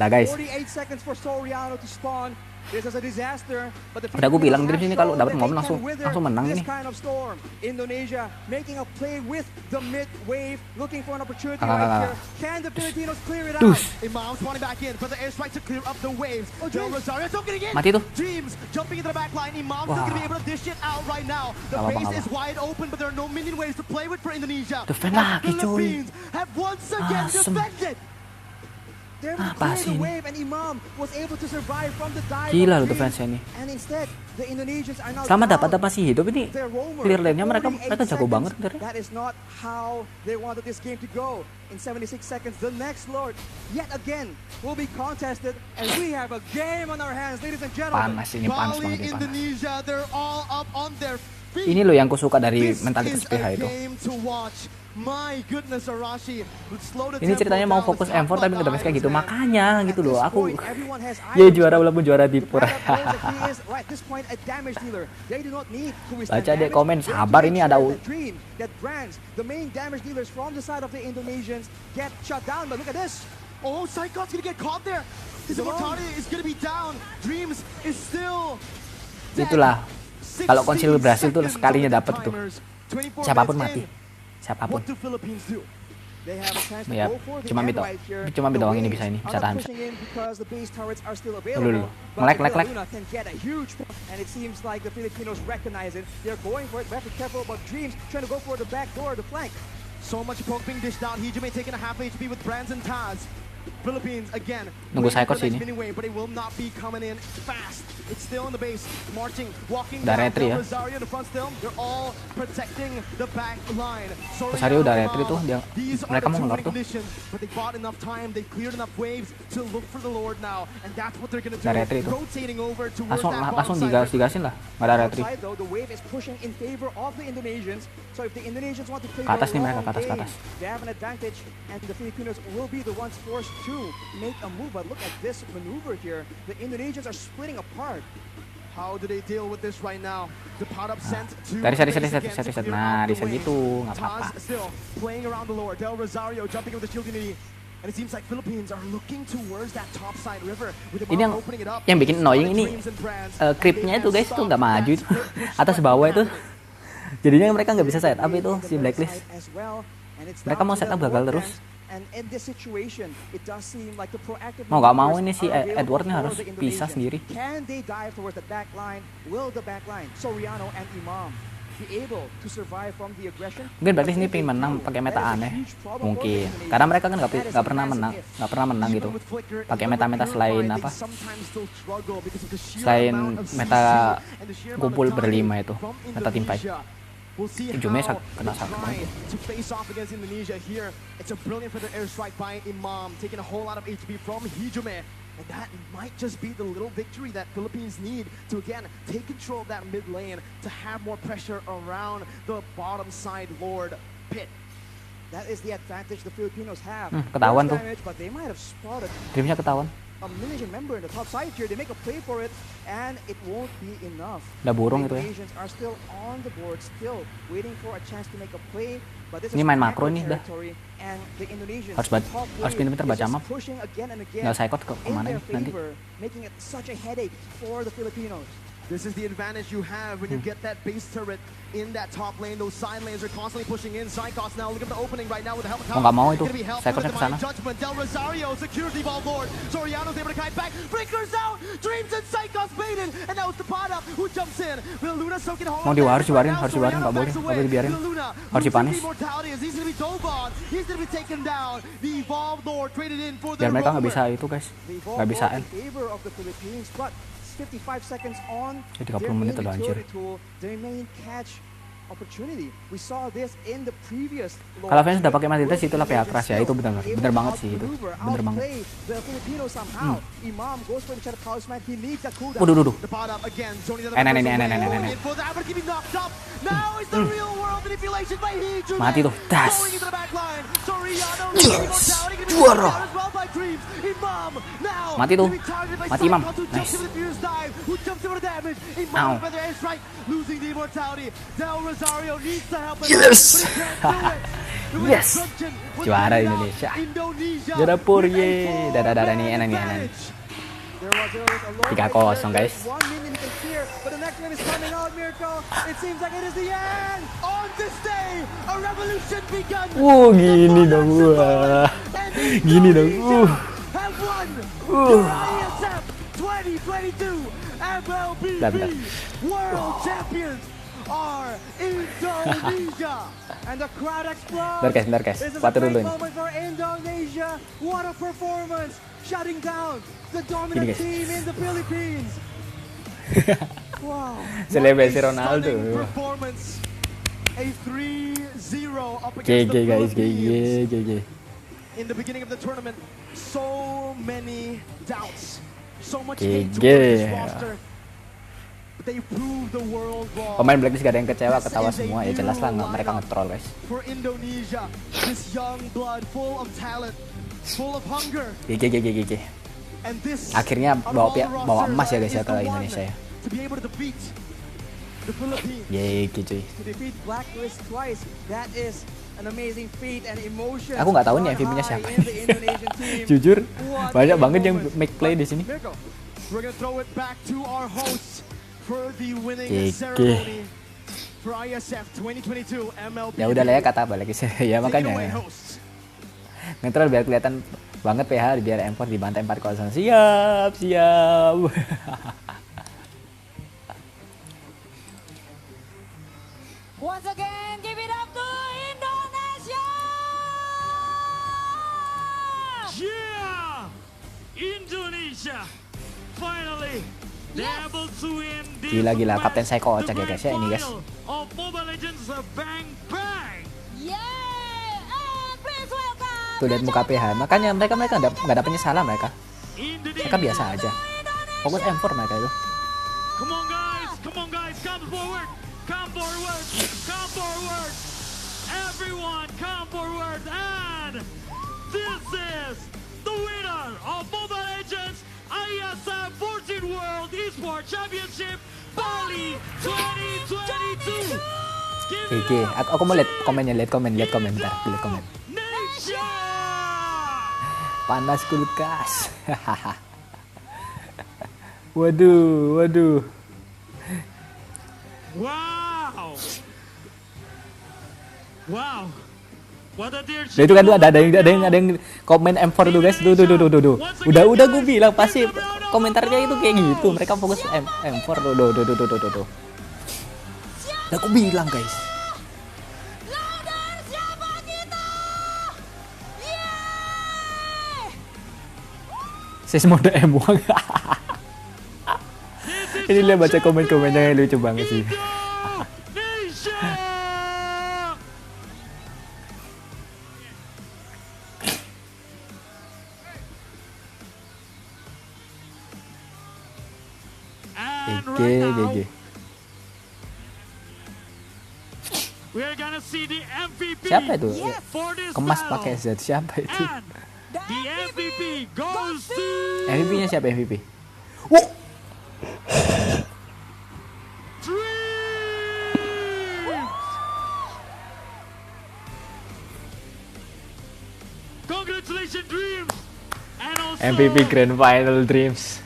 guys. 48 seconds for Soriano to spawn. This is a disaster, but the Udah aku bilang Filipinos Dreams ini have kalau shown dapat that momen they langsung can weather menang this ini. kind of storm. Indonesia making a play with the mid wave, looking for an opportunity Kakak. right here. Can the Filipinos clear it out? Dus. Imam spawning back in for the airstrike to clear up the waves. Del Rosario still getting in. Mati tuh. Dreams jumping into the back line. Imam still gonna be able to dish it out right now. The Gak apa-apa, base gak is wide open, but there are no minion waves to play with for Indonesia. Defend And lagi, coy. Philippines have once again Asem. defended. They're able to Apa clear sih the ini? wave, and Imam was able to survive from the dive. Gila of loh Dreams. defense-nya ini. And instead, the Indonesians are now Selama dapat down apa sih hidup ini their roamer. clear lane-nya mereka 48 jago seconds. banget sebenarnya. That is not how they wanted this game to go. In 76 seconds, the next Lord yet again will be contested, and we have a game on our hands, ladies and gentlemen. Panas ini, panas Bali, banget ini, panas. Indonesia, they're all up on their feet. Ini loh yang ku suka dari This mentalitas is PH a itu. game to watch. My goodness, Arashi. Slow the Ini tempo ceritanya mau down. fokus Let's talk M4 tapi about ngedefense kayak gitu. man. Makanya gitu loh. At Aku this point, everyone has ya items. juara walaupun juara di The pur. backup knows that he is, right, at this point, a damage dealer. They do not need to withstand Baca deh damage. komen, They sabar need to ini make ada sure that Dream, that Brands, the main damage dealers from the side of the Indonesians get shut down. But look at this. Oh, Psychot's gonna get caught there. His immortality is gonna be down. Dreams is still dead. Itulah. Kalau 60 Concil berhasil tuh seconds sekalinya on the dapat tuh. timers. 24 Siapapun minutes mati. in. Siapapun. What do Philippines do? They have a chance to Ya, go for the cuma end mid doang. right here. Cuma mid The doang ini waves bisa ini, are bisa not tahan. pushing in because the base turrets are still Dulu. available. But Nge-lag, the lag, lag. Luna can get a huge point, and it seems like the Filipinos recognize it. They're going for it. We have to be careful about Dreams trying to go for the back door, the flank. So much poke being dished out. Hijime taking a half HP with Brands and Taz. Philippines again. Nunggu waiting for Psycho the next sini. mini wave, but it will not be coming in fast. It's still in the base, marching, walking Udah down. retry ya. Rosario in the front still. They're all protecting the back line. Rosario udah retry tuh, dia- These are mereka the mau two ngelor tuh. conditions, but they bought enough time. They cleared enough waves to look for the Lord now, and that's what they're gonna do. Udah retry tuh. Rotating over towards Langsung that bottom langsung side. digasin lah. Enggak ada retry. Outside though, the wave is pushing in favor of the Indonesians. So if the Indonesians want to play Ke atas the nih mereka, long ke atas, ke game, atas. they have an advantage, and the Filipinos will be the ones forced to make a move. But look at this maneuver here. The Indonesians are splitting apart. How do they deal with this right now? The pot up sent to Dari the reset, base reset, again reset, to reset. clear Nah, out the reset wave. gitu, nggak Taz apa-apa. still playing around the Lord. Del Rosario jumping with the shield unity. And it seems like Philippines are looking towards that top side river with the Ini bomb opening it up. yang bikin annoying ini Dreams and Brands. creepnya itu guys tuh nggak maju itu atas bawah itu. Jadinya mereka nggak bisa set up itu si Blacklist. Mereka mau setup gagal terus. And in this situation, it does seem like the proactive Mau nggak mau maneuvers ini si are available Edward nih for harus the pisah Indonesians. sendiri. Can they dive towards the back line? Will the back line, Soriano and Imam, be able to survive from the aggression? Mungkin Blacklist ini pengen menang pakai meta aneh. Mungkin karena mereka kan nggak pernah menang gitu. Pakai meta-meta selain apa? Selain meta kumpul berlima itu, meta team fight. We'll see Hijaunya how kena they sakit try banget. to face off against Indonesia here. It's a brilliant for the airstrike by Imam, taking a whole lot of HP from Hijaume. And that might just be the little victory that Philippines need to, again, take control of that mid lane to have more pressure around the bottom side Lord pit. That is the advantage the Filipinos have. Ketahuan Burst tuh. damage, but they might have spotted Dreamsnya ketahuan. a Indonesian member in the top side here. They make a play for it, and it won't be enough. Udah burung The itu ya. Indonesians are still on the board, still waiting for a chance to make a play. But this Ini is main macro makro nih, dah. territory, and the Indonesians, Harus top harus wave pinter-pinter is baca just map. pushing again and again Nggak psychot in kemana their nanti. favor, making it such a headache for the Filipinos. This is the advantage you have when you get that base turret in that top lane. Those side lanes are constantly pushing in. Psychos now, look at the opening right now with the helmet. Mau nggak mau itu, Gonna be helped Psychos with ke the sana. divine judgment. Del Rosario secures the ball board. Soriano's able to kite back. Breakers out. Dreams and Psychos baited. And now it's the pot up who jumps in. Will Luna soaking hold Mau on harus damage dibarin, right now. harus dibarin, nggak boleh, Soriano nggak boleh backs dibiarin. away. Will Luna Harus losing dipanis. the immortality as he's gonna be dove on. He's gonna be taken down. The evolved Lord traded in for the Biar mereka nggak rover. bisa itu guys, They nggak bisa in end. favor of the Philippines, but 55 seconds on Ya, 30 their menit main udah anjir. utility tool, their main catch opportunity. We saw this in the previous. Kalau fans udah pakai Matilda sih itulah pihak keras ya, itu benar banget sih itu, bener banget. The Filipino somehow. Imam goes for the shadow talisman. He needs a cooldown. Waduh. The pot up again. Zoning the Nah, numbers nah, away. nah. Going in for that, but keeping knocked up. Now is the real world manipulation by Hijaume. Mati tuh, das. Going into the back line. Soriano losing immortality, gonna be Juara. taken down as well by Dreams. Imam now Mati tuh. gonna be targeted by Mati Imam. Psychos, who jumps Nice. in with the fierce dive, who jumps in with the damage. Ow. Imam with the airstrike, losing the immortality. Del Rosario needs to help. Yes. But he can't do it. The Yes. destruction was Juara carried out. Indonesia. Indonesia Juara pur, with a ye. Dadah, nih, enak nih, enak nih. advantage. There was a low 3-0 guys. 1 million you can hear, but the next wave is coming out, Mirko. It seems like it is the end. On this day, a revolution begun. Gini dong gua. Gini dong. Have won the Iesf 2022 MLBB World Champions are Indonesia. And the crowd explodes. Bentar guys. This is a Foto great dulu ini. moment for Indonesia. What a performance. Shutting down the dominant guys. team in the Philippines. Wow. Selebrasi Ronaldo. Performance. A 3-0 up against GG the guys, Philippines. GG. In the beginning of the tournament, so many doubts, so much GG. hate towards this roster. But they proved the world wrong. Pemain Blacklist gak ada yang kecewa, ketawa semua. Ya jelas lah mereka nge-troll guys. For Indonesia, this young blood full of talent, full of hunger. GG. And this Akhirnya bawa emas ya guys ya ke is the Indonesia one ya. To be able to defeat the Philippines. GG cuy. To defeat Blacklist twice, that is an amazing feat and emotion. Aku nggak tahu nih are MVP-nya high siapa. in the Indonesian team. Jujur, What banyak a banget yang moment. make play di sini. Mirko, we're gonna throw it back to our hosts for the winning GG. ceremony for Iesf 2022 MLBB. Ya udah lah ya kata balik ya Take it makanya away, hosts. ngetrol biar kelihatan banget PH biar M4 dibantai 4-0. Siap. Once again, give it up to Indonesia! Yeah! Indonesia finally they're able to win this Gila, Kapten match, Psycho the Ocak ya guys ya ini guys. final of Mobile Legends Bang Bang. Yay! And please welcome Tuh lihat muka PH. Makanya mereka nggak ada penyesalan mereka. Indonesia. Mereka biasa aja. Fokus M4 mereka itu. Come on guys, come forward, come forward. Everyone come forward, and this is the winner of Mobile Legends Iesf 14 World Esports Championship Bali 2022. Give it GG. up Aku mau lihat komen bentar. Lihat komen. Indonesia! Panas kulkas. Waduh. Wow. What a dear Nah itu kan tuh ada yang komen M4 tuh guys. Tuh. Udah gue bilang pasti komentarnya itu kayak gitu. Mereka fokus M4 tuh. Udah aku bilang guys. Louder siapa kita? Yeay! Sis mode M1. Ini lihat baca komen-komennya yang lucu banget sih. Indonesia! And right now, GG. we are gonna see the MVP Siapa itu? for this Kemas battle. pakai Z. Siapa itu? And the MVP goes to MVP-nya siapa MVP? Dreams! Congratulations, Dreams! And also, MVP Grand Final Dreams.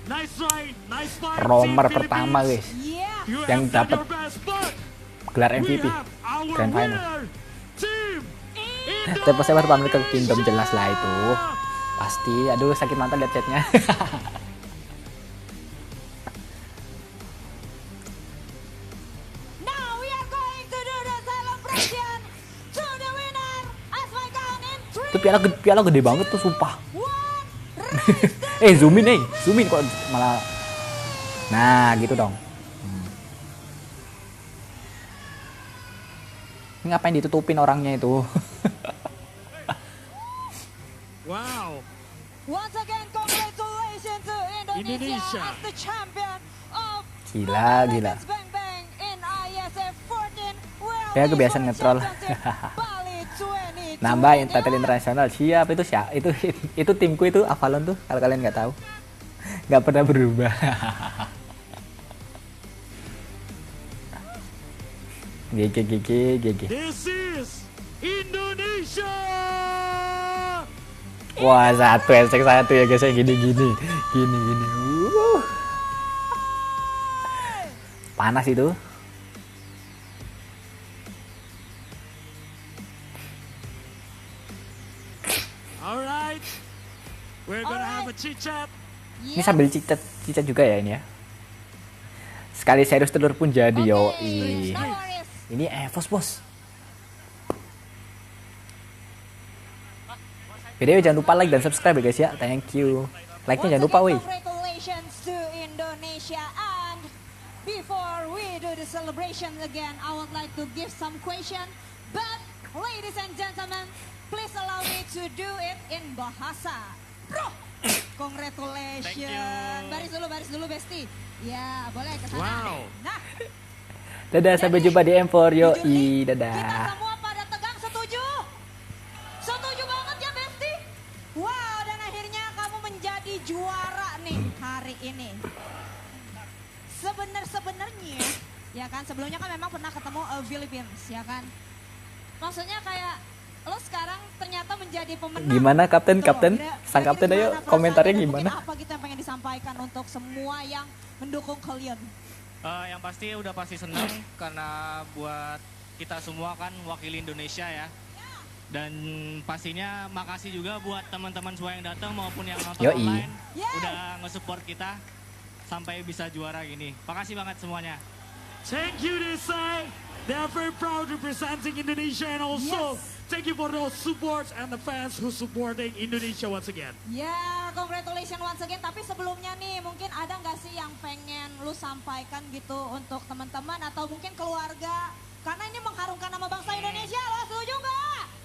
nice try, nice fight, Romer Team pertama Philippines. guys. Yeah! You yang have done dapat your best, but gelar we MVP have our Grand Final. winner, Team Tapi saya baru pamit ke Kingdom Indonesia! jelas lah itu. Pasti, aduh sakit mata lihat chatnya. Now we are going to do the celebration to the winner as my count in 3, Itu piala gede banget tuh sumpah. 1, raise the Zoom in kok malah. Nah, gitu dong. Ini ngapain ditutupin orangnya itu? Wow. Once again, congratulations to Indonesia, Indonesia. as the champion of Gila. Legends Bang Bang in Iesf 14 World Ya, kebiasaan Esports nge-troll. Championship Bali 2022. Nambah Intel Internasional siap itu timku itu Avalon tuh kalau kalian nggak tahu nggak pernah berubah. GG. This is Indonesia! Wah, satu ya guys, gini. Panas itu. Alright, we're gonna have a chit chat. Ini sambil cicat juga ya ini ya. Sekali serius telur pun jadi yoi. Ini EVOS bos. BTW jangan lupa like dan subscribe ya guys ya. Thank you. Like-nya jangan lupa weh. Congratulations to Indonesia, and before we do the celebration again, I would like to give some question. But ladies and gentlemen, please allow me to do it in bahasa. Bro, congratulations. Baris dulu Besti. Ya, boleh ke sana. Wow. Nah, Dadah, sampai jumpa di M4 yoi. kita Dadah. semua pada tegang setuju? Setuju banget ya Besti? Wow, dan akhirnya kamu menjadi juara nih hari ini. Sebenarnya, ya kan sebelumnya kan memang pernah ketemu Philippines, ya kan? Maksudnya kayak lo sekarang ternyata menjadi pemenang. Gimana kapten? Tuh, Sang kapten ayo gimana komentarnya perasaannya dan gimana? mungkin apa gitu yang pengen disampaikan untuk semua yang mendukung kalian? Yang pasti udah pasti senang karena buat kita semua kan wakili Indonesia ya. Dan pastinya makasih juga buat teman-teman semua yang datang maupun yang nonton Yoi. online udah nge-support kita sampai bisa juara gini. Makasih banget semuanya. Thank you to say they are very proud representing Indonesia, and also thank you for those supports and the fans who supporting Indonesia once again. Ya, congratulations once again. Tapi sebelumnya nih, mungkin ada nggak sih yang pengen lu sampaikan gitu untuk teman-teman atau mungkin keluarga? Karena ini mengharumkan nama bangsa Indonesia, lo setuju nggak?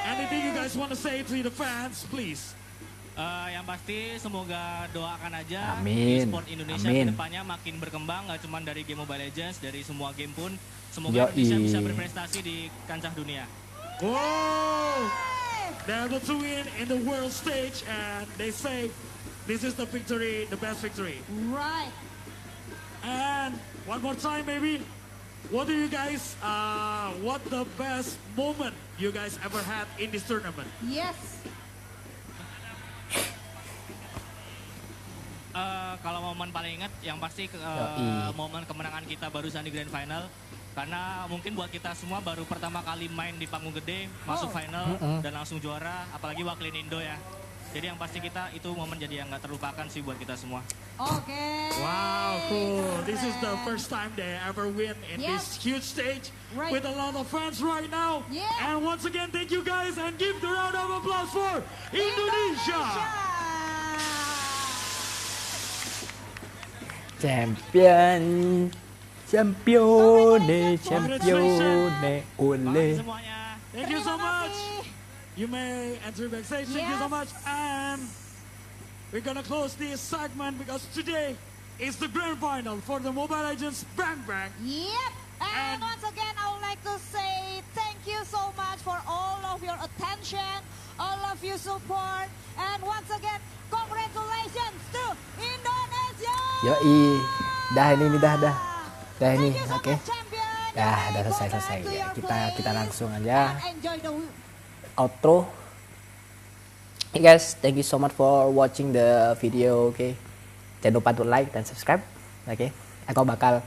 Anything you guys want to say to the fans, please? Yang pasti semoga doakan aja Amin. e-sport Indonesia Amin. ke depannya makin berkembang, gak cuma dari game Mobile Legends, dari semua game pun. Semoga Indonesia bisa berprestasi di kancah dunia. Whoa! They're able to win in the world stage, and they say this is the victory, the best victory. Right. And one more time, maybe. What do you guys, what the best moment you guys ever had in this tournament? Yes. Kalau momen paling ingat yang pasti momen kemenangan kita barusan di Grand Final. Karena mungkin buat kita semua baru pertama kali main di panggung gede, masuk final dan langsung juara, apalagi wakilin Indo ya. Jadi yang pasti kita itu momen jadi yang gak terlupakan sih buat kita semua. Oke. Wow, cool. This is the first time they ever win in this huge stage with a lot of fans right now. And once again, thank you guys and give the round of applause for Indonesia. Champione, ole. Thank you so much. You may enter backstage. Thank you so much. And we're gonna close this segment because today is the grand final for the Mobile Legends Bang Bang. Yep. And once again, I would like to say thank you so much for all of your attention, all of your support, and once again, congratulations to Indonesia. Yoi, dah ini dah ini, oke. Champion. Dah selesai ya. Kita langsung aja Enjoy the outro. Hey guys, thank you so much for watching the video. Oke, jangan lupa untuk like dan subscribe. Oke, aku bakal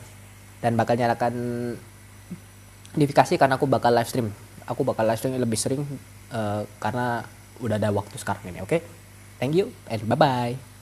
nyalakan notifikasi karena aku bakal live stream. Aku bakal live stream lebih sering karena udah ada waktu sekarang ini. Oke, thank you and bye bye.